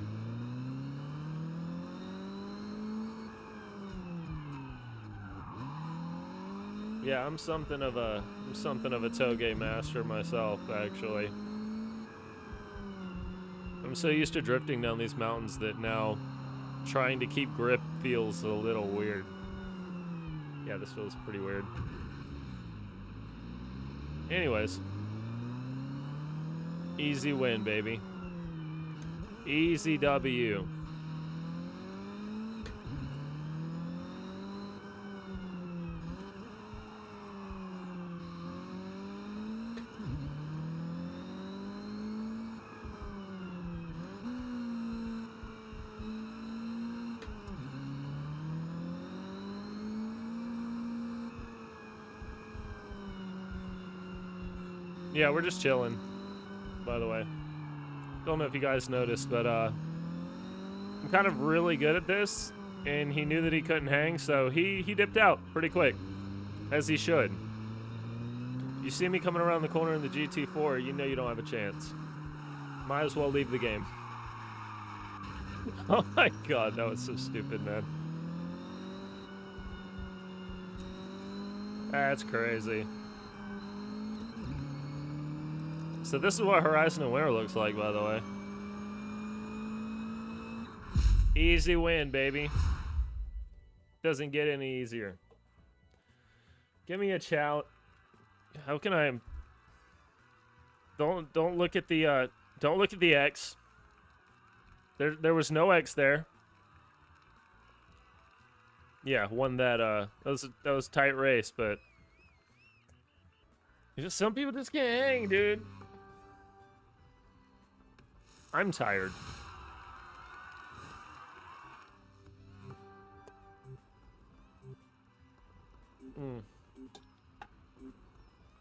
Yeah, I'm something of a toge master myself, actually. I'm so used to drifting down these mountains that now trying to keep grip feels a little weird. Yeah, this feels pretty weird. Anyways. Easy win, baby. Easy W. Yeah, we're just chilling, by the way. Don't know if you guys noticed, but I'm kind of really good at this, and he knew that he couldn't hang, so he dipped out pretty quick, as he should. You see me coming around the corner in the GT4, you know you don't have a chance. Might as well leave the game. Oh my god, that was so stupid, man. That's crazy. So this is what Horizon and Winter looks like, by the way. Easy win, baby. Doesn't get any easier. Give me a challenge. How can I? Don't look at the X. There was no X there. Yeah, won that. That was a tight race, but some people just can't hang, dude. I'm tired.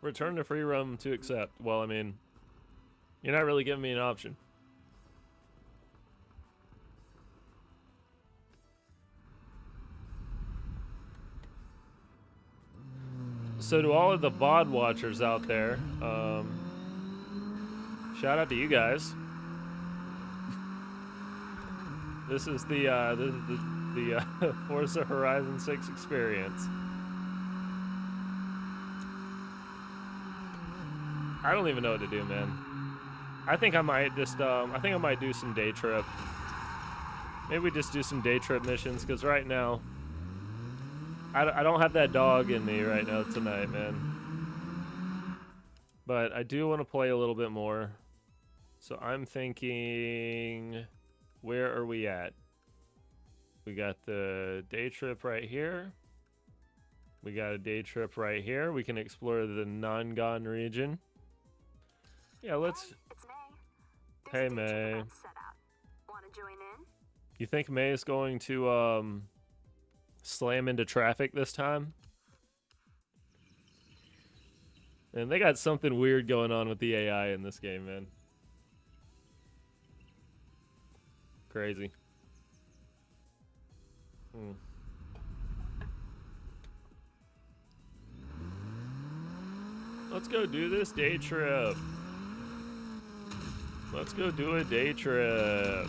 Return to free roam to accept. Well, I mean, you're not really giving me an option. So to all of the VOD watchers out there, shout out to you guys. This is the Forza Horizon 6 experience. I don't even know what to do, man. I think I might just I think I might do some day trip. Maybe we just do some day trip missions, because right now I don't have that dog in me right now tonight, man. But I do want to play a little bit more. So I'm thinking, where are we at? We got the day trip right here. We got a day trip right here. We can explore the Nangan region. Yeah, let's... Hey, it's May. Hey, May. Want to join in? You think May is going to slam into traffic this time? And they got something weird going on with the AI in this game, man. Crazy. Let's go do this day trip. Let's go do a day trip.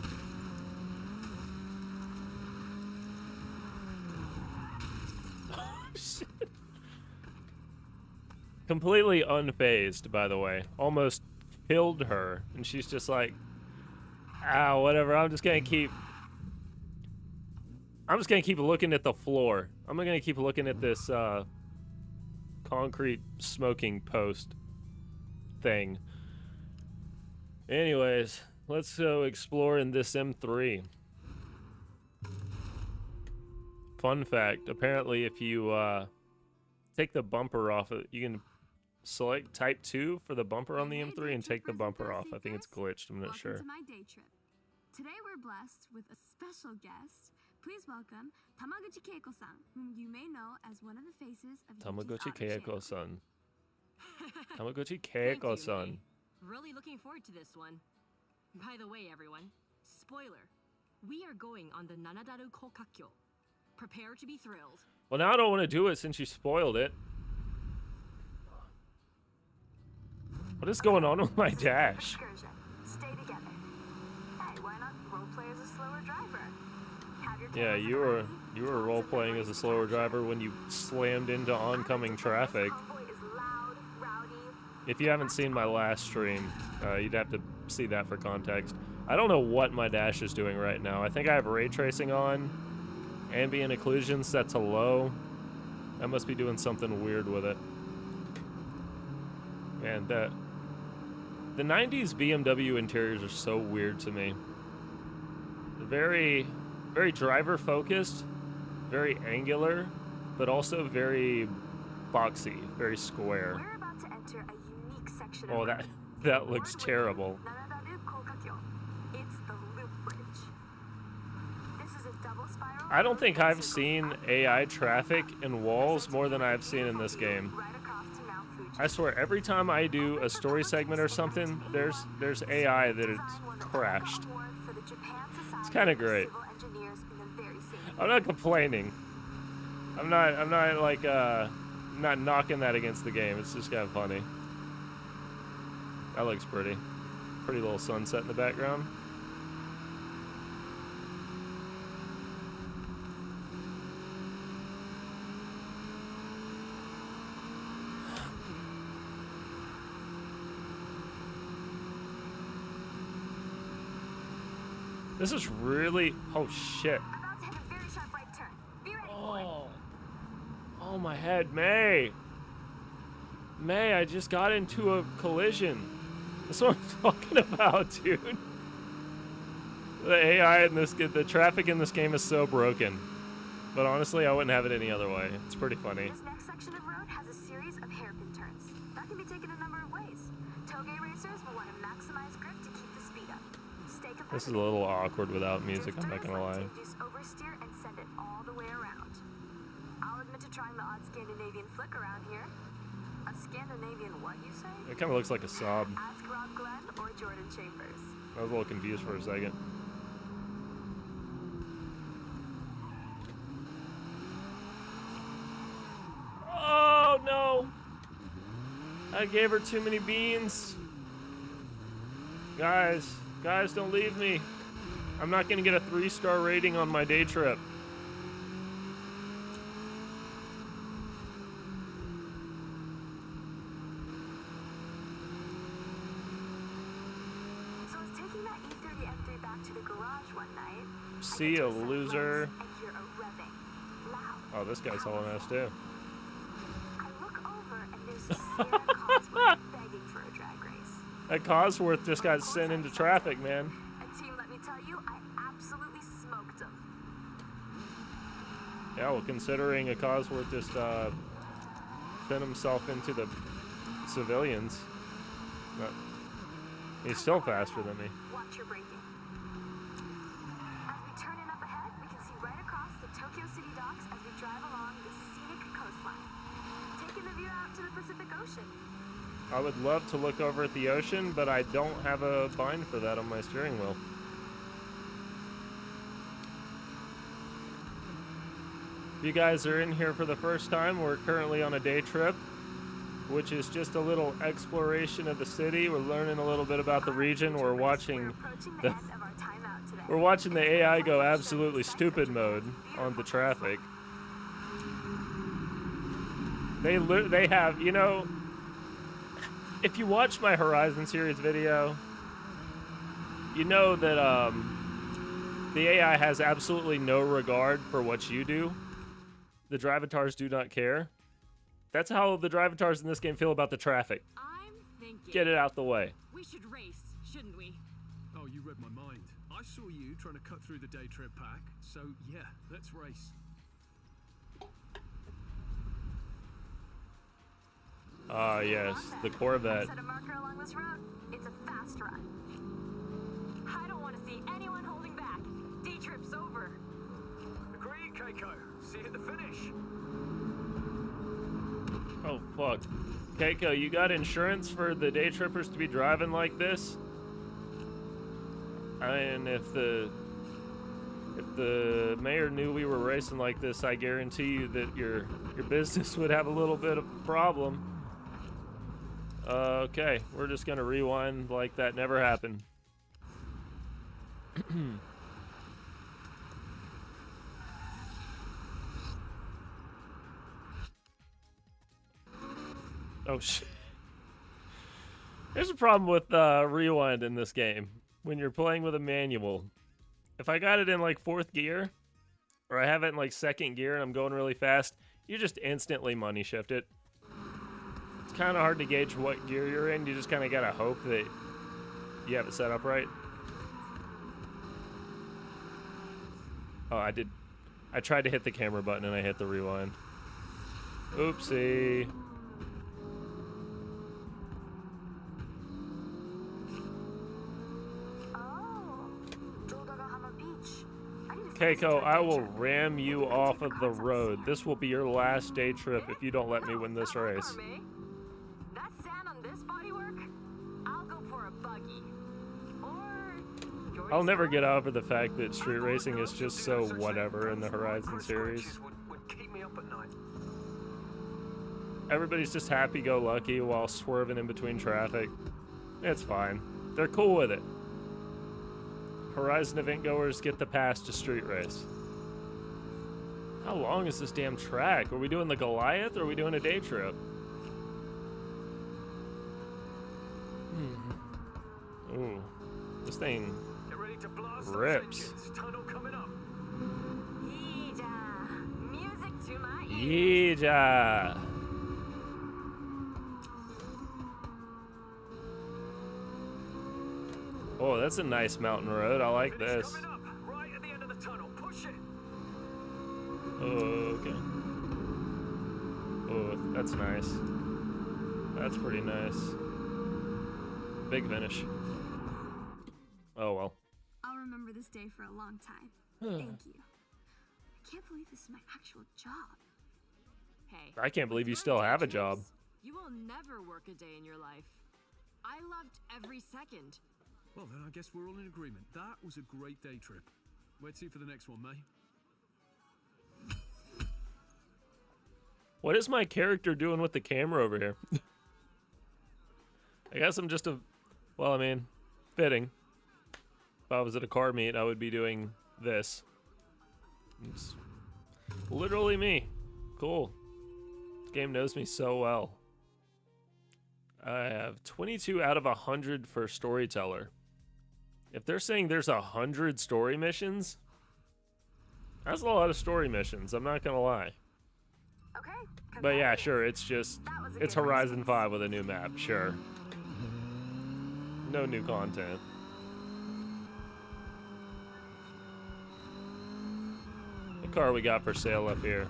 Oh, shit. Completely unfazed, by the way. Almost killed her. And she's just like, ah, whatever. I'm just gonna keep looking at the floor. I'm gonna keep looking at this concrete smoking post thing. Anyways, let's go explore in this M3. Fun fact, apparently if you take the bumper off, you can select type 2 for the bumper on the M3 and take the bumper off. I think it's glitched, I'm not sure. Welcome to my day trip. Today we're blessed with a special guest. Please welcome Tamaguchi Keiko-san, whom you may know as one of the faces of Tamaguchi Keiko-san. Tamaguchi Thank you, Keiko-san. May. Really looking forward to this one. By the way, everyone, spoiler, we are going on the Nanadaru Kokakyo. Prepare to be thrilled. Well, now I don't want to do it since you spoiled it. What is going on with my dash? Excursion. Stay together. Hey, why not roleplay as a slower driver? Have your Yeah, you were role playing as a slower driver when you slammed into oncoming traffic. If you haven't seen my last stream, you'd have to see that for context. I don't know what my dash is doing right now. I think I have ray tracing on, ambient occlusion set to low. I must be doing something weird with it. Man, the 90s BMW interiors are so weird to me. Very, very driver focused, very angular, but also very boxy, very square. We're about to enter a unique section Oh, of that looks terrible. It's the loop bridge. This is a double spiral. I don't think I've seen AI traffic and walls more than I've seen in this game. I swear, every time I do a story segment or something, there's AI that it's crashed. It's kind of great. I'm not complaining. I'm not like not knocking that against the game. It's just kind of funny. That looks pretty. Pretty little sunset in the background. This is really... Oh, shit. Oh. Oh, my head. May, I just got into a collision. That's what I'm talking about, dude. The AI in this... The traffic in this game is so broken. But honestly, I wouldn't have it any other way. It's pretty funny. This next section of road has a series of hairpin turns. That can be taken a number of ways. Toge racers will want to maximize grip to keep the speed up. This is a little awkward without music, I'm not gonna lie. Oversteer and send it all the way around. I'll admit to trying the odd Scandinavian flick around here. A Scandinavian what, you say? It kind of looks like a sob. Ask Rob Glenn or Jordan Chambers. I was a little confused for a second. Oh no! I gave her too many beans. Guys, don't leave me. I'm not gonna get a 3-star rating on my day trip. So I was taking that E30 M3 back to the garage one night. See a loser. And hear a revving. Loud. Oh, this guy's hauling ass too. I look over and there's Sarah Cosworth begging for a drag race. That Cosworth just got sent into traffic, man. And team, let me tell you, I absolutely smoked him. Yeah, well, considering a Cosworth just sent himself into the civilians, he's still faster than me. Watch your braking. As we turn in up ahead, we can see right across the Tokyo City docks as we drive along the scenic coastline, taking the view out to the Pacific Ocean. I would love to look over at the ocean, but I don't have a bind for that on my steering wheel. If you guys are in here for the first time, we're currently on a day trip, which is just a little exploration of the city. We're learning a little bit about the region. We're watching the AI go absolutely stupid mode on the traffic. They have, you know, if you watch my Horizon series video, you know that the AI has absolutely no regard for what you do. The drivatars do not care. That's how the drivatars in this game feel about the traffic. I'm thinking. Get it out the way. We should race, shouldn't we? Oh, you read my mind. I saw you trying to cut through the day trip pack, so yeah, let's race. Ah, yes, the Corvette. Set a marker along this road. It's a fast run. I don't want to see anyone holding back. Day trip's over. Agreed, Keiko. See you at the finish. Oh, fuck. Keiko, you got insurance for the day trippers to be driving like this? And if the mayor knew we were racing like this, I guarantee you that your business would have a little bit of a problem. Okay, we're just gonna rewind like that never happened. Oh shit. There's a problem with rewind in this game when you're playing with a manual. If I got it in like 4th gear, or I have it in like 2nd gear and I'm going really fast, you just instantly money shift it. It's kind of hard to gauge what gear you're in. You just kind of gotta hope that you have it set up right. Oh, I tried to hit the camera button and I hit the rewind. Oopsie. Keiko, I will ram you off of the road. This will be your last day trip if you don't let me win this race. That sand on this bodywork? I'll go for a buggy. Or I'll never get over the fact that street racing is just so whatever in the Horizon series. Everybody's just happy-go-lucky while swerving in between traffic. It's fine. They're cool with it. Horizon event goers get the pass to street race. How long is this damn track? Are we doing the Goliath or are we doing a day trip? Ooh, this thing rips. music to my Yeeja. Oh, that's a nice mountain road. I like this. Right at the end of the tunnel. Push it. Oh, okay. Oh, that's nice. That's pretty nice. Big finish. Oh, well. I'll remember this day for a long time. Thank you. I can't believe this is my actual job. Hey. I can't believe you with still your have a day job. trips, You will never work a day in your life. I loved every second. Well, then I guess we're all in agreement. That was a great day trip. Where to for the next one, May? What is my character doing with the camera over here? I guess I'm just a... Well, I mean, fitting. If I was at a car meet, I would be doing this. It's literally me. Cool. This game knows me so well. I have 22 out of 100 for storyteller. If they're saying there's 100 story missions, that's a lot of story missions, I'm not gonna lie. Okay. But yeah, sure, it's just, it's Horizon 5 with a new map, sure. No new content. What car we got for sale up here?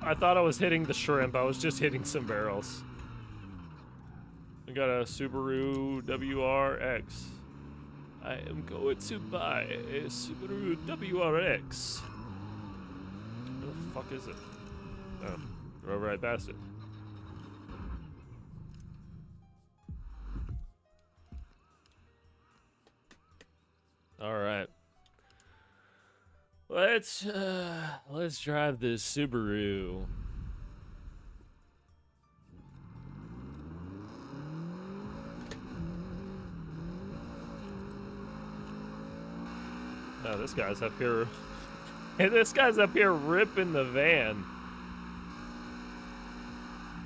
I thought I was hitting the shrimp, I was just hitting some barrels. We got a Subaru WRX. I am going to buy a Subaru WRX. Where the fuck is it? Oh, drove right past it. All right. Let's drive this Subaru. Oh, this guy's up here. Hey, this guy's up here ripping the van.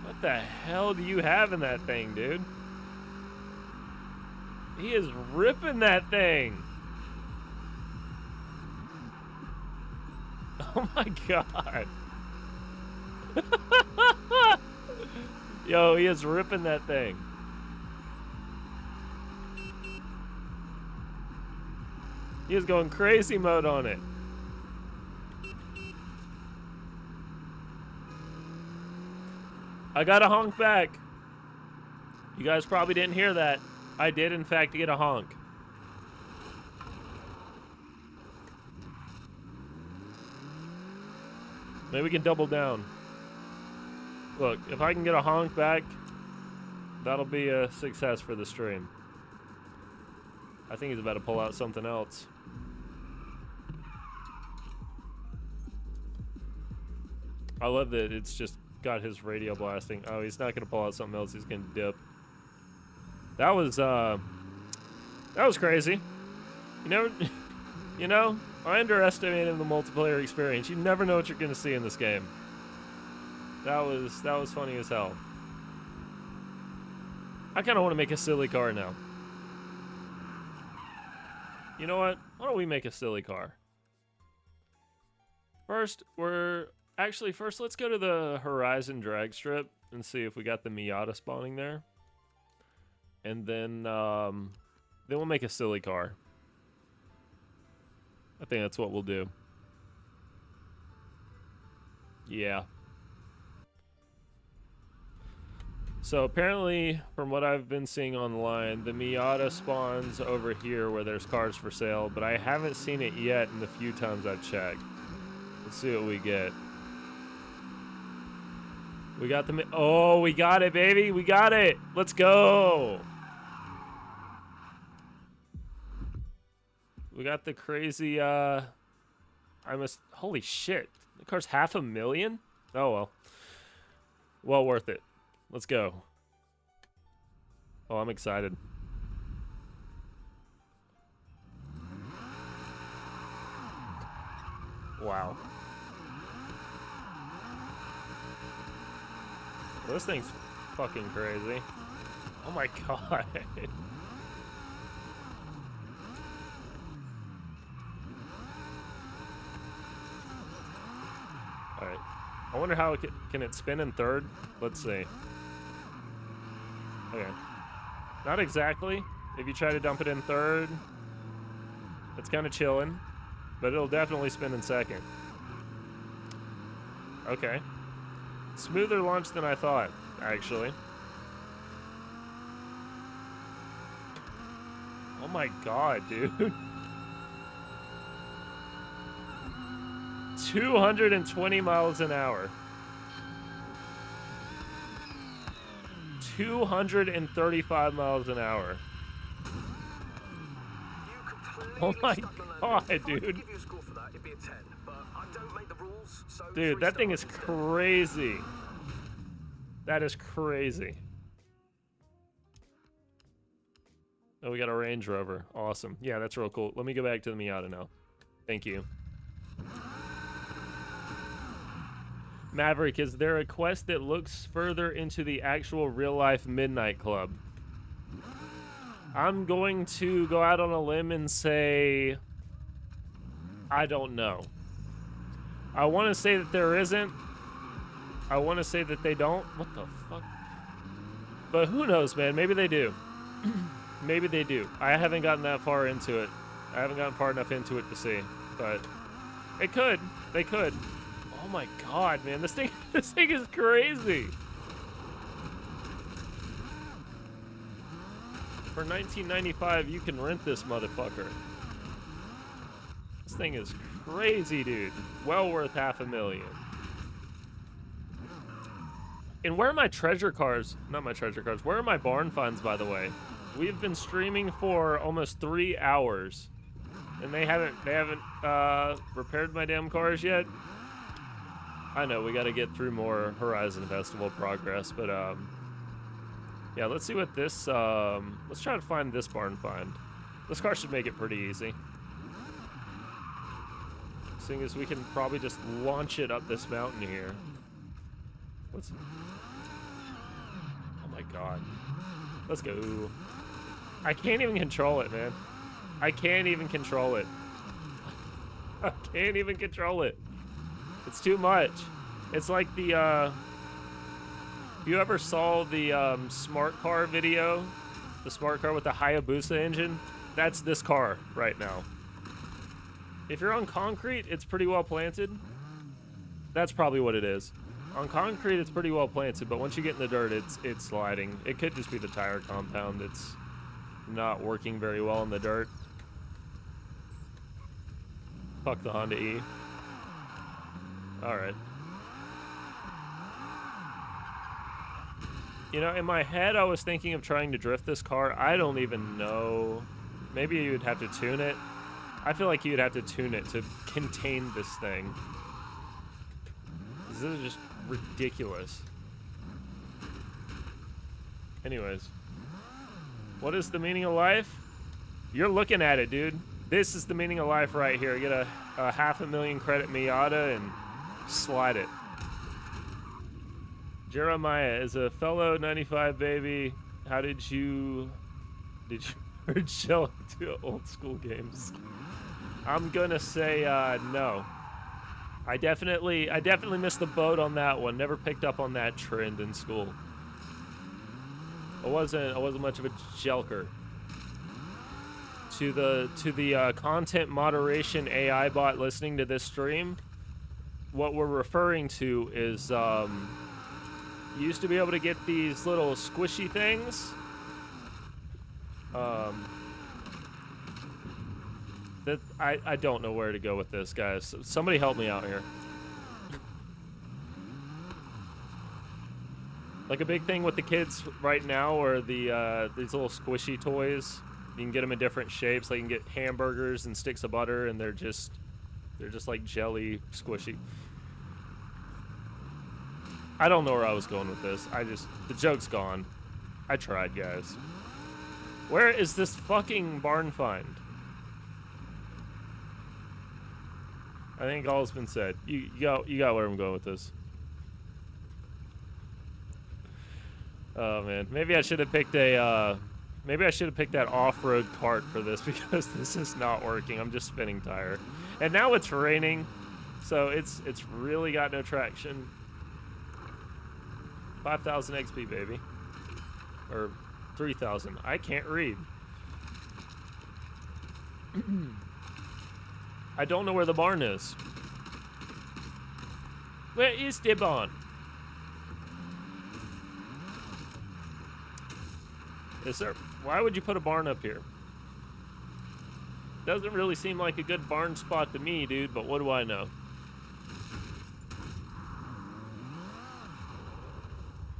What the hell do you have in that thing, dude? He is ripping that thing. Oh my god. Yo, he is ripping that thing. He is going crazy mode on it. I got a honk back. You guys probably didn't hear that. I did, in fact, get a honk. Maybe we can double down. Look, if I can get a honk back, that'll be a success for the stream. I think he's about to pull out something else. I love that it's just got his radio blasting. Oh, he's not gonna pull out something else. He's gonna dip. That was crazy. You never, you know, I underestimated the multiplayer experience. You never know what you're gonna see in this game. That was funny as hell. I kind of want to make a silly car now. You know what? Why don't we make a silly car? First, let's go to the Horizon drag strip and see if we got the Miata spawning there. And then we'll make a silly car. I think that's what we'll do. Yeah. So apparently, from what I've been seeing online, the Miata spawns over here where there's cars for sale, but I haven't seen it yet in the few times I've checked. Let's see what we get. We got the... Oh, we got it, baby! We got it! Let's go! We got the crazy, holy shit. The car's $500,000? Oh, well. Well worth it. Let's go. Oh, I'm excited. Wow. This thing's fucking crazy. Oh my god. Alright. I wonder how can it spin in third? Let's see. Okay. Not exactly. If you try to dump it in third, it's kind of chilling, but it'll definitely spin in second. Okay. Smoother launch than I thought, actually. Oh my god, dude. 220 miles an hour. 235 miles an hour. Oh my god, dude. Dude, that thing is crazy. That is crazy. Oh, we got a Range Rover. Awesome. Yeah, that's real cool. Let me go back to the Miata now. Thank you. Maverick, is there a quest that looks further into the actual real-life Midnight Club? I'm going to go out on a limb and say... I don't know. I want to say that there isn't. I want to say that they don't. What the fuck? But who knows, man? Maybe they do. Maybe they do. I haven't gotten that far into it. I haven't gotten far enough into it to see. But it could. They could. Oh my god, man. This thing is crazy. For $19.95, you can rent this motherfucker. This thing is crazy, dude. Well worth $500,000. And where are my treasure cars? Not my treasure cars. Where are my barn finds, by the way? We've been streaming for almost 3 hours, and they haven't repaired my damn cars yet. I know we got to get through more Horizon Festival progress, but yeah, let's see what this. Let's try to find this barn find. This car should make it pretty easy. Seeing as we can probably just launch it up this mountain here. What's... Oh my god. Let's go. I can't even control it, man. I can't even control it. I can't even control it. It's too much. It's like the, you ever saw the smart car video? The smart car with the Hayabusa engine? That's this car right now. If you're on concrete, it's pretty well planted. That's probably what it is. On concrete, it's pretty well planted, but once you get in the dirt, it's sliding. It could just be the tire compound that's not working very well in the dirt. Fuck the Honda E. Alright. You know, in my head, I was thinking of trying to drift this car. I don't even know. Maybe you'd have to tune it. I feel like you'd have to tune it to contain this thing. This is just ridiculous. Anyways. What is the meaning of life? You're looking at it, dude. This is the meaning of life right here. Get a $500,000 credit Miata and slide it. Jeremiah is a fellow 95 baby. How did you gel to old school games? I'm gonna say no. I definitely missed the boat on that one. Never picked up on that trend in school. I wasn't much of a jelker. To the content moderation AI bot listening to this stream, what we're referring to is you used to be able to get these little squishy things. That I don't know where to go with this, guys. Somebody help me out here. Like a big thing with the kids right now are the these little squishy toys. You can get them in different shapes. Like you can get hamburgers and sticks of butter, and they're just like jelly squishy. I don't know where I was going with this. The joke's gone. I tried, guys. Where is this fucking barn find? I think all's been said. You got where I'm going with this. Oh man, maybe I should have picked that off-road cart for this because this is not working. I'm just spinning tire, and now it's raining, so it's really got no traction. 5,000 XP, baby, or 3,000. I can't read. I don't know where the barn is. Where is the barn? Is there? Why would you put a barn up here? Doesn't really seem like a good barn spot to me, dude, but what do I know?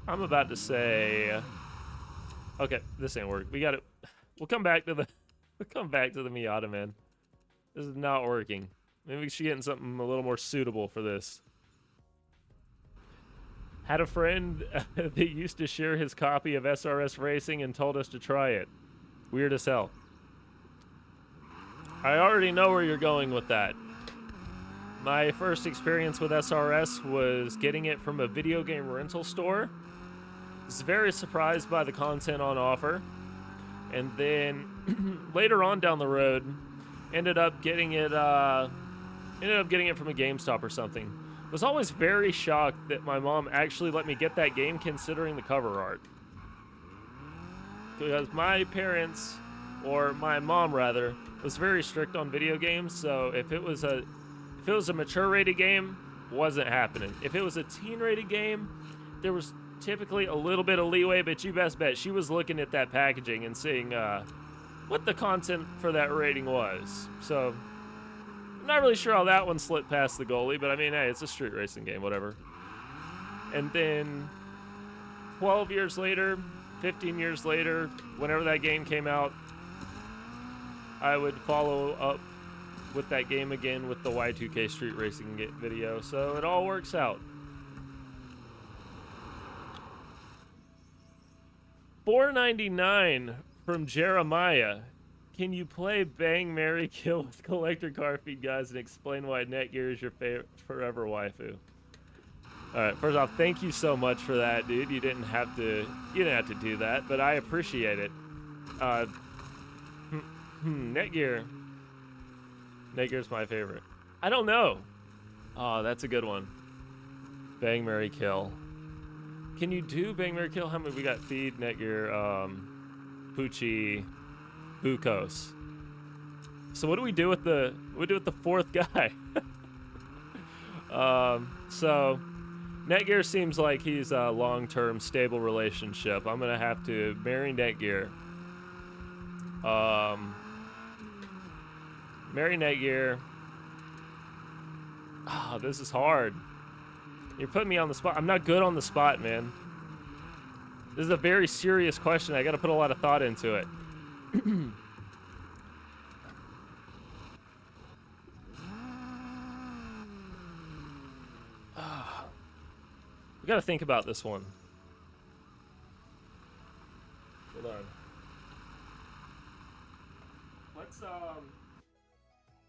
I'm about to say, okay, this ain't work. We'll come back to the Miata, man. This is not working. Maybe we should get in something a little more suitable for this. Had a friend that used to share his copy of SRS Racing and told us to try it. Weird as hell. I already know where you're going with that. My first experience with SRS was getting it from a video game rental store. Was very surprised by the content on offer. And then later on down the road, ended up getting it from a GameStop or something. Was always very shocked that my mom actually let me get that game considering the cover art. Because my parents, or my mom rather, was very strict on video games, so if it was a mature rated game, wasn't happening. If it was a teen rated game, there was typically a little bit of leeway, but you best bet she was looking at that packaging and seeing what the content for that rating was. So I'm not really sure how that one slipped past the goalie, but I mean, hey, it's a street racing game, whatever. And then 12 years later, 15 years later, whenever that game came out, I would follow up with that game again with the Y2K street racing video, so it all works out. $4.99 from Jeremiah. Can you play Bang, Marry, Kill with collector car feed guys and explain why Netgear is your forever waifu? All right, first off, thank you so much for that, dude. You didn't have to do that, but I appreciate it. Netgear's my favorite. I don't know. Oh, that's a good one. Bang, Marry, Kill. Can you do Bang, Marry, Kill? How many we got? Feed, Netgear, Poochie, Bukos. So what do we do with the fourth guy? So Netgear seems like he's a long-term stable relationship. I'm gonna have to marry Netgear. Marry Netgear. Oh, this is hard. You're putting me on the spot. I'm not good on the spot, man. This is a very serious question. I gotta put a lot of thought into it. We gotta think about this one. Hold on. Let's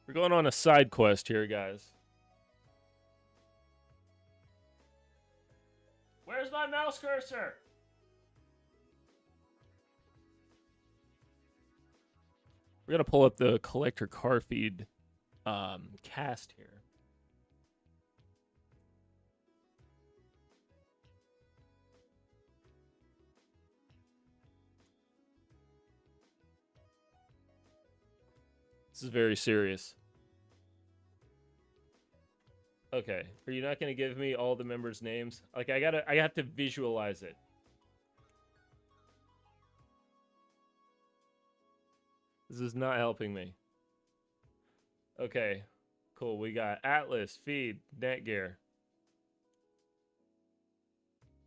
we're going on a side quest here, guys. Where's my mouse cursor? We're gonna pull up the collector car feed cast here. This is very serious. Okay, are you not gonna give me all the members' names? Like I have to visualize it. This is not helping me. Okay, cool. We got Atlas, Feed, Netgear.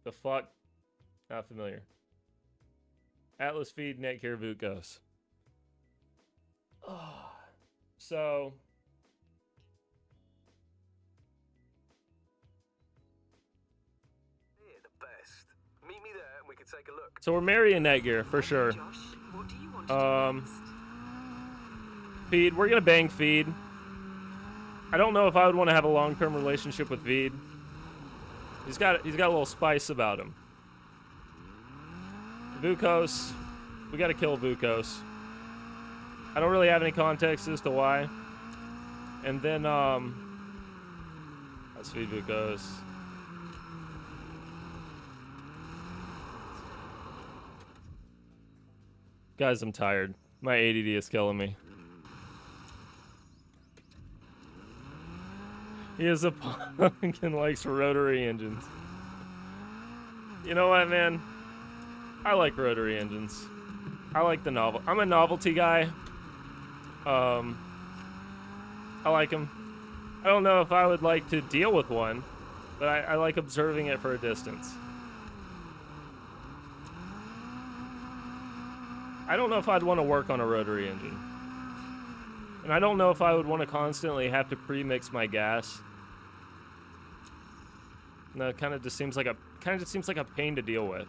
The fuck? Not familiar. Atlas, Feed, Netgear, Vukos. Oh, so They're the best. Meet me there and we can take a look. we're marrying Netgear for sure. Josh, what do you want to do next? Feed, we're gonna bang Feed. I don't know if I would want to have a long-term relationship with Feed. He's got a little spice about him. Vukos, we gotta kill Vukos. I don't really have any context as to why. And then let's feed Vukos. Guys, I'm tired. My ADD is killing me. He is a punk and likes rotary engines. You know what, man? I like rotary engines. I like the novel. I'm a novelty guy. I like them. I don't know if I would like to deal with one, but I like observing it for a distance. I don't know if I'd want to work on a rotary engine. And I don't know if I would want to constantly have to pre-mix my gas. No, it kind of just seems like a pain to deal with.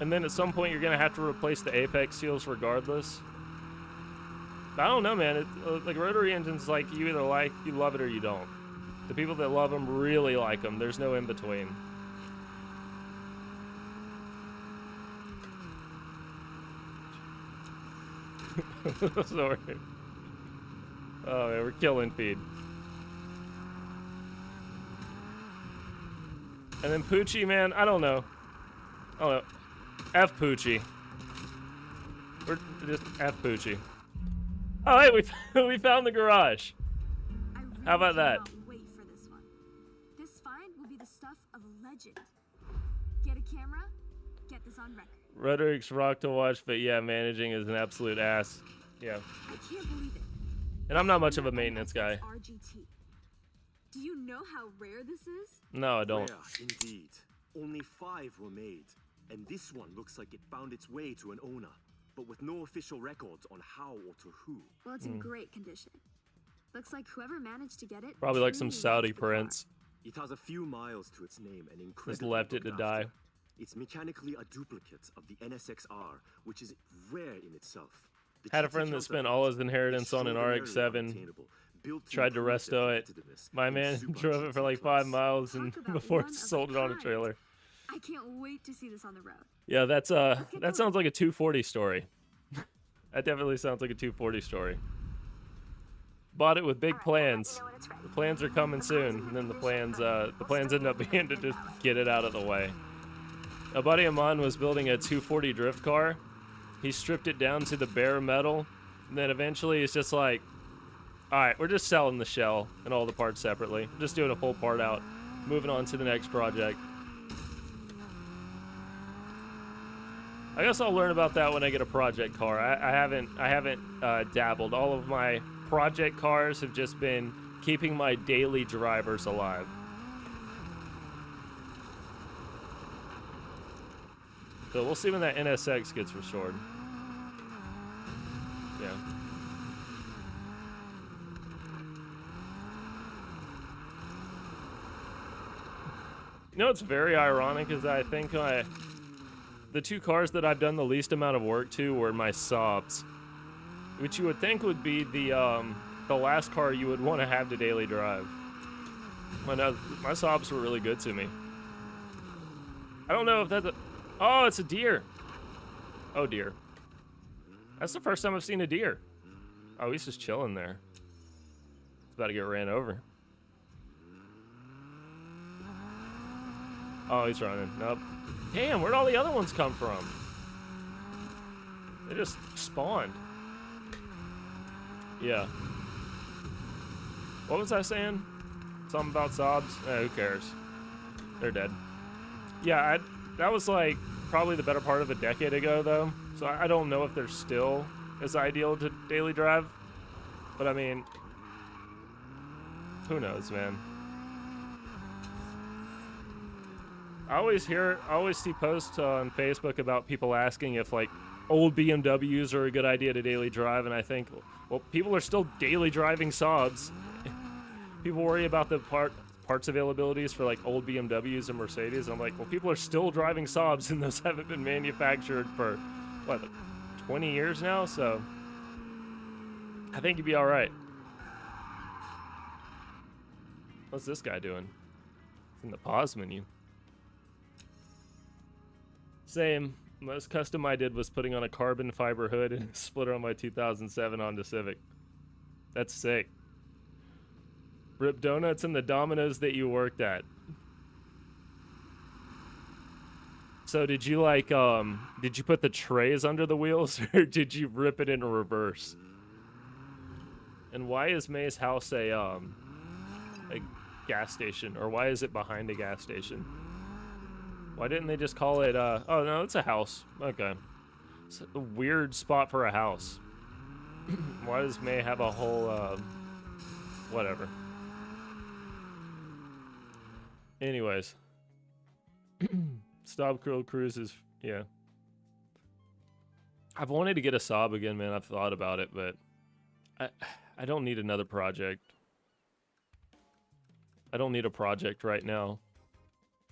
And then at some point you're gonna have to replace the apex seals regardless. But I don't know, man. Like rotary engines, like you either you love it or you don't. The people that love them really like them. There's no in between. Sorry. Oh man, we're killing Feed. And then Poochie, man, I don't know. F Poochie. We're just F Poochie. Oh, hey, we found the garage. I really How about that? cannot wait for this one. This find will be the stuff of a legend. Get a camera, get this on record. Rhetoric's rock to watch, but yeah, managing is an absolute ass. Yeah. I can't believe it. And I'm not much of a maintenance guy. RGT. Do you know how rare this is? No, I don't. Rare, indeed. Only 5 were made, and this one looks like it found its way to an owner, but with no official records on how or to who. Well, it's in great condition. Looks like whoever managed to get it Probably like some truly Saudi loved the car. prince. It has a few miles to its name and incredibly Just left it to looked die. after. It's mechanically a duplicate of the NSXR, which is rare in itself. The Had a cheaty friend that spent counterfeit all his is inheritance on an extraordinarily RX-7. unattainable, built Tried to improve resto their it. competitiveness My in man super drove it for GT like class. 5 miles and Talk about before one it of a sold it on a kind. trailer. I can't wait to see this on the road. Yeah, that's get that going. sounds like a 240 story. That definitely sounds like a 240 story. Bought it with big plans. The plans are coming soon, and then the plans end up being to just get it out of the way. A buddy of mine was building a 240 drift car. He stripped it down to the bare metal, and then eventually it's just like, all right, we're just selling the shell and all the parts separately. We're just doing a full part out, moving on to the next project. I guess I'll learn about that when I get a project car. I haven't dabbled. All of my project cars have just been keeping my daily drivers alive. So we'll see when that NSX gets restored. Yeah. You know what's very ironic is that I think the 2 cars that I've done the least amount of work to were my Saabs, which you would think would be the last car you would want to have to daily drive. My Saabs were really good to me. I don't know if that's a... Oh, it's a deer. Oh, dear. That's the first time I've seen a deer. Oh, he's just chilling there. He's about to get ran over. Oh, he's running. Nope. Damn, where'd all the other ones come from? They just spawned. Yeah. What was I saying? Something about sobs? Who cares? They're dead. Yeah, that was like probably the better part of a decade ago, though. So I don't know if they're still as ideal to daily drive. But I mean, who knows, man? I always see posts on Facebook about people asking if like old BMWs are a good idea to daily drive, and I think, well, people are still daily driving Saabs. People worry about the parts availabilities for like old BMWs and Mercedes. And I'm like, well, people are still driving Saabs, and those haven't been manufactured for what, like 20 years now. So I think you'd be all right. What's this guy doing? It's in the pause menu. Same. Most custom I did was putting on a carbon fiber hood and a splitter on my 2007 Honda Civic. That's sick. Rip donuts and the Domino's that you worked at. So did you like did you put the trays under the wheels, or did you rip it in reverse? And why is May's house a gas station, or why is it behind a gas station? Why didn't they just call it, oh no, it's a house. Okay. It's a weird spot for a house. Why does May have a whole, whatever. Anyways. Stop Grill Cruises, yeah. I've wanted to get a Saab again, man. I've thought about it, but I don't need another project. I don't need a project right now.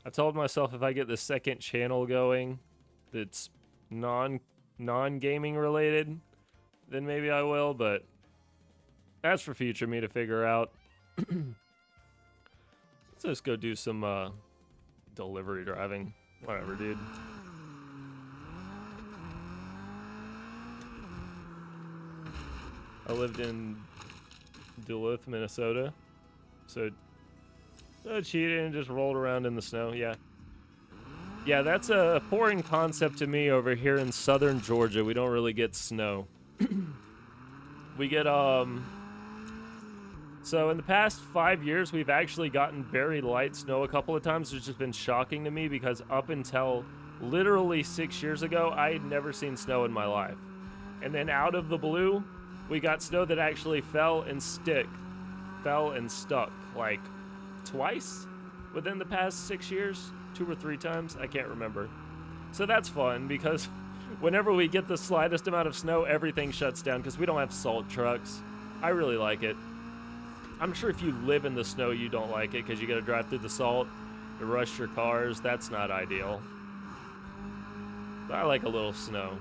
I've told myself if I get the second channel going that's non-gaming related, then maybe I will, but that's for future me to figure out. Let's just go do some delivery driving. Whatever, dude. I lived in Duluth, Minnesota, so cheated and just rolled around in the snow. Yeah, that's a foreign concept to me. Over here in southern Georgia, we don't really get snow. We get so in the past 5 years, we've actually gotten very light snow a couple of times, which has been shocking to me because up until literally 6 years ago, I had never seen snow in my life. And then out of the blue, we got snow that actually fell and stuck like twice within the past 6 years, 2 or 3 times, I can't remember. So that's fun because whenever we get the slightest amount of snow, everything shuts down because we don't have salt trucks. I really like it. I'm sure if you live in the snow, you don't like it because you got to drive through the salt to rush your cars. That's not ideal. But I like a little snow.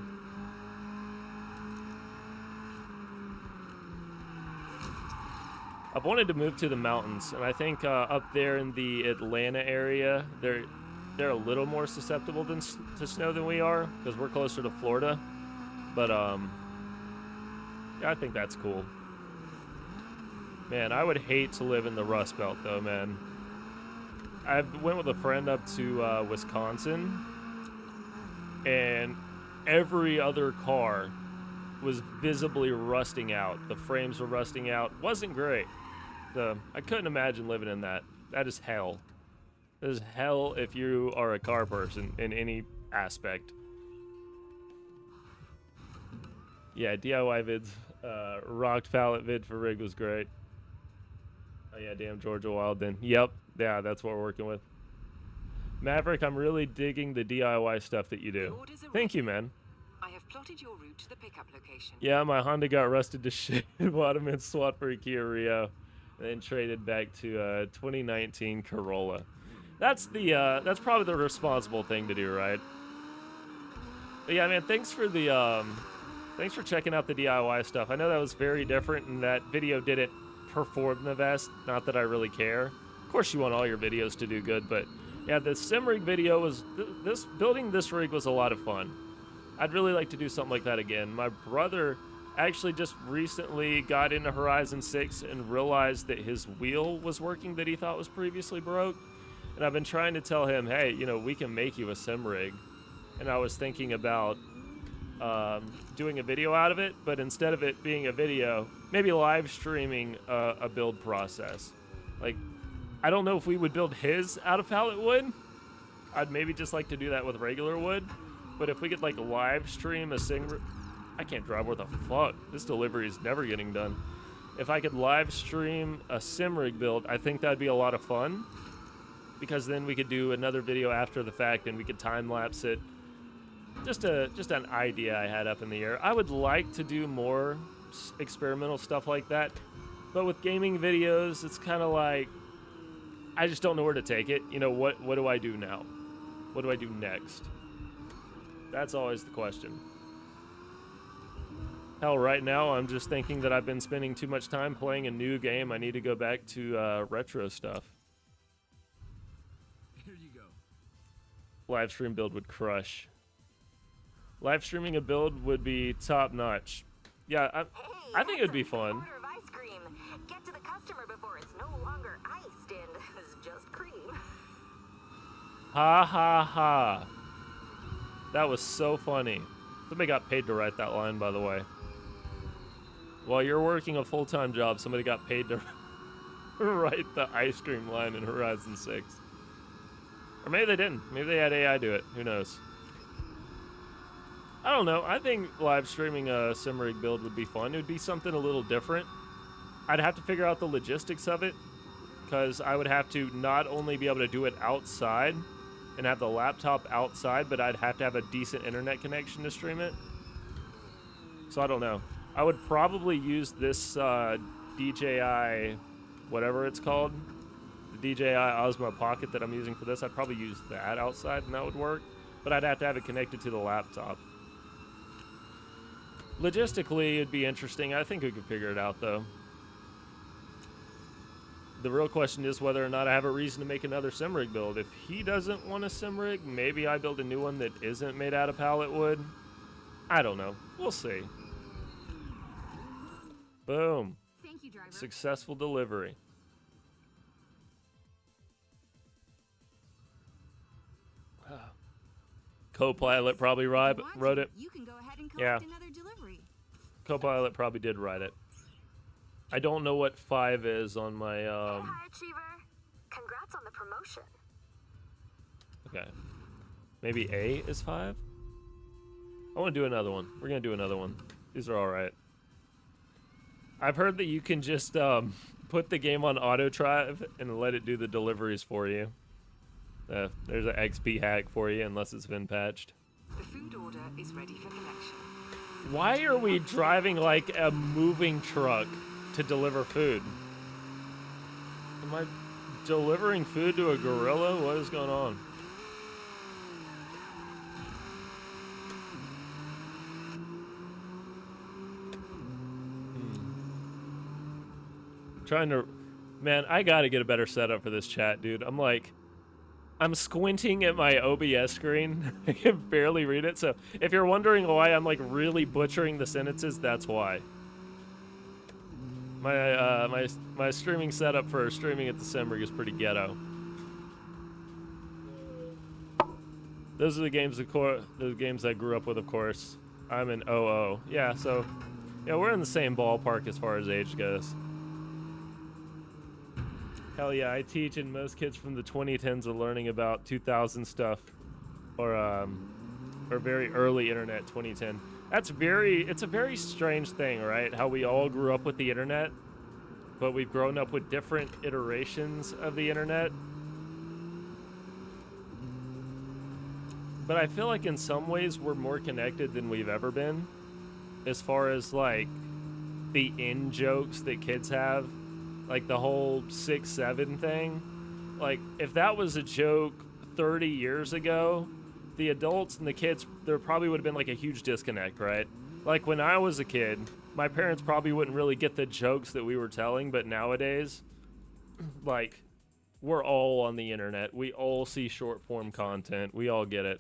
I've wanted to move to the mountains, and I think up there in the Atlanta area, they're a little more susceptible to snow than we are because we're closer to Florida. But yeah, I think that's cool. Man, I would hate to live in the Rust Belt, though, man. I went with a friend up to Wisconsin, and every other car was visibly rusting out. The frames were rusting out. Wasn't great. I couldn't imagine living in that. That is hell. That is hell if you are a car person in any aspect. Yeah, DIY vids. Rocked pallet vid for rig was great. Oh yeah, damn Georgia Wild then. Yep, yeah, that's what we're working with. Maverick, I'm really digging the DIY stuff that you do. Thank you, man. I have plotted your route to the pickup location. Yeah, my Honda got rusted to shit. Bought him in SWAT for a Kia Rio, and then traded back to 2019 Corolla. That's probably the responsible thing to do, right? But yeah, man, thanks for checking out the DIY stuff. I know that was very different, and that video didn't perform the best. Not that I really care. Of course, you want all your videos to do good, but yeah, the sim rig video was building this rig was a lot of fun. I'd really like to do something like that again. My brother actually just recently got into Horizon 6 and realized that his wheel was working that he thought was previously broke. And I've been trying to tell him, hey, you know, we can make you a sim rig. And I was thinking about doing a video out of it, but instead of it being a video, maybe live streaming a build process. Like, I don't know if we would build his out of pallet wood. I'd maybe just like to do that with regular wood. But if we could, like, live stream a sim... I can't drive, what the fuck? This delivery is never getting done. If I could live stream a sim rig build, I think that'd be a lot of fun. Because then we could do another video after the fact and we could time lapse it. Just an idea I had up in the air. I would like to do more experimental stuff like that. But with gaming videos, it's kind of like, I just don't know where to take it. You know, what do I do now? What do I do next? That's always the question. Hell, right now I'm just thinking that I've been spending too much time playing a new game. I need to go back to retro stuff. Here you go. Live stream build would crush. Live streaming a build would be top notch. Yeah, I think it would be fun. Order of ice cream. Get to the customer before it's no longer iced and is just cream. Ha ha ha. That was so funny. Somebody got paid to write that line, by the way. While you're working a full-time job, somebody got paid to write the ice cream line in Horizon 6. Or maybe they didn't. Maybe they had AI do it. Who knows? I don't know. I think live streaming a sim rig build would be fun. It would be something a little different. I'd have to figure out the logistics of it, because I would have to not only be able to do it outside and have the laptop outside, but I'd have to have a decent internet connection to stream it. So I don't know. I would probably use this DJI, whatever it's called, the DJI Osmo Pocket that I'm using for this. I'd probably use that outside and that would work, but I'd have to have it connected to the laptop. Logistically, it'd be interesting. I think we could figure it out, though. The real question is whether or not I have a reason to make another sim rig build. If he doesn't want a sim rig, maybe I build a new one that isn't made out of pallet wood. I don't know. We'll see. Boom. Thank you, driver. Successful delivery. Copilot probably wrote it. You can go ahead and Yeah. collect another delivery. Copilot probably did write it. I don't know what 5 is on my Hey, high achiever. Congrats on the promotion. Okay. Maybe A is 5? I want to do another one. We're going to do another one. These are alright. I've heard that you can just put the game on auto drive and let it do the deliveries for you. There's an XP hack for you, unless it's been patched. The food order is ready for collection. Why are we driving like a moving truck to deliver food? Am I delivering food to a gorilla? What is going on? Trying to... Man, I gotta get a better setup for this chat, dude. I'm squinting at my OBS screen. I can barely read it. So if you're wondering why I'm like really butchering the sentences, that's why. My streaming setup for streaming at the sim rig is pretty ghetto. Those are the games, the games I grew up with, of course. I'm an OO. Yeah, so yeah, we're in the same ballpark as far as age goes. Hell yeah, I teach, and most kids from the 2010s are learning about 2000 stuff, or very early internet 2010. It's a very strange thing, right? How we all grew up with the internet, but we've grown up with different iterations of the internet. But I feel like in some ways we're more connected than we've ever been, as far as like the in-jokes that kids have. Like the whole 6-7 thing. Like, if that was a joke 30 years ago, the adults and the kids, there probably would have been like a huge disconnect, right? Like when I was a kid, my parents probably wouldn't really get the jokes that we were telling, but nowadays, like, we're all on the internet. We all see short form content. We all get it.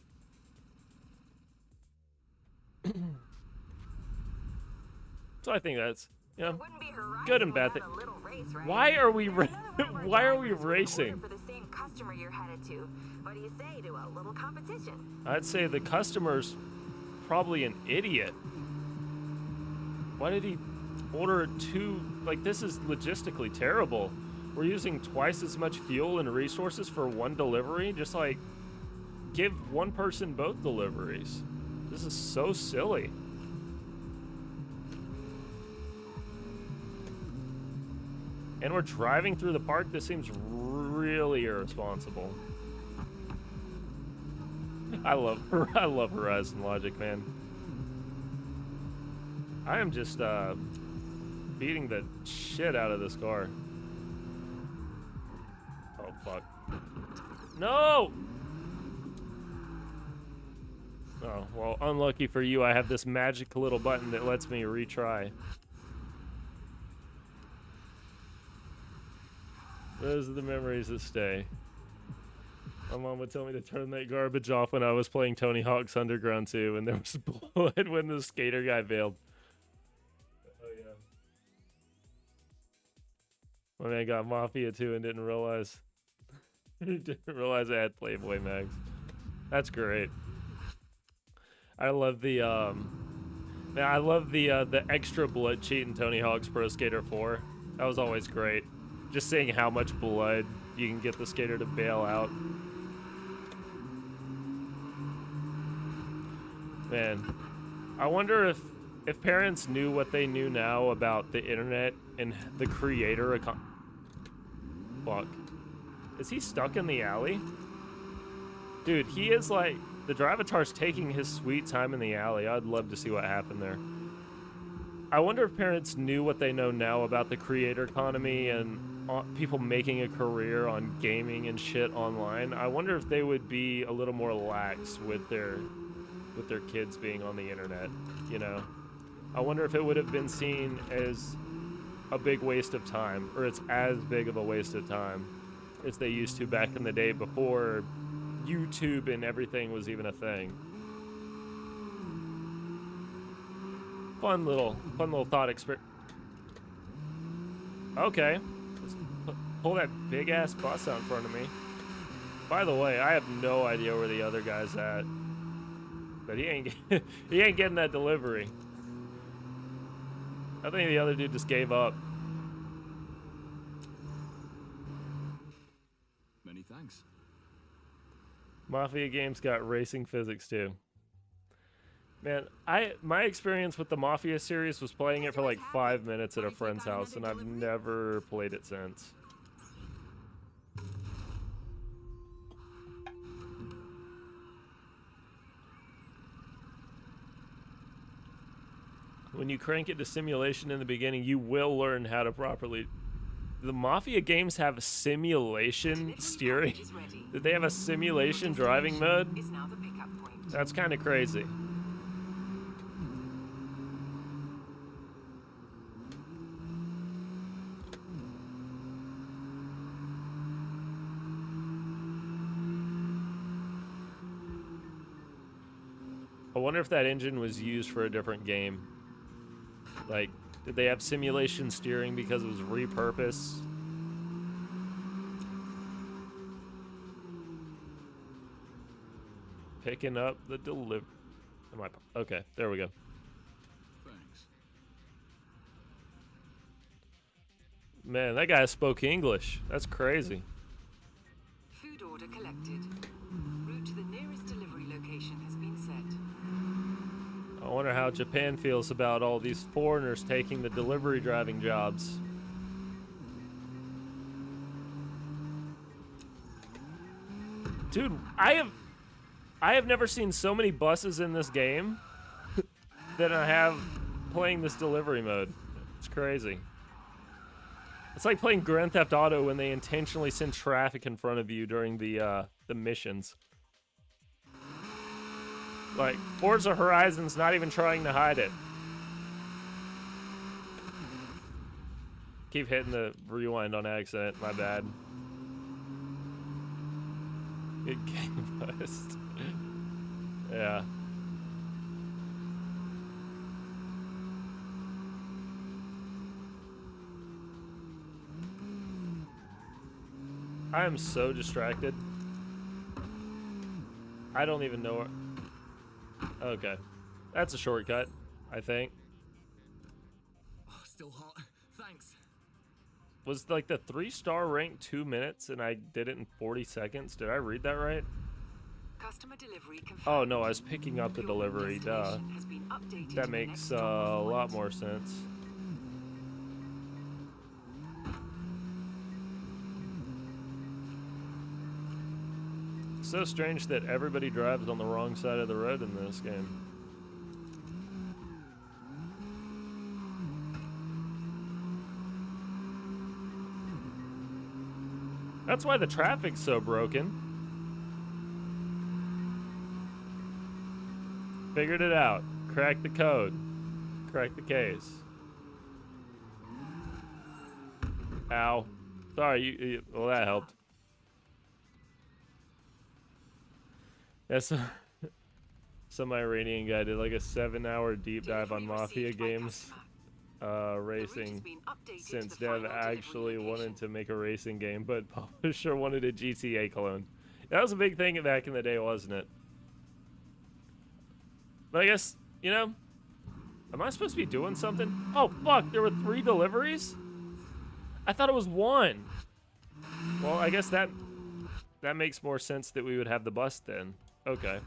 So I think that's, you know, Wouldn't be Horizon good and bad. without a little race, right? Why are we There's another one of our why are we drivers with an racing? order for the same customer you're headed to. What do you say to a little competition? I'd say the customer's probably an idiot. Why did he order two? Like, this is logistically terrible. We're using twice as much fuel and resources for one delivery. Just like, give one person both deliveries. This is so silly. And we're driving through the park. This seems really irresponsible. I love Horizon Logic, man. I am just beating the shit out of this car. Oh fuck. No! Oh, well, unlucky for you, I have this magic little button that lets me retry. Those are the memories that stay. My mom would tell me to turn that garbage off when I was playing Tony Hawk's Underground 2, and there was blood when the skater guy failed. Oh, yeah. My man got Mafia 2 and didn't realize. He didn't realize I had Playboy mags. That's great. I love the, man, I love the extra blood cheat in Tony Hawk's Pro Skater 4. That was always great. Just seeing how much blood you can get the skater to bail out. Man, I wonder if parents knew what they knew now about the internet and the creator Fuck. Is he stuck in the alley? Dude, he is like, the Drivatar's taking his sweet time in the alley. I'd love to see what happened there. I wonder if parents knew what they know now about the creator economy and people making a career on gaming and shit online. I wonder if they would be a little more lax with their kids being on the internet, you know? I wonder if it would have been seen as a big waste of time, or it's as big of a waste of time as they used to back in the day before YouTube and everything was even a thing. Fun little thought experiment. Okay. Just pull that big ass bus out in front of me. By the way, I have no idea where the other guy's at. But he ain't getting that delivery. I think the other dude just gave up. Many thanks. Mafia games got racing physics too. Man, my experience with the Mafia series was playing it for like 5 minutes at a friend's house, and I've never played it since. When you crank it to simulation in the beginning, you will learn how to properly... The Mafia games have simulation steering. Did they have a simulation driving mode? That's kind of crazy. I wonder if that engine was used for a different game. Like, did they have simulation steering because it was repurposed? Picking up the delivery. Okay, there we go. Thanks. Man, that guy spoke English. That's crazy. Food order collected. Route to the nearest delivery location has been set. I wonder how Japan feels about all these foreigners taking the delivery driving jobs. Dude, I have never seen so many buses in this game than I have playing this delivery mode. It's crazy. It's like playing Grand Theft Auto when they intentionally send traffic in front of you during the missions. Like, Forza Horizon's not even trying to hide it. Keep hitting the rewind on accident, my bad. Good game bust. Yeah. I am so distracted. I don't even know where... Okay. That's a shortcut, I think. Oh, still hot. Thanks. Was like the 3-star rank 2 minutes and I did it in 40 seconds? Did I read that right? Customer delivery confirmed. Oh no, I was picking up the Your delivery, duh. destination has been updated That to the makes next a drop-off lot point. more sense. So strange that everybody drives on the wrong side of the road in this game. That's why the traffic's so broken. Figured it out. Cracked the code. Cracked the case. Ow. Sorry, well, that helped. That's some Iranian guy did like a 7-hour deep dive on Mafia games. Racing. Since dev actually wanted to make a racing game, but publisher wanted a GTA clone. That was a big thing back in the day, wasn't it? But I guess, you know, am I supposed to be doing something? Oh, fuck, there were 3 deliveries? I thought it was 1. Well, I guess that makes more sense that we would have the bus then. Okay.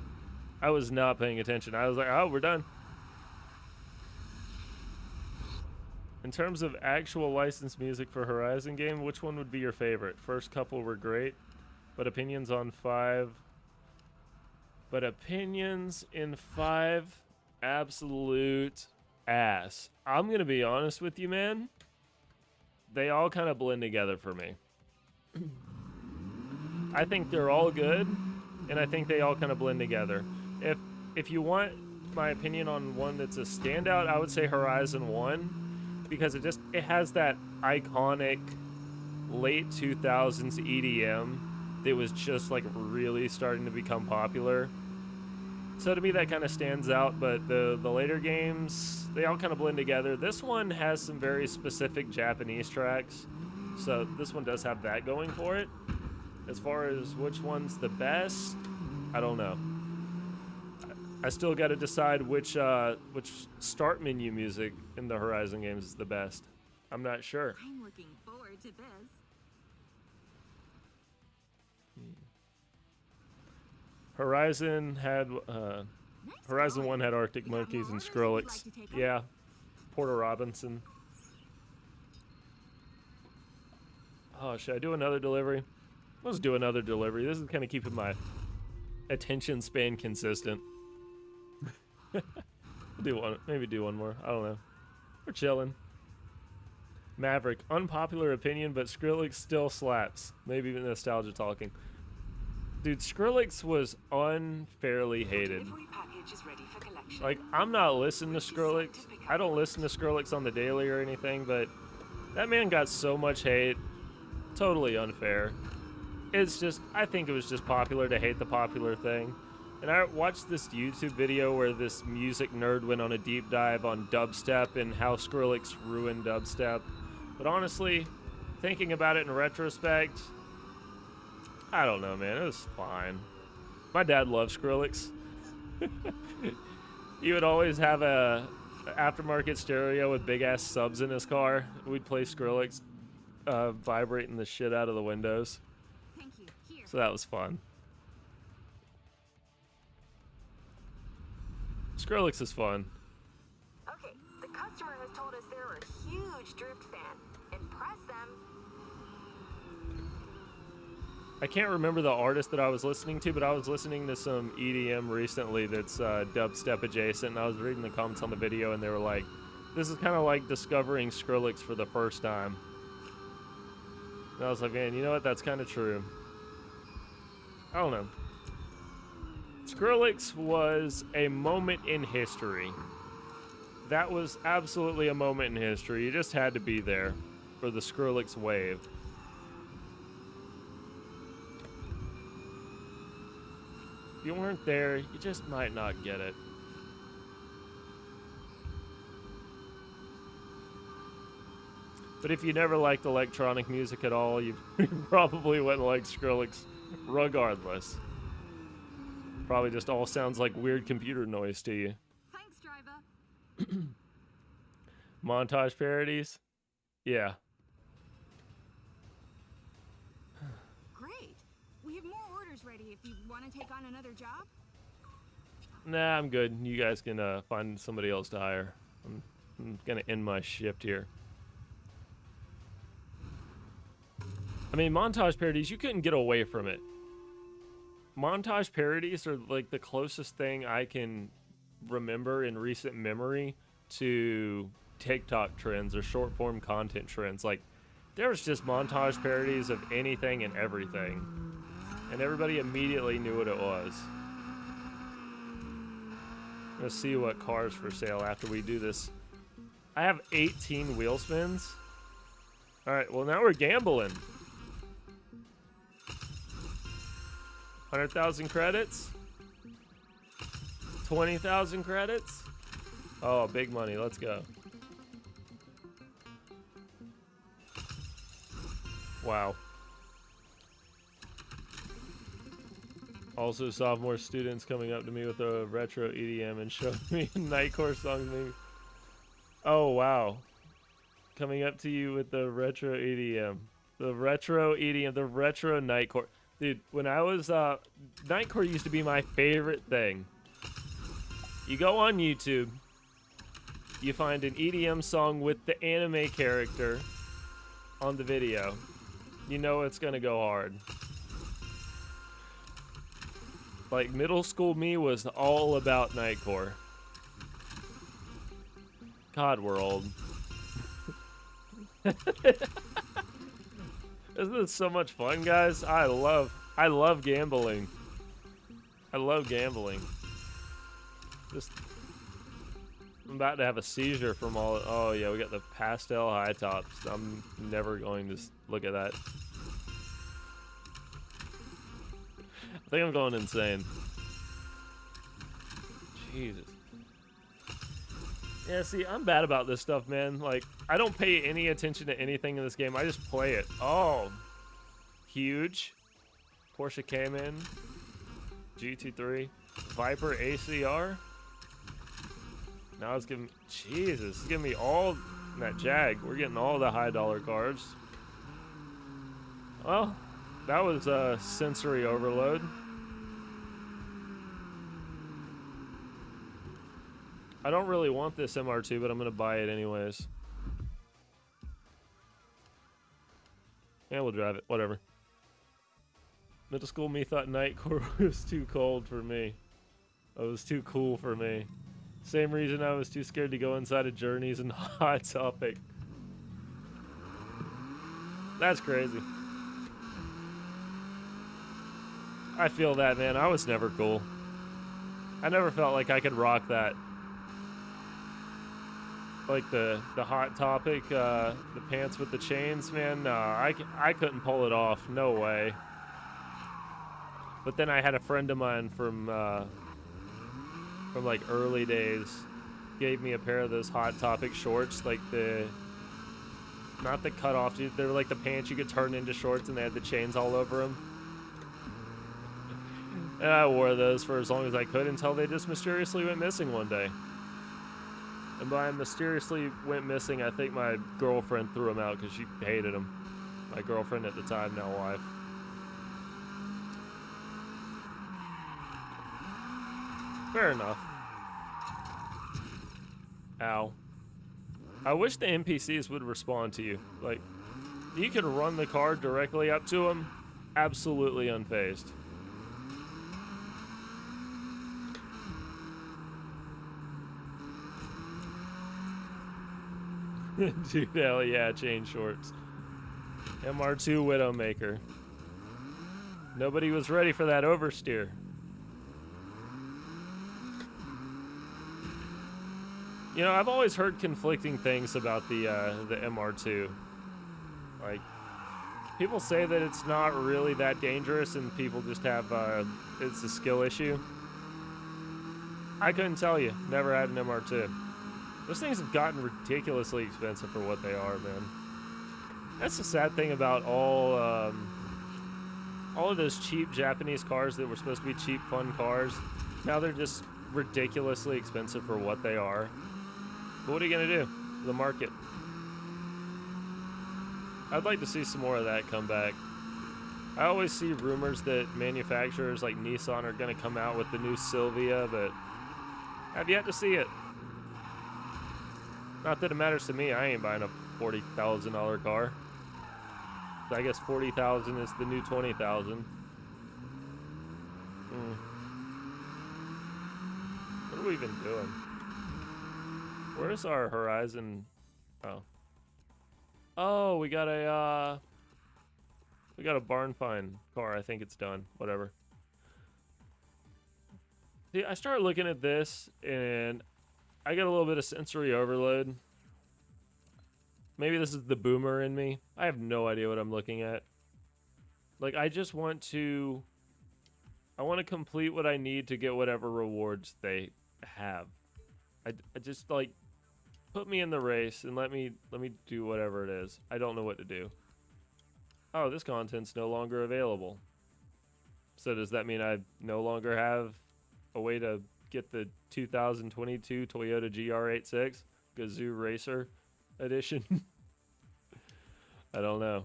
I was not paying attention. I was like, oh, we're done. In terms of actual licensed music for Horizon game, which one would be your favorite? First couple were great, but opinions on 5... But opinions in 5, absolute ass. I'm going to be honest with you, man. They all kind of blend together for me. I think they're all good, and I think they all kind of blend together. If you want my opinion on one that's a standout, I would say Horizon 1, because it has that iconic late 2000s EDM that was just like really starting to become popular. So to me that kind of stands out, but the later games, they all kind of blend together. This one has some very specific Japanese tracks, so this one does have that going for it. As far as which one's the best, I don't know. I still got to decide which start menu music in the Horizon games is the best. I'm not sure. I'm looking forward to this. Horizon had Horizon 1 had Arctic Monkeys and Skrillex. Yeah, Porter Robinson. Oh, should I do another delivery? Let's do another delivery. This is kind of keeping my attention span consistent. Do one, maybe do one more. I don't know. We're chilling. Maverick, unpopular opinion, but Skrillex still slaps. Maybe even nostalgia talking. Dude, Skrillex was unfairly hated. Like, I'm not listening to Skrillex. I don't listen to Skrillex on the daily or anything, but that man got so much hate. Totally unfair. It's just, I think it was just popular to hate the popular thing. And I watched this YouTube video where this music nerd went on a deep dive on dubstep and how Skrillex ruined dubstep. But honestly, thinking about it in retrospect, I don't know, man. It was fine. My dad loved Skrillex. He would always have a aftermarket stereo with big ass subs in his car. We'd play Skrillex, vibrating the shit out of the windows. Thank you. Here. So that was fun. Skrillex is fun. Okay, the customer has told us they're a huge Drift fan. Impress them. I can't remember the artist that I was listening to, but I was listening to some EDM recently that's dubstep adjacent, and I was reading the comments on the video, and they were like, this is kind of like discovering Skrillex for the first time. And I was like, man, you know what? That's kind of true. I don't know. Skrillex was a moment in history. That was absolutely a moment in history. You just had to be there for the Skrillex wave. If you weren't there, you just might not get it. But if you never liked electronic music at all, you probably wouldn't like Skrillex regardless. Probably just all sounds like weird computer noise to you. Thanks, driver. Montage parodies? Yeah. Great. We have more orders ready if you want to take on another job. Nah, I'm good. You guys can find somebody else to hire. I'm gonna end my shift here. I mean, montage parodies, you couldn't get away from it. Montage parodies are like the closest thing I can remember in recent memory to TikTok trends or short form content trends. Like, there was just montage parodies of anything and everything, and everybody immediately knew what it was. Let's see what car's for sale after we do this. I have 18 wheel spins. All right, well, now we're gambling. 100,000 credits. 20,000 credits. Oh, big money. Let's go. Wow. Also, sophomore students coming up to me with a retro EDM and showing me Nightcore songs. Maybe. Oh, wow. Coming up to you with the retro EDM. The retro EDM, the retro Nightcore. Dude, when I was, Nightcore used to be my favorite thing. You go on YouTube, you find an EDM song with the anime character on the video. You know it's gonna go hard. Like, middle school me was all about Nightcore. God, we're old. Isn't this so much fun, guys? I love gambling. I love gambling. Just, I'm about to have a seizure from all. Oh yeah, we got the pastel high tops. I'm never going to look at that. I think I'm going insane. Jesus. Yeah, see, I'm bad about this stuff, man. Like, I don't pay any attention to anything in this game. I just play it. Oh. Huge. Porsche Cayman. GT3. Viper ACR. Now it's giving... Jesus. It's giving me all... That Jag. We're getting all the high dollar cars. Well, that was sensory overload. I don't really want this MR2, but I'm going to buy it anyways. Yeah, we'll drive it. Whatever. Middle school me thought Nightcore was too cold for me. It was too cool for me. Same reason I was too scared to go inside of Journeys and Hot Topic. That's crazy. I feel that, man. I was never cool. I never felt like I could rock that. Like the Hot Topic, the pants with the chains, man. No, I couldn't pull it off. No way. But then I had a friend of mine from like early days gave me a pair of those Hot Topic shorts, like not the cutoff, dude. They were like the pants you could turn into shorts, and they had the chains all over them. And I wore those for as long as I could until they just mysteriously went missing one day. And by mysteriously went missing, I think my girlfriend threw them out because she hated them. My girlfriend at the time, now wife. Fair enough. Ow. I wish the NPCs would respond to you. Like, you could run the car directly up to them, absolutely unfazed. Dude, hell yeah, chain shorts. MR2 Widowmaker. Nobody was ready for that oversteer. You know, I've always heard conflicting things about the MR2. Like, people say that it's not really that dangerous and people just have, it's a skill issue. I couldn't tell you. Never had an MR2. Those things have gotten ridiculously expensive for what they are, man. That's the sad thing about all of those cheap Japanese cars that were supposed to be cheap, fun cars. Now they're just ridiculously expensive for what they are. But what are you gonna do? The market. I'd like to see some more of that come back. I always see rumors that manufacturers like Nissan are gonna come out with the new Silvia, but I've yet to see it. Not that it matters to me. I ain't buying a $40,000 car. I guess 40,000 is the new 20,000. What are we even doing? Where's our Horizon? Oh, we got a barn find car. I think it's done. Whatever. See, I started looking at this and I got a little bit of sensory overload. Maybe this is the boomer in me. I have no idea what I'm looking at. Like, I just want to... I want to complete what I need to get whatever rewards they have. I just, like, put me in the race and let me do whatever it is. I don't know what to do. Oh, this content's no longer available. So does that mean I no longer have a way to get the 2022 Toyota GR86 Gazoo Racer Edition? I don't know.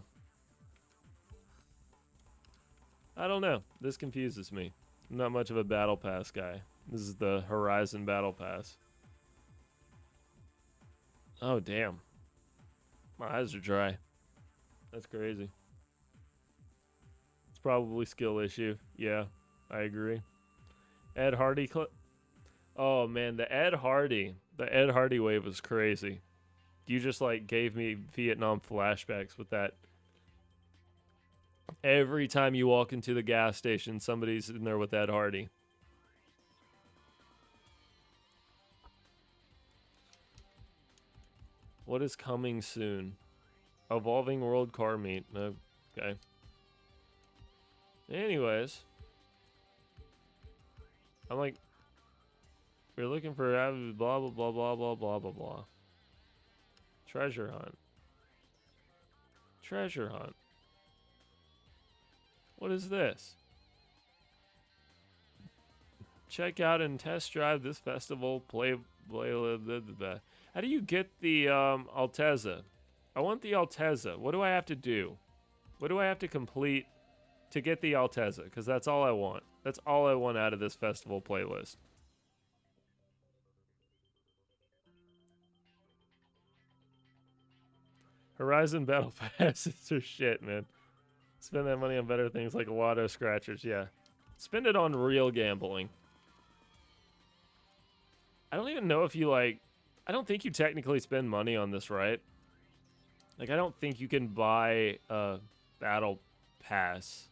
I don't know. This confuses me. I'm not much of a battle pass guy. This is the Horizon battle pass. Oh, damn. My eyes are dry. That's crazy. It's probably skill issue. Yeah, I agree. Ed Hardy clip. Oh, man, the Ed Hardy wave was crazy. You just, like, gave me Vietnam flashbacks with that. Every time you walk into the gas station, somebody's in there with Ed Hardy. What is coming soon? Evolving World Car Meet. Okay. Anyways. I'm like, we're looking for blah, blah, blah, blah, blah, blah, blah, blah. Treasure hunt. Treasure hunt. What is this? Check out and test drive this festival. Play. Blah, blah, blah. How do you get the Altezza? I want the Altezza. What do I have to do? What do I have to complete to get the Altezza? Because that's all I want. That's all I want out of this festival playlist. Horizon Battle Passes are shit, man. Spend that money on better things like lotto scratchers, yeah. Spend it on real gambling. I don't even know if you, like... I don't think you technically spend money on this, right? Like, I don't think you can buy a battle pass.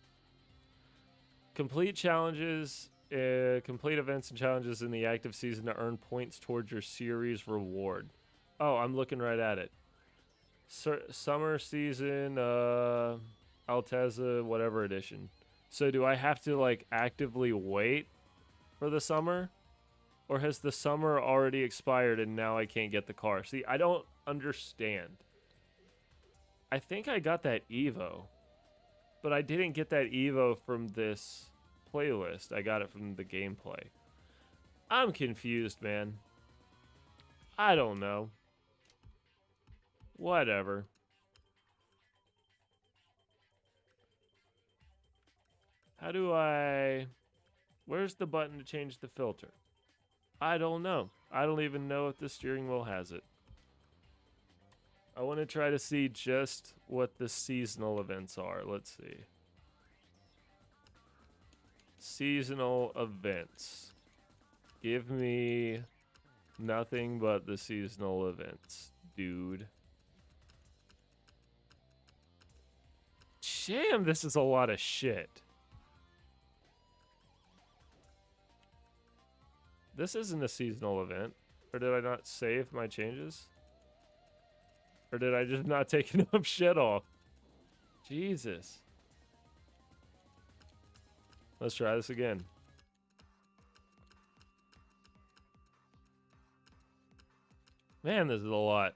Complete challenges, complete events and challenges in the active season to earn points towards your series reward. Oh, I'm looking right at it. Summer season, Altezza, whatever edition. So do I have to, like, actively wait for the summer? Or has the summer already expired and now I can't get the car? See, I don't understand. I think I got that Evo. But I didn't get that Evo from this playlist. I got it from the gameplay. I'm confused, man. I don't know. Whatever. How do I... Where's the button to change the filter? I don't know. I don't even know if the steering wheel has it. I want to try to see just what the seasonal events are. Let's see. Seasonal events. Give me nothing but the seasonal events, dude. Damn, this is a lot of shit. This isn't a seasonal event. Or did I not save my changes? Or did I just not take enough shit off? Jesus. Let's try this again. Man, this is a lot.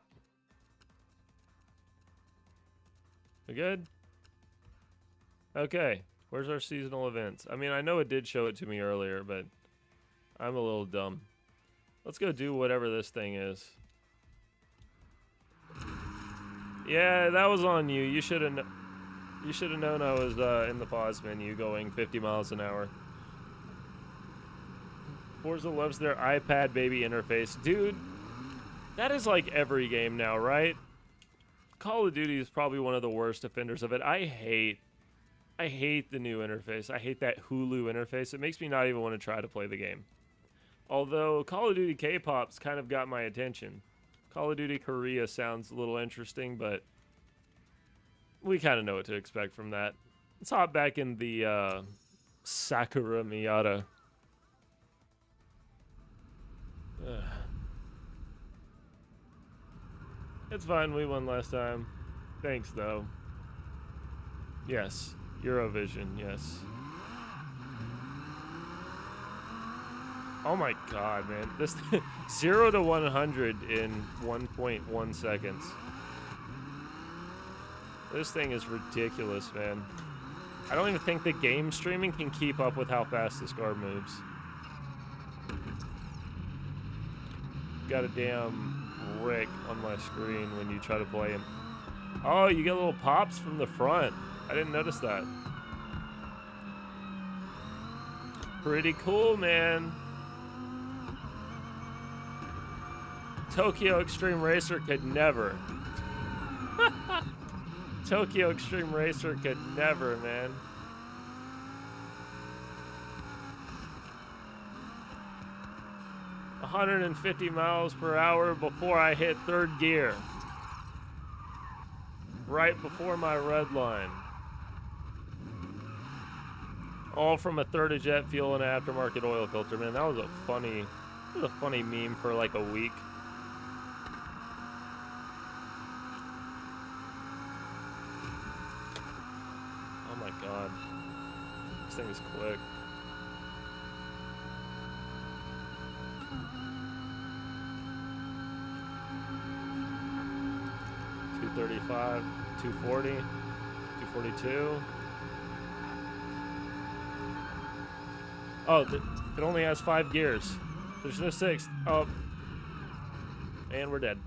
We good? Okay. Where's our seasonal events? I mean, I know it did show it to me earlier, but I'm a little dumb. Let's go do whatever this thing is. Yeah, that was on you. You should have known I was in the pause menu going 50 miles an hour. Forza loves their iPad baby interface. Dude, that is like every game now, right? Call of Duty is probably one of the worst offenders of it. I hate the new interface. I hate that Hulu interface. It makes me not even want to try to play the game. Although Call of Duty K-pop's kind of got my attention. Call of Duty Korea sounds a little interesting, but we kind of know what to expect from that. Let's hop back in the Sakura Miata. It's fine, we won last time. Thanks, though. Yes, Eurovision, yes. Oh my god, man. This 0 to 100 in 1.1 seconds. This thing is ridiculous, man. I don't even think the game streaming can keep up with how fast this car moves. Got a damn Rick on my screen when you try to play him. Oh, you get little pops from the front. I didn't notice that. Pretty cool, man. Tokyo Extreme Racer could never. Tokyo Extreme Racer could never, man. $150 miles per hour before I hit third gear. Right before my red line. All from a third of jet fuel and an aftermarket oil filter. Man, that was a funny meme for like a week. Oh my god. This thing is quick. $235, $240, $242. Oh, it only has 5 gears. There's no 6th. Oh. And we're dead.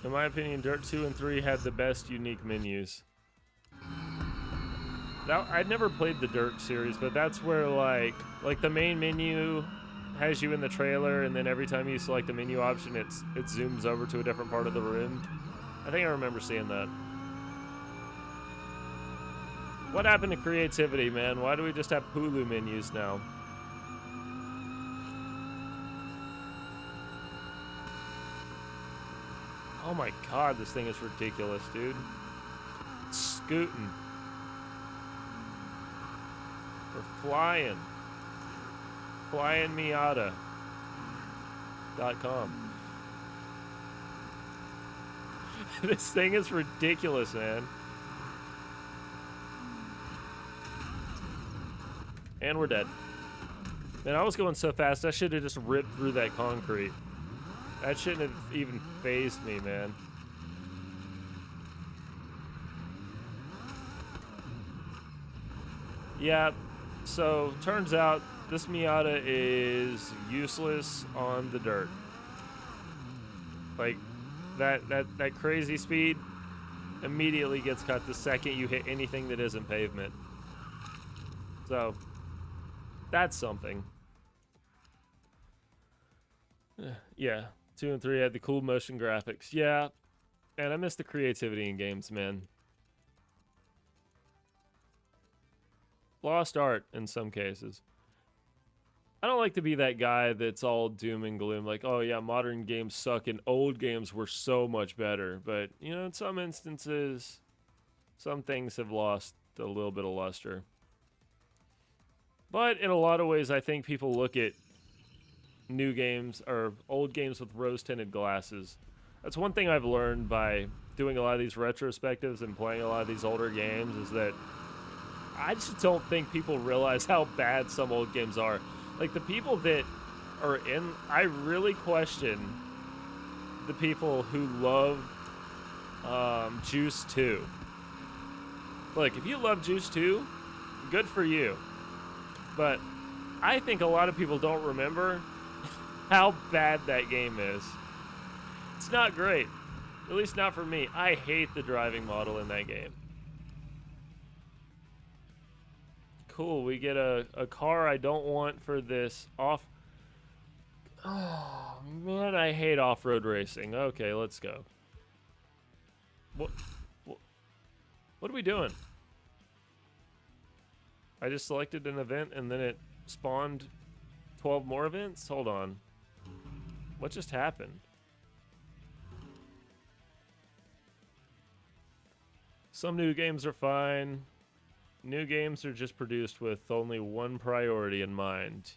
In my opinion, Dirt 2 and 3 had the best unique menus. Now, I'd never played the Dirt series, but that's where like the main menu has you in the trailer, and then every time you select a menu option, it zooms over to a different part of the room. I think I remember seeing that. What happened to creativity, man? Why do we just have Hulu menus now? Oh my god, this thing is ridiculous, dude. It's scooting. We're flying. FlyingMiata.com. This thing is ridiculous, man. And we're dead. Man, I was going so fast, I should have just ripped through that concrete. That shouldn't have even phased me, man. Yeah, so turns out this Miata is useless on the dirt. Like, that crazy speed immediately gets cut the second you hit anything that isn't pavement. So, that's something. Yeah, 2 and 3 had the cool motion graphics. Yeah, and I miss the creativity in games, man. Lost art in some cases. I don't like to be that guy that's all doom and gloom, like, oh yeah, modern games suck and old games were so much better. But, you know, in some instances, some things have lost a little bit of luster. But in a lot of ways, I think people look at new games or old games with rose-tinted glasses. That's one thing I've learned by doing a lot of these retrospectives and playing a lot of these older games, is that I just don't think people realize how bad some old games are. Like, the people that are in. I really question the people who love Juice 2. Look, if you love Juice 2, good for you. But I think a lot of people don't remember how bad that game is. It's not great. At least not for me. I hate the driving model in that game. Cool, we get a car I don't want for this off... Oh, man, I hate off-road racing. Okay, let's go. What are we doing? I just selected an event and then it spawned 12 more events? Hold on. What just happened? Some new games are fine. New games are just produced with only one priority in mind.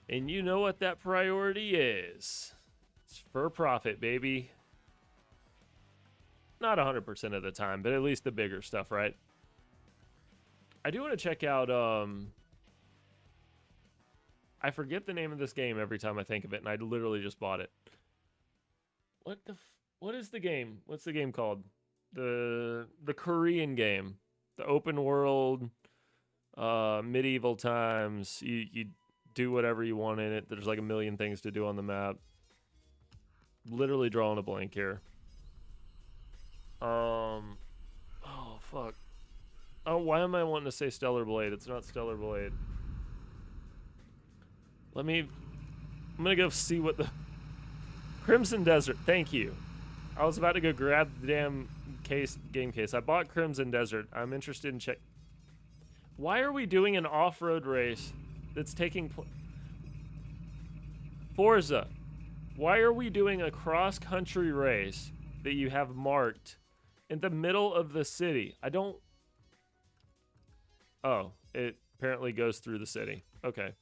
And you know what that priority is. It's for profit, baby. Not 100% of the time, but at least the bigger stuff, right? I do want to check out, I forget the name of this game every time I think of it, and I literally just bought it. What is the game? What's the game called? The Korean game. The open world, medieval times. You do whatever you want in it. There's like a million things to do on the map. Literally drawing a blank here. Oh, fuck. Oh, why am I wanting to say Stellar Blade? It's not Stellar Blade. I'm gonna go see what the... Crimson Desert, thank you. I was about to go grab the damn game case. I bought Crimson Desert. I'm interested in check... Why are we doing an off-road race that's taking Forza? Why are we doing a cross-country race that you have marked in the middle of the city? I don't... Oh, it apparently goes through the city. Okay.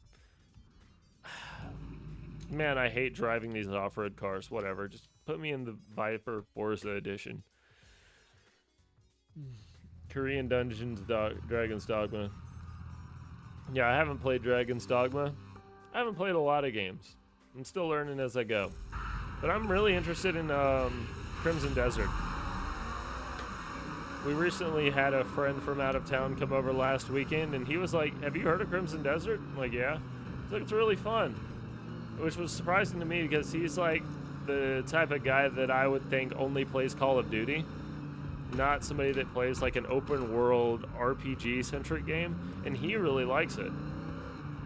Man, I hate driving these off-road cars. Whatever. Just put me in the Viper Forza edition. Korean Dungeons Dragon's Dogma. Yeah, I haven't played Dragon's Dogma. I haven't played a lot of games. I'm still learning as I go. But I'm really interested in Crimson Desert. We recently had a friend from out of town come over last weekend, and he was like, have you heard of Crimson Desert? I'm like, yeah. He's like, it's really fun. Which was surprising to me because he's like the type of guy that I would think only plays Call of Duty. Not somebody that plays like an open world RPG centric game, and he really likes it.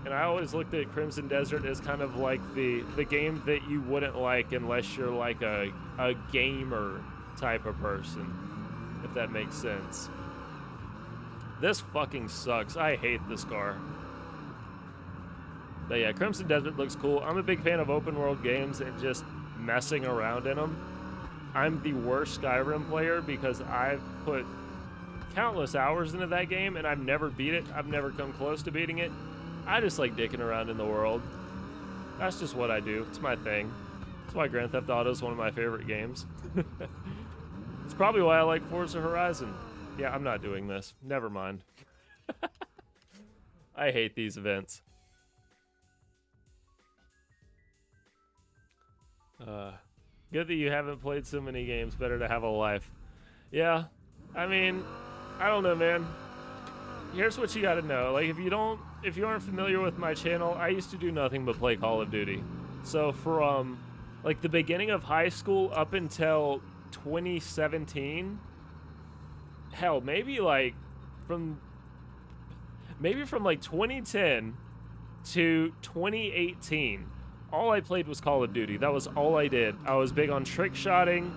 And I always looked at Crimson Desert as kind of like the game that you wouldn't like unless you're like a gamer type of person, if that makes sense. This fucking sucks. I hate this car. But yeah, Crimson Desert looks cool. I'm a big fan of open world games and just messing around in them. I'm the worst Skyrim player because I've put countless hours into that game and I've never beat it. I've never come close to beating it. I just like dicking around in the world. That's just what I do. It's my thing. That's why Grand Theft Auto is one of my favorite games. It's probably why I like Forza Horizon. Yeah, I'm not doing this. Never mind. I hate these events. Good that you haven't played so many games. Better to have a life. Yeah, I mean, I don't know, man. Here's what you gotta know. Like, if you aren't familiar with my channel, I used to do nothing but play Call of Duty. So from like the beginning of high school up until 2017, hell, maybe from like 2010 to 2018, all I played was Call of Duty. That was all I did. I was big on trick shotting.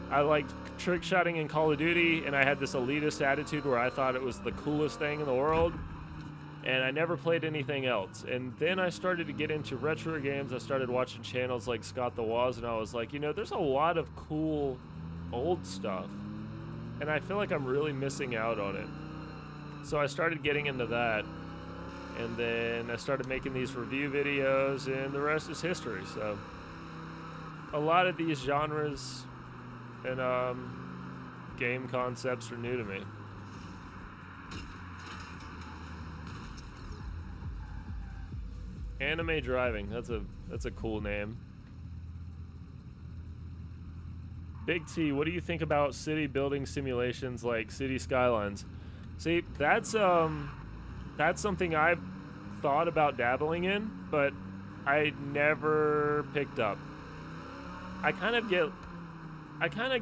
I liked trick shotting in Call of Duty, and I had this elitist attitude where I thought it was the coolest thing in the world, and I never played anything else. And then I started to get into retro games. I started watching channels like Scott the Woz, and I was like, you know, there's a lot of cool old stuff, and I feel like I'm really missing out on it. So I started getting into that. And then I started making these review videos, and the rest is history. So a lot of these genres and game concepts are new to me. Anime driving. That's a cool name. Big T, what do you think about city building simulations like City Skylines? See, that's something I've thought about dabbling in, but I never picked up. I kind of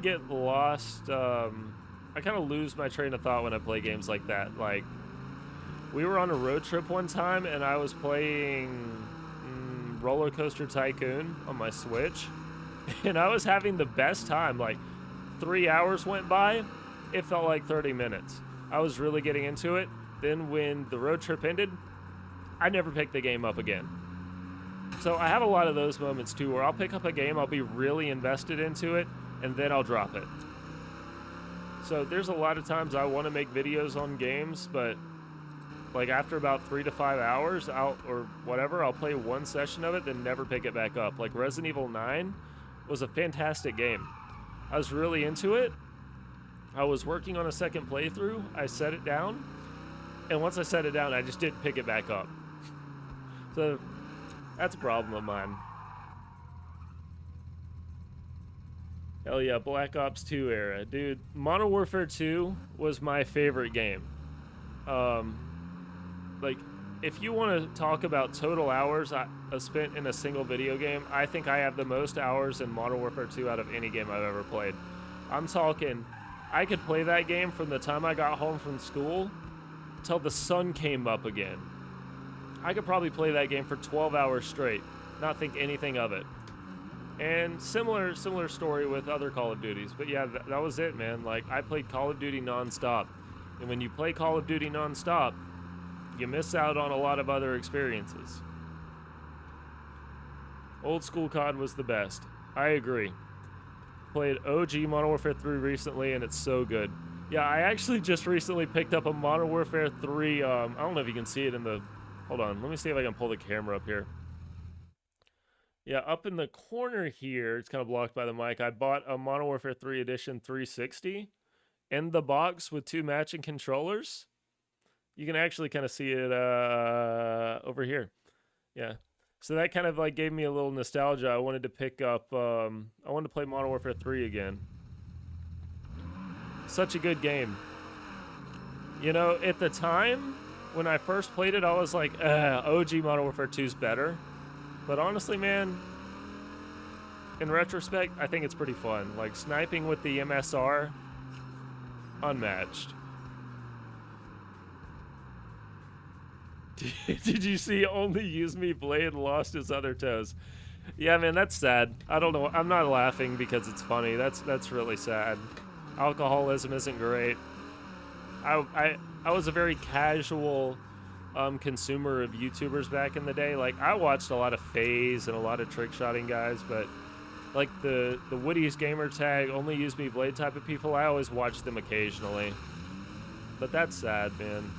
get lost. I kind of lose my train of thought when I play games like that. Like, we were on a road trip one time, and I was playing Roller Coaster Tycoon on my Switch, and I was having the best time. Like, 3 hours went by, it felt like 30 minutes. I was really getting into it. Then when the road trip ended, I never picked the game up again. So I have a lot of those moments too, where I'll pick up a game, I'll be really invested into it, and then I'll drop it. So there's a lot of times I want to make videos on games, but like after about 3 to 5 hours, I'll play one session of it, then never pick it back up. Like Resident Evil 9 was a fantastic game. I was really into it. I was working on a second playthrough. I set it down, and once I set it down, I just didn't pick it back up. So that's a problem of mine. Hell yeah, Black Ops 2 era. Dude, Modern Warfare 2 was my favorite game. Like, if you want to talk about total hours I spent in a single video game, I think I have the most hours in Modern Warfare 2 out of any game I've ever played. I'm talking, I could play that game from the time I got home from school till the sun came up again. I could probably play that game for 12 hours straight, not think anything of it. And similar story with other Call of Duties. But yeah, that was it, man. Like, I played Call of Duty nonstop. And when you play Call of Duty nonstop, you miss out on a lot of other experiences. Old school COD was the best. I agree. Played OG Modern Warfare 3 recently, and it's so good. Yeah, I actually just recently picked up a Modern Warfare 3, I don't know if you can see it in the... Hold on, let me see if I can pull the camera up here. Yeah, up in the corner here, it's kind of blocked by the mic, I bought a Modern Warfare 3 Edition 360 in the box with 2 matching controllers. You can actually kind of see it over here. Yeah. So that kind of like gave me a little nostalgia. I wanted to pick up, I wanted to play Modern Warfare 3 again. Such a good game. You know, at the time, when I first played it, I was like, OG Modern Warfare 2 is better. But honestly, man, in retrospect, I think it's pretty fun. Like, sniping with the MSR, unmatched. Did you see only use me blade lost his other toes? Yeah, man, that's sad. I don't know. I'm not laughing because it's funny. That's really sad. Alcoholism isn't great. I was a very casual consumer of YouTubers back in the day. Like, I watched a lot of FaZe and a lot of trick shotting guys, but like the Woody's gamer tag, only use me blade type of people, I always watch them occasionally. But that's sad, man.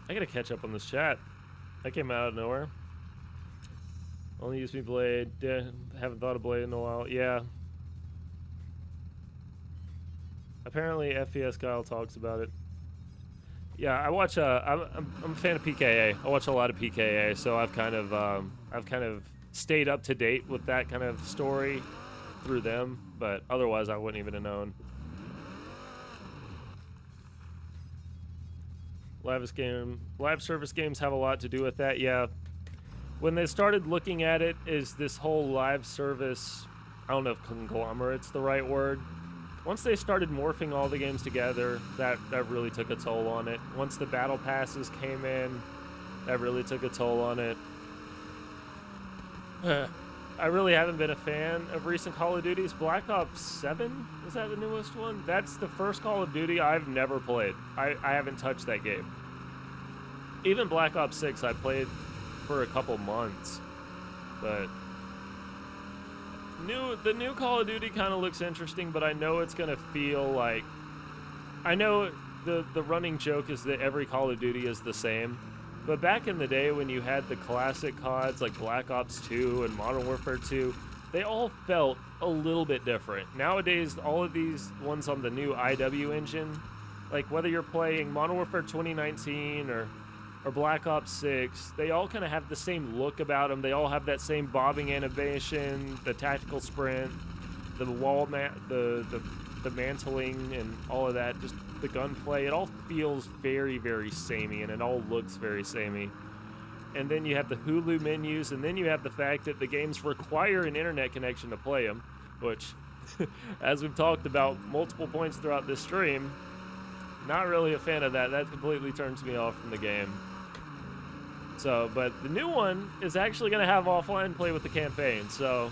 I gotta catch up on this chat. That came out of nowhere. Only use me blade. Haven't thought of blade in a while. Yeah. Apparently FPS Kyle talks about it. Yeah, I watch. I'm a fan of PKA. I watch a lot of PKA, so I've kind of stayed up to date with that kind of story through them. But otherwise, I wouldn't even have known. Live service games have a lot to do with that. Yeah, when they started looking at it as this whole live service, I don't know if conglomerate's the right word. Once they started morphing all the games together, that really took a toll on it. Once the battle passes came in, that really took a toll on it. I really haven't been a fan of recent Call of Duties. Black Ops 7? Is that the newest one? That's the first Call of Duty I've never played. I haven't touched that game. Even Black Ops 6 I played for a couple months. But the new Call of Duty kind of looks interesting, but I know it's going to feel like... I know the running joke is that every Call of Duty is the same. But back in the day when you had the classic CODs like Black Ops 2 and Modern Warfare 2, they all felt a little bit different. Nowadays, all of these ones on the new IW engine, like whether you're playing Modern Warfare 2019 or or Black Ops 6, they all kind of have the same look about them. They all have that same bobbing animation, the tactical sprint, the the mantling, and all of that. Just the gunplay. It all feels very, very samey, and it all looks very samey. And then you have the Hulu menus, and then you have the fact that the games require an internet connection to play them, which, as we've talked about multiple points throughout this stream, not really a fan of that. That completely turns me off from the game. So, but the new one is actually going to have offline play with the campaign, so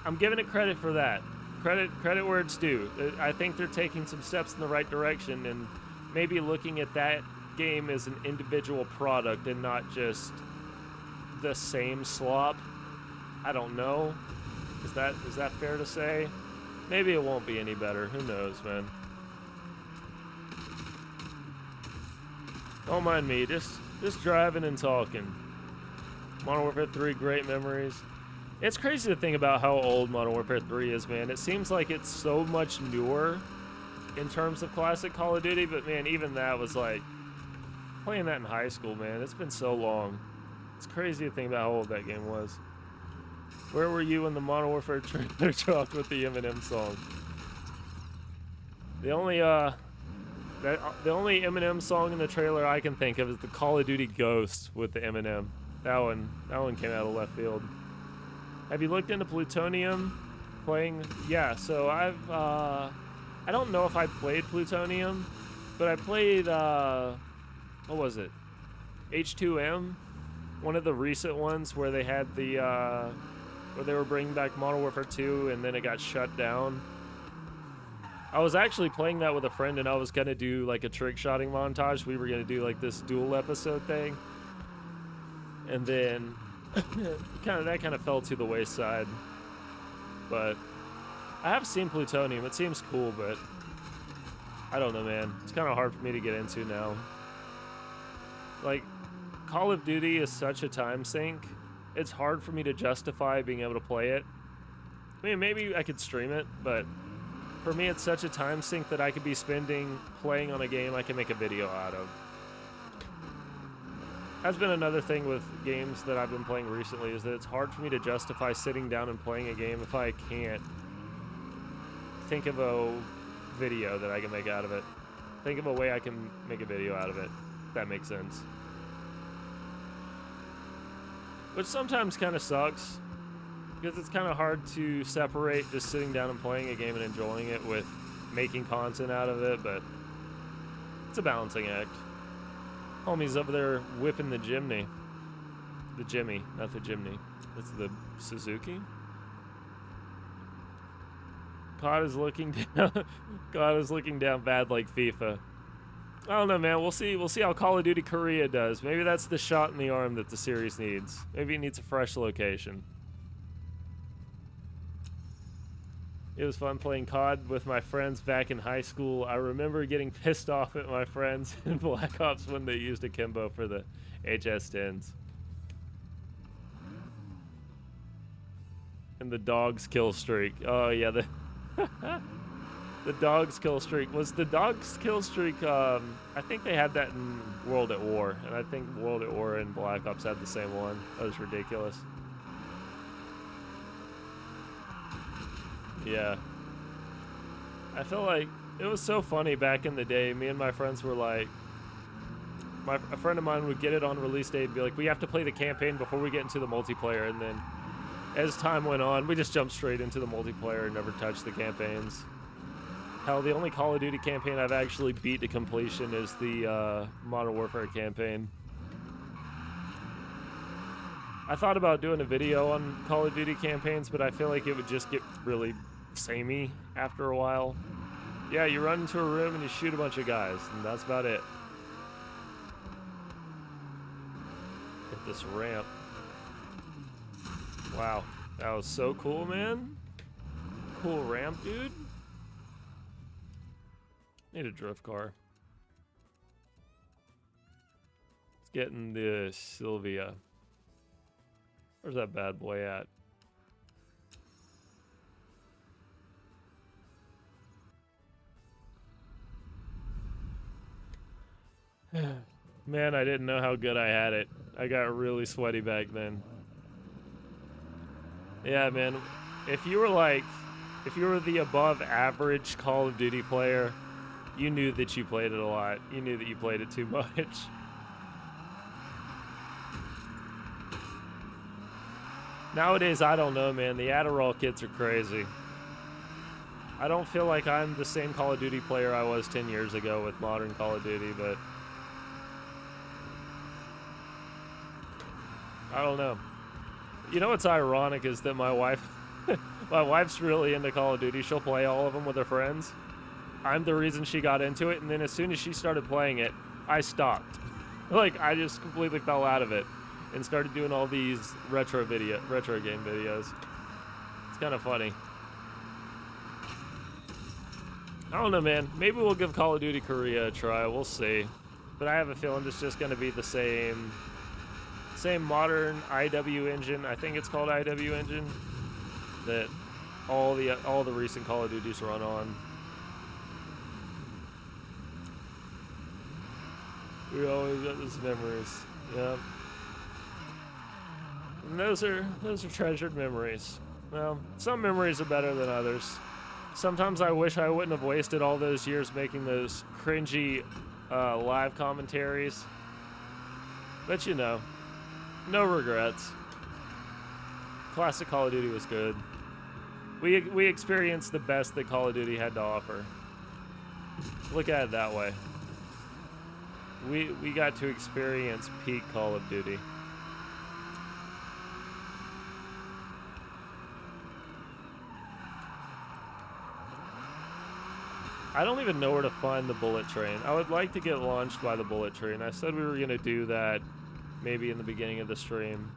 I'm giving it credit for that. Credit where it's due. I think they're taking some steps in the right direction, and maybe looking at that game as an individual product and not just the same slop. I don't know. Is that fair to say? Maybe it won't be any better. Who knows, man? Don't mind me. Just driving and talking. Modern Warfare 3, great memories. It's crazy to think about how old Modern Warfare 3 is, man. It seems like it's so much newer in terms of classic Call of Duty, but man, even that was like playing that in high school, man. It's been so long. It's crazy to think about how old that game was. Where were you when the Modern Warfare trailer dropped with the Eminem song? The only Eminem song in the trailer I can think of is the Call of Duty Ghost with the Eminem. That one came out of left field. Have you looked into Plutonium playing? Yeah, so I don't know if I played Plutonium, but I played, what was it? H2M? One of the recent ones where they had the, where they were bringing back Modern Warfare 2 and then it got shut down. I was actually playing that with a friend, and I was gonna do like a trick shotting montage. We were gonna do like this dual episode thing. And then that kind of fell to the wayside. But I have seen Plutonium. It seems cool, but I don't know, man. It's kind of hard for me to get into now. Like, Call of Duty is such a time sink. It's hard for me to justify being able to play it. I mean, maybe I could stream it, but for me, it's such a time sink that I could be spending playing on a game I can make a video out of. That's been another thing with games that I've been playing recently, is that it's hard for me to justify sitting down and playing a game if I can't think of a video that I can make out of it. Think of a way I can make a video out of it, if that makes sense. Which sometimes kind of sucks, because it's kind of hard to separate just sitting down and playing a game and enjoying it with making content out of it, but it's a balancing act. Homie's over there whipping the Jimny. The Jimmy, not the Jimny. It's the Suzuki. COD is looking down. COD is looking down bad like FIFA. I don't know, man. We'll see. We'll see how Call of Duty Korea does. Maybe that's the shot in the arm that the series needs. Maybe it needs a fresh location. It was fun playing COD with my friends back in high school. I remember getting pissed off at my friends in Black Ops when they used akimbo for the HS-10s. And the dog's kill streak. Oh, yeah, the dog's kill streak. Was the dog's kill streak, I think they had that in World at War. And I think World at War and Black Ops had the same one. That was ridiculous. Yeah. I feel like it was so funny back in the day. Me and my friends were like, a friend of mine would get it on release day and be like, we have to play the campaign before we get into the multiplayer. And then as time went on, we just jumped straight into the multiplayer and never touched the campaigns. Hell, the only Call of Duty campaign I've actually beat to completion is the Modern Warfare campaign. I thought about doing a video on Call of Duty campaigns, but I feel like it would just get really samey after a while. Yeah, you run into a room and you shoot a bunch of guys, and that's about it. Hit this ramp. Wow, that was so cool, man. Cool ramp, dude. Need a drift car. Let's get in the Sylvia. Where's that bad boy at? Man, I didn't know how good I had it. I got really sweaty back then. Yeah, man. If you were the above average Call of Duty player, you knew that you played it a lot. You knew that you played it too much. Nowadays, I don't know, man. The Adderall kids are crazy. I don't feel like I'm the same Call of Duty player I was 10 years ago with modern Call of Duty, but I don't know. You know what's ironic is that my wife's really into Call of Duty. She'll play all of them with her friends. I'm the reason she got into it, and then as soon as she started playing it, I stopped. Like, I just completely fell out of it and started doing all these retro game videos. It's kind of funny. I don't know, man. Maybe we'll give Call of Duty Korea a try. We'll see. But I have a feeling it's just going to be the same modern IW engine. I think it's called IW engine that all the recent Call of Duties run on. We always got those memories. Yep. And those are treasured memories. Well, some memories are better than others. Sometimes I wish I wouldn't have wasted all those years making those cringy live commentaries. But you know, no regrets. Classic Call of Duty was good. We experienced the best that Call of Duty had to offer. Look at it that way. We got to experience peak Call of Duty. I don't even know where to find the bullet train. I would like to get launched by the bullet train. I said we were going to do that maybe in the beginning of the stream.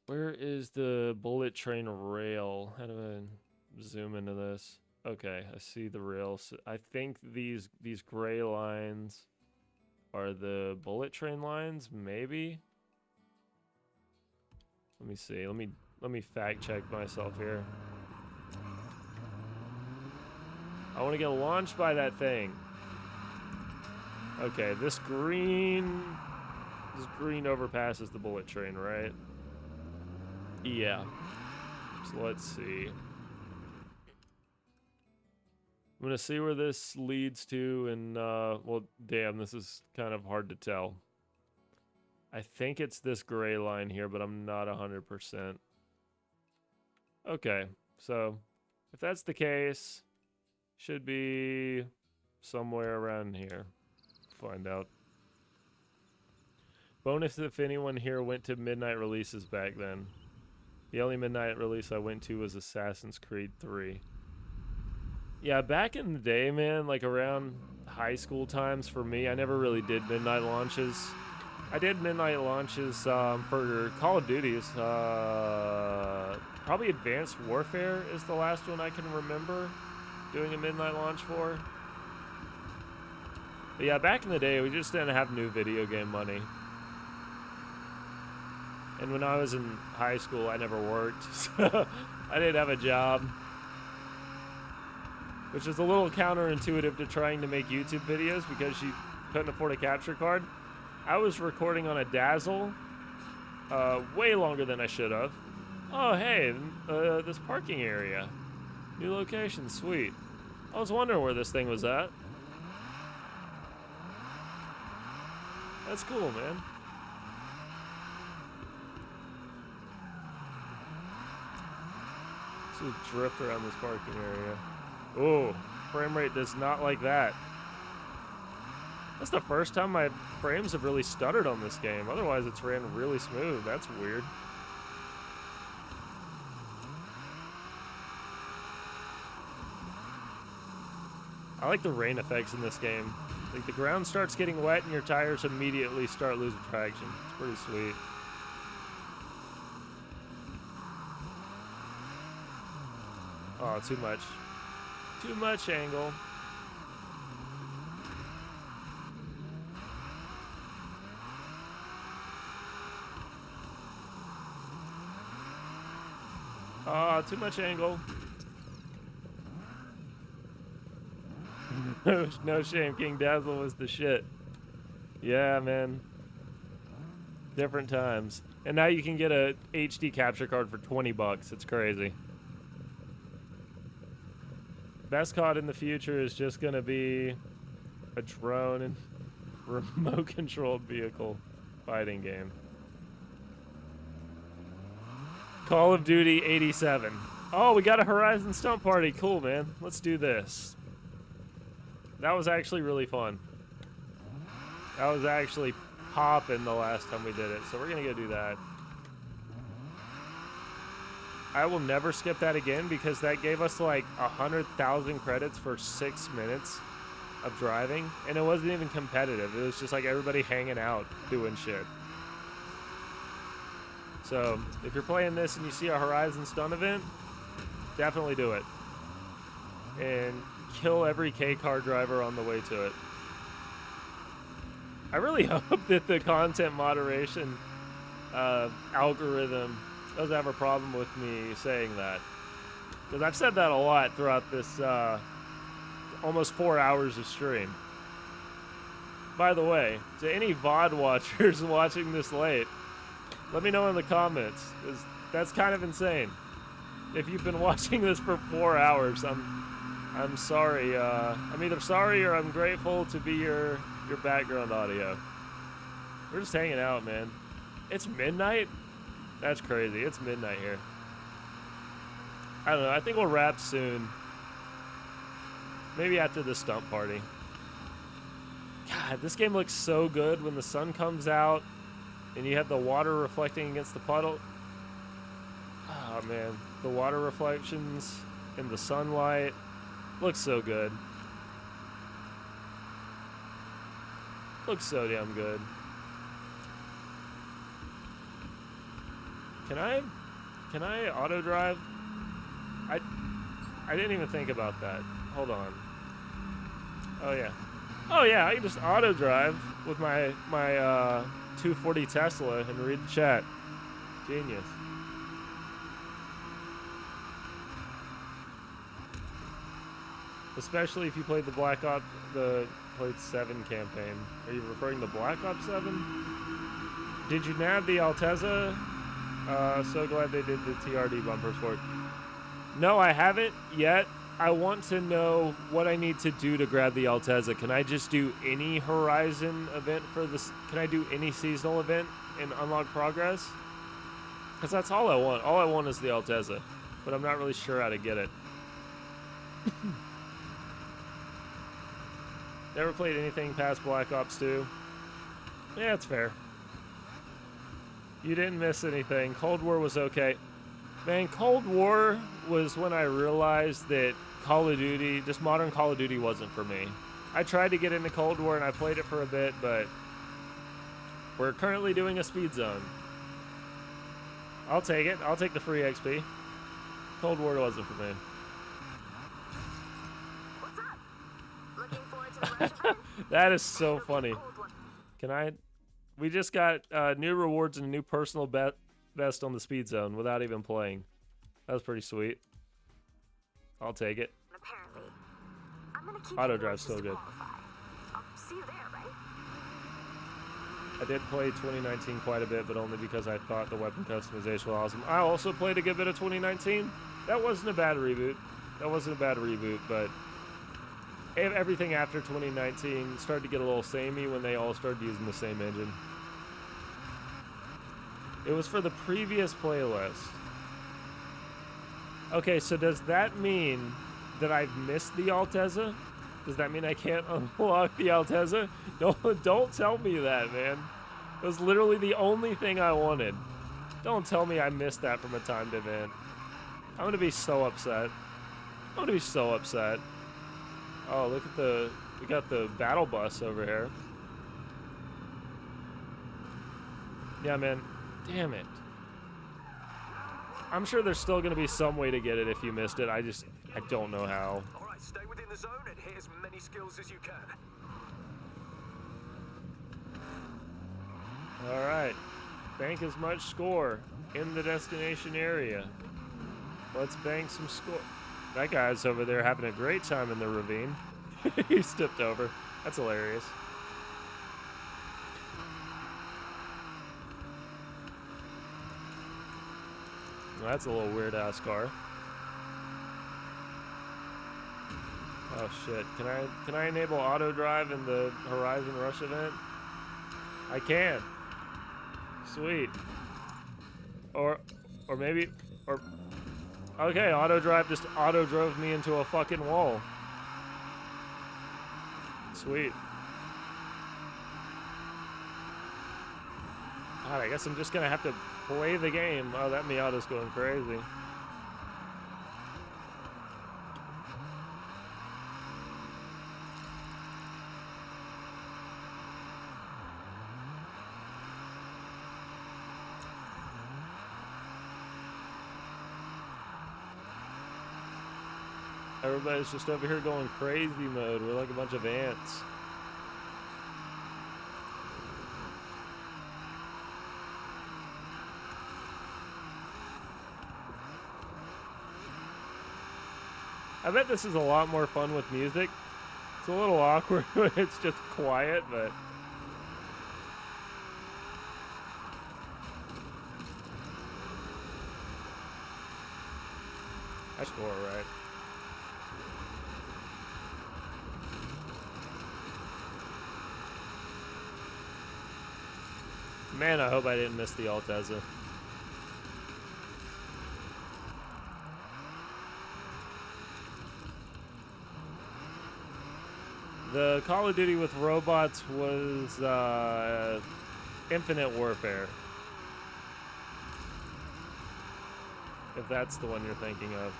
Where is the bullet train rail? How do I zoom into this? Okay, I see the rails. I think these gray lines are the bullet train lines, maybe? Let me see. Let me fact check myself here. I want to get launched by that thing. Okay, this green overpass is the bullet train, right? Yeah. So let's see. I'm gonna see where this leads to, and well, damn, this is kind of hard to tell. I think it's this gray line here, but I'm not 100%. Okay, so if that's the case, should be somewhere around here. Find out. Bonus if anyone here went to midnight releases back then. The only midnight release I went to was Assassin's Creed 3. Yeah, back in the day, man, like around high school times for me, I never really did midnight launches. I did midnight launches for Call of Duties. Probably Advanced Warfare is the last one I can remember doing a midnight launch for. But yeah, back in the day, we just didn't have new video game money. And when I was in high school, I never worked, so I didn't have a job. Which is a little counterintuitive to trying to make YouTube videos because you couldn't afford a capture card. I was recording on a Dazzle way longer than I should have. Oh, hey, this parking area. New location, sweet. I was wondering where this thing was at. That's cool, man. Let's just drift around this parking area. Oh, frame rate does not like that. That's the first time my frames have really stuttered on this game. Otherwise, it's ran really smooth. That's weird. I like the rain effects in this game. Like, the ground starts getting wet and your tires immediately start losing traction. It's pretty sweet. Oh, too much. Too much angle. Ah, too much angle. No shame, King Dazzle was the shit. Yeah, man. Different times. And now you can get a HD capture card for 20 bucks. It's crazy. Best COD in the future is just going to be a drone and remote controlled vehicle fighting game. Call of Duty 87. Oh, we got a Horizon Stunt Party. Cool, man. Let's do this. That was actually really fun. That was actually popping the last time we did it, so we're gonna go do that. I will never skip that again because that gave us like 100,000 credits for 6 minutes of driving, and it wasn't even competitive. It was just like everybody hanging out doing shit. So if you're playing this and you see a Horizon Stunt event, definitely do it and kill every K car driver on the way to it. I really hope that the content moderation algorithm doesn't have a problem with me saying that, because I've said that a lot throughout this almost 4 hours of stream. By the way, to any VOD watchers watching this late, let me know in the comments, because that's kind of insane. If you've been watching this for 4 hours, I'm sorry. I'm either sorry or I'm grateful to be your background audio. We're just hanging out, man. It's midnight? That's crazy. It's midnight here. I don't know. I think we'll wrap soon. Maybe after the stunt party. God, this game looks so good when the sun comes out and you have the water reflecting against the puddle. Oh, man. The water reflections and the sunlight looks so good. Looks so damn good. Can I auto drive? I didn't even think about that. Hold on. Oh yeah. Oh yeah, I can just auto drive with my 240 Tesla and read the chat. Genius. Especially if you played the played 7 campaign. Are you referring to Black Ops 7? Did you nab the Altezza? So glad they did the TRD bumpers for it. No, I haven't yet. I want to know what I need to do to grab the Altezza. Can I just do any Horizon event for this? Can I do any seasonal event and unlock progress? Because that's all I want. All I want is the Altezza, but I'm not really sure how to get it. Never played anything past Black Ops 2. Yeah, it's fair. You didn't miss anything. Cold War was okay. Man, Cold War was when I realized that Call of Duty, just modern Call of Duty, wasn't for me. I tried to get into Cold War and I played it for a bit, but we're currently doing a speed zone. I'll take it. I'll take the free XP. Cold War wasn't for me. What's up? Looking forward to the rush event? That is so funny. Can I? We just got new rewards and a new personal best on the speed zone without even playing. That was pretty sweet. I'll take it. Apparently. I'm gonna keep Auto drive's so good. I'll see you there, right? I did play 2019 quite a bit, but only because I thought the weapon customization was awesome. I also played a good bit of 2019. That wasn't a bad reboot. But everything after 2019 started to get a little samey when they all started using the same engine. It was for the previous playlist. Okay, so does that mean that I've missed the Altezza? Does that mean I can't unlock the Altezza? Don't tell me that, man. It was literally the only thing I wanted. Don't tell me I missed that from a timed event. I'm gonna be so upset. Oh, look at we got the battle bus over here. Yeah, man. Damn it. I'm sure there's still going to be some way to get it if you missed it. I don't know how. All right, stay within the zone and hit as many skills as you can. All right. Bank as much score in the destination area. Let's bank some score. That guy's over there having a great time in the ravine. He stepped over. That's hilarious. That's a little weird ass car. Oh shit. Can I enable auto drive in the Horizon Rush event? I can. Sweet. Or maybe okay, auto drive just auto drove me into a fucking wall. Sweet. God, I guess I'm just gonna have to play the game. Oh, that Miata's going crazy. Everybody's just over here going crazy mode. We're like a bunch of ants. I bet this is a lot more fun with music. It's a little awkward when it's just quiet, but... I score, right? Man, I hope I didn't miss the Altezza. The Call of Duty with robots was Infinite Warfare. If that's the one you're thinking of.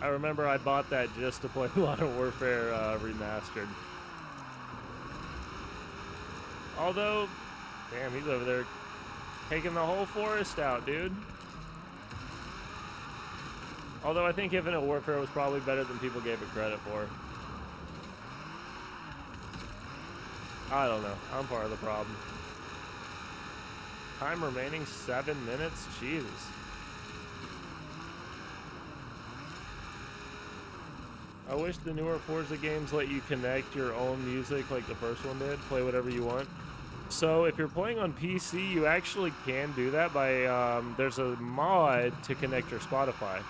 I remember I bought that just to play Modern Warfare Remastered. Although, damn, he's over there taking the whole forest out, dude. Although I think Infinite Warfare was probably better than people gave it credit for. I don't know. I'm part of the problem. Time remaining 7 minutes? Jesus. I wish the newer Forza games let you connect your own music like the first one did. Play whatever you want. So if you're playing on PC, you actually can do that by, there's a mod to connect your Spotify.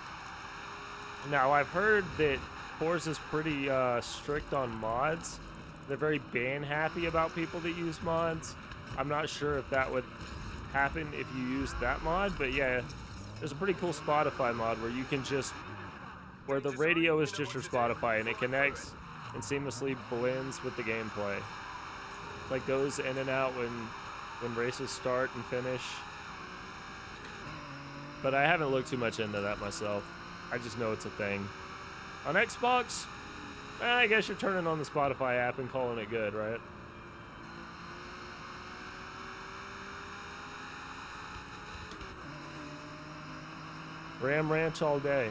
Now, I've heard that Forza's pretty strict on mods. They're very ban happy about people that use mods. I'm not sure if that would happen if you use that mod, but yeah, there's a pretty cool Spotify mod where you can just, where the radio is just your Spotify and it connects and seamlessly blends with the gameplay. Like goes in and out when races start and finish. But I haven't looked too much into that myself. I just know it's a thing. On Xbox, I guess you're turning on the Spotify app and calling it good, right? Ram Ranch all day.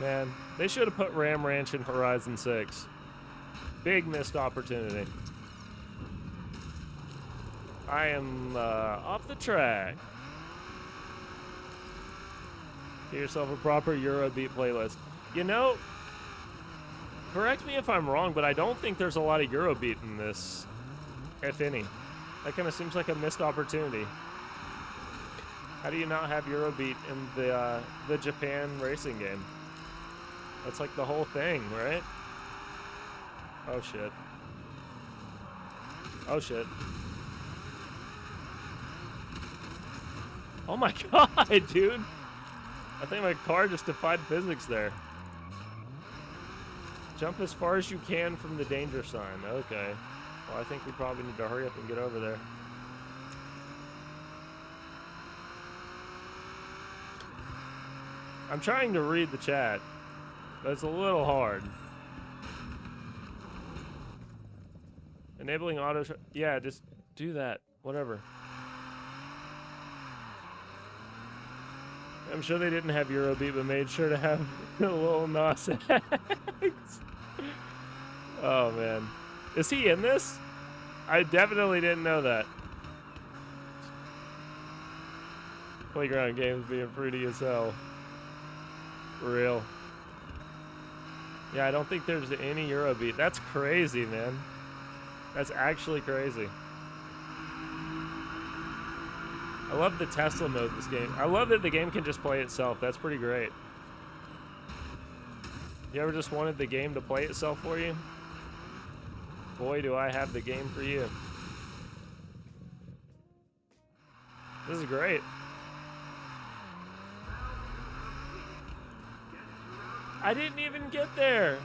Man, they should have put Ram Ranch in Horizon 6. Big missed opportunity. I am off the track. Get yourself a proper Eurobeat playlist. You know, correct me if I'm wrong, but I don't think there's a lot of Eurobeat in this, if any. That kind of seems like a missed opportunity. How do you not have Eurobeat in the Japan racing game? That's like the whole thing, right? Oh shit. Oh shit. Oh my god, dude! I think my car just defied physics there. Jump as far as you can from the danger sign. Okay. Well, I think we probably need to hurry up and get over there. I'm trying to read the chat, but it's a little hard. Enabling auto... Yeah, just do that. Whatever. I'm sure they didn't have Eurobeat, but made sure to have a little Nas X. Oh, man. Is he in this? I definitely didn't know that. Playground games being fruity as hell. For real. Yeah, I don't think there's any Eurobeat. That's crazy, man. That's actually crazy. I love the Tesla mode this game. I love that the game can just play itself. That's pretty great. You ever just wanted the game to play itself for you? Boy, do I have the game for you. This is great. I didn't even get there.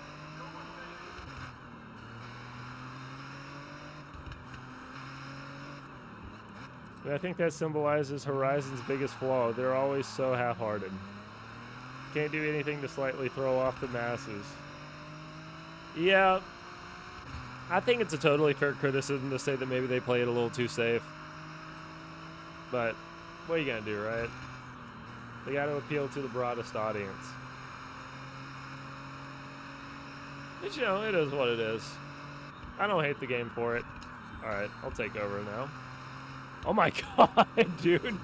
But I think that symbolizes Horizon's biggest flaw. They're always so half-hearted. Can't do anything to slightly throw off the masses. Yeah, I think it's a totally fair criticism to say that maybe they play it a little too safe. But what are you gonna do, right? They gotta appeal to the broadest audience. But you know, it is what it is. I don't hate the game for it. Alright, I'll take over now. Oh my god, dude.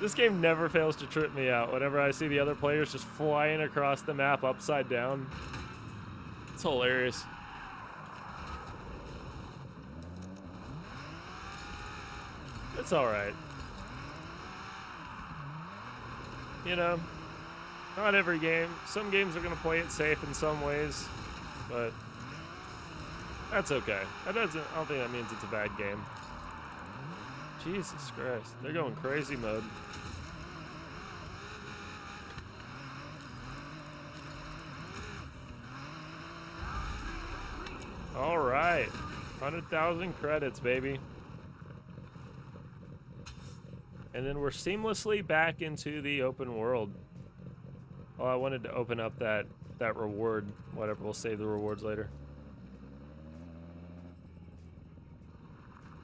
This game never fails to trip me out whenever I see the other players just flying across the map upside down. It's hilarious. It's alright. You know, not every game. Some games are going to play it safe in some ways, but that's okay. I don't think that means it's a bad game. Jesus Christ, they're going crazy mode. All right, 100,000 credits, baby. And then we're seamlessly back into the open world. Oh, I wanted to open up that reward. Whatever, we'll save the rewards later.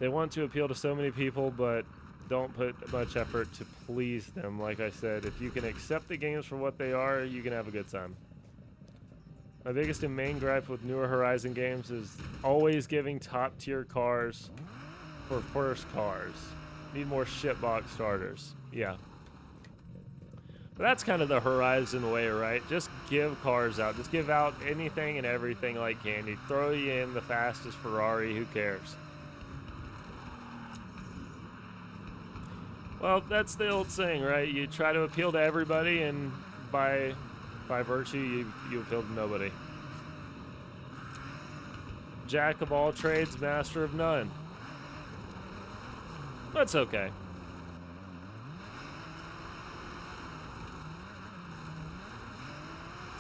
They want to appeal to so many people, but don't put much effort to please them. Like I said, if you can accept the games for what they are, you can have a good time. My biggest and main gripe with newer Horizon games is always giving top tier cars for first cars. Need more shitbox starters. Yeah. But that's kind of the Horizon way, right? Just give cars out. Just give out anything and everything like candy. Throw you in the fastest Ferrari. Who cares? Well, that's the old saying, right? You try to appeal to everybody, and by virtue, you appeal to nobody. Jack of all trades, master of none. That's okay.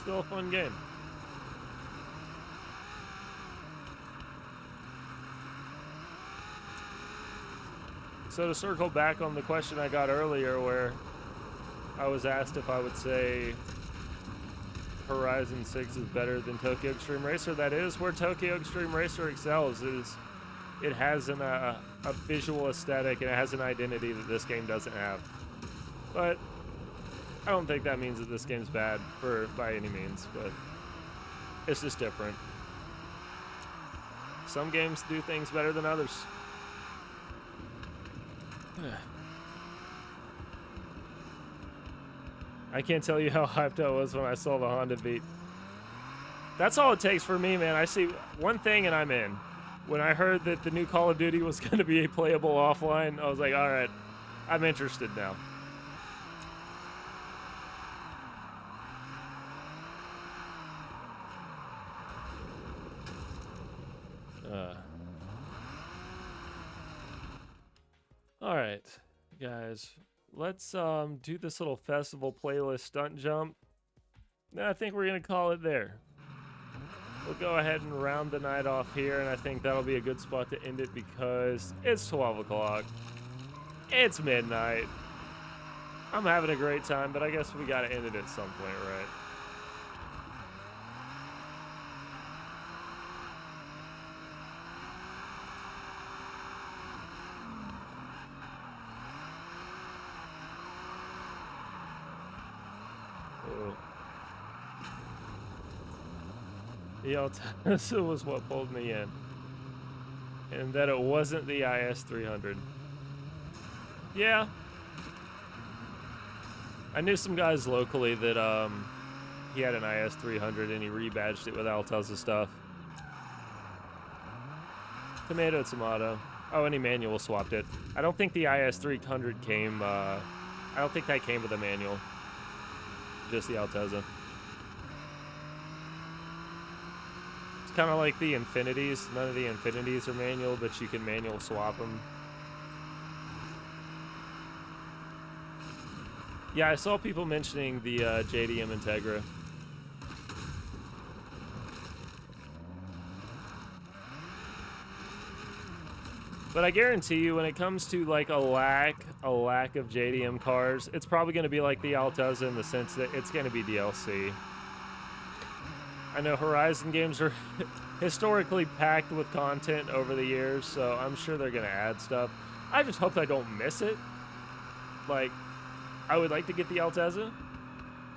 Still a fun game. So to circle back on the question I got earlier where I was asked if I would say Horizon 6 is better than Tokyo Extreme Racer, that is where Tokyo Extreme Racer excels. It has a visual aesthetic and it has an identity that this game doesn't have. But I don't think that means that this game's bad by any means, but it's just different. Some games do things better than others. I can't tell you how hyped I was when I saw the Honda Beat. That's all it takes for me, man. I see one thing and I'm in. When I heard that the new Call of Duty was going to be playable offline, I was like, all right, I'm interested now. All right, guys, let's do this little festival playlist stunt jump. I think we're gonna call it there. We'll go ahead and round the night off here, and I think that'll be a good spot to end it because it's 12 o'clock. It's midnight. I'm having a great time, but I guess we gotta end it at some point, right? The Altesa was what pulled me in, and that it wasn't the IS-300. Yeah, I knew some guys locally that he had an IS-300 and he rebadged it with Altesa stuff. Tomato, tomato. Oh, and he manual swapped it. I don't think the IS-300 came, I don't think that came with a manual. Just the Altezza. It's kind of like the Infinities. None of the Infinities are manual, but you can manual swap them. Yeah, I saw people mentioning the JDM Integra. But I guarantee you, when it comes to like a lack of JDM cars, it's probably going to be like the Altezza in the sense that it's going to be DLC. I know Horizon games are historically packed with content over the years, so I'm sure they're going to add stuff. I just hope I don't miss it. Like, I would like to get the Altezza.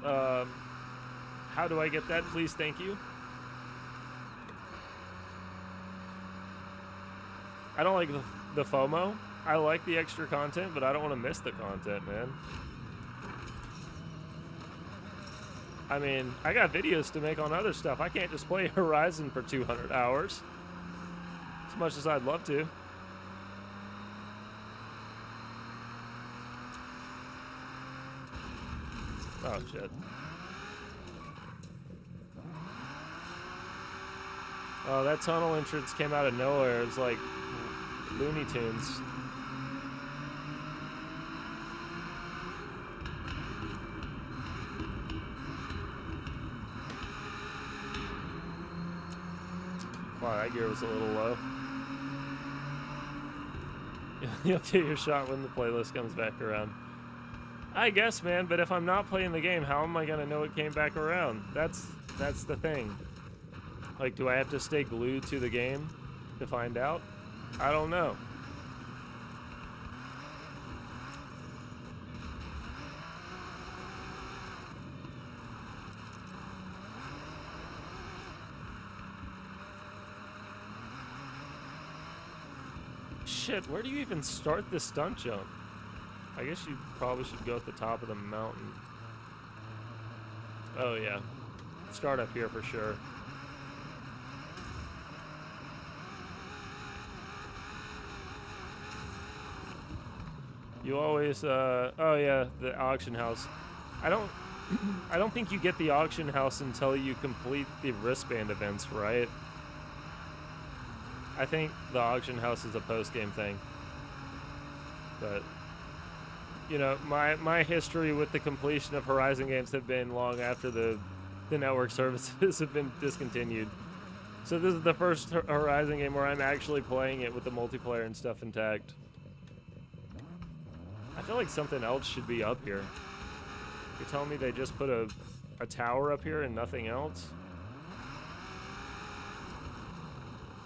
How do I get that? Please, thank you. I don't like the FOMO. I like the extra content, but I don't want to miss the content, man. I mean, I got videos to make on other stuff. I can't just play Horizon for 200 hours. As much as I'd love to. Oh, shit. Oh, that tunnel entrance came out of nowhere. It was like Looney Tunes. Wow, that gear was a little low. You'll get your shot when the playlist comes back around. I guess, man, but if I'm not playing the game, how am I gonna know it came back around? That's the thing. Like, do I have to stay glued to the game to find out? I don't know. Shit, where do you even start this stunt jump? I guess you probably should go at the top of the mountain. Oh yeah. Start up here for sure. You always, oh yeah, the auction house. I don't think you get the auction house until you complete the wristband events, right? I think the auction house is a post-game thing. But, you know, my history with the completion of Horizon games have been long after the network services have been discontinued. So this is the first Horizon game where I'm actually playing it with the multiplayer and stuff intact. I feel like something else should be up here. You're telling me they just put a tower up here and nothing else?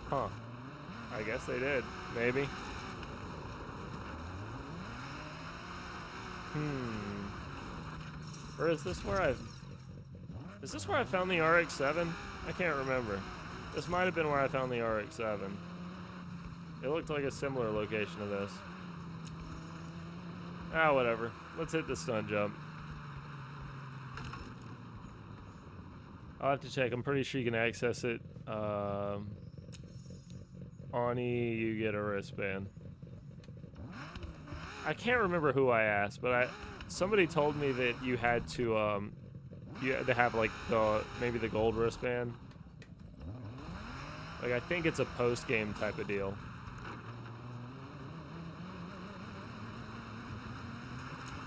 Huh. I guess they did. Maybe. Or is this where I found the RX-7? I can't remember. This might have been where I found the RX-7. It looked like a similar location to this. Ah, whatever. Let's hit the stun jump. I'll have to check. I'm pretty sure you can access it. Ani, you get a wristband. I can't remember who I asked, but somebody told me that you had to have like maybe the gold wristband. Like, I think it's a post-game type of deal.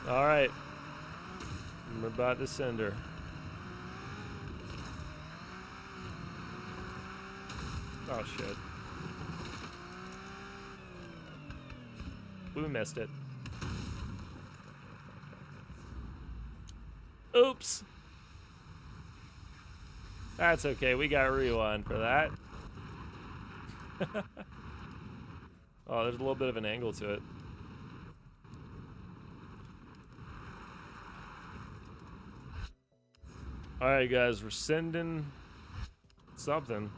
All right, I'm about to send her. Oh shit. We missed it. Oops. That's okay, we got rewind for that. Oh, there's a little bit of an angle to it. Alright guys, we're sending something.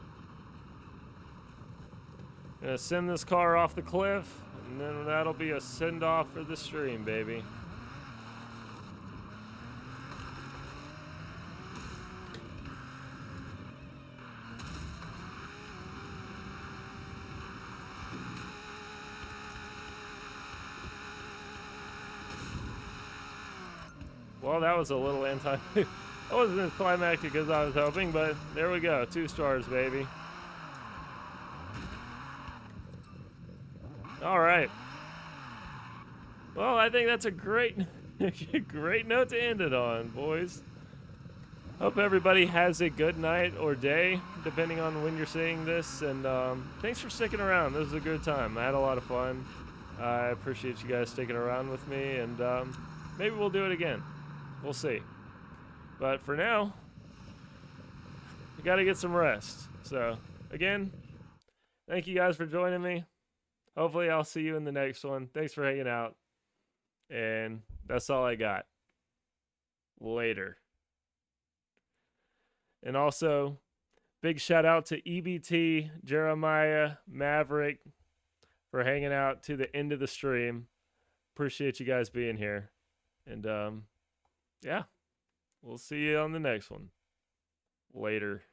Gonna send this car off the cliff, and then that'll be a send-off for the stream, baby. Well, that was a little anti. That wasn't as climactic as I was hoping, but there we go. 2 stars, baby. All right. Well, I think that's a great, great note to end it on, boys. Hope everybody has a good night or day, depending on when you're seeing this. And thanks for sticking around. This was a good time. I had a lot of fun. I appreciate you guys sticking around with me, and maybe we'll do it again. We'll see. But for now, we got to get some rest. So, again, thank you guys for joining me. Hopefully, I'll see you in the next one. Thanks for hanging out. And that's all I got. Later. And also, big shout out to EBT, Jeremiah, Maverick for hanging out to the end of the stream. Appreciate you guys being here. And yeah, we'll see you on the next one. Later.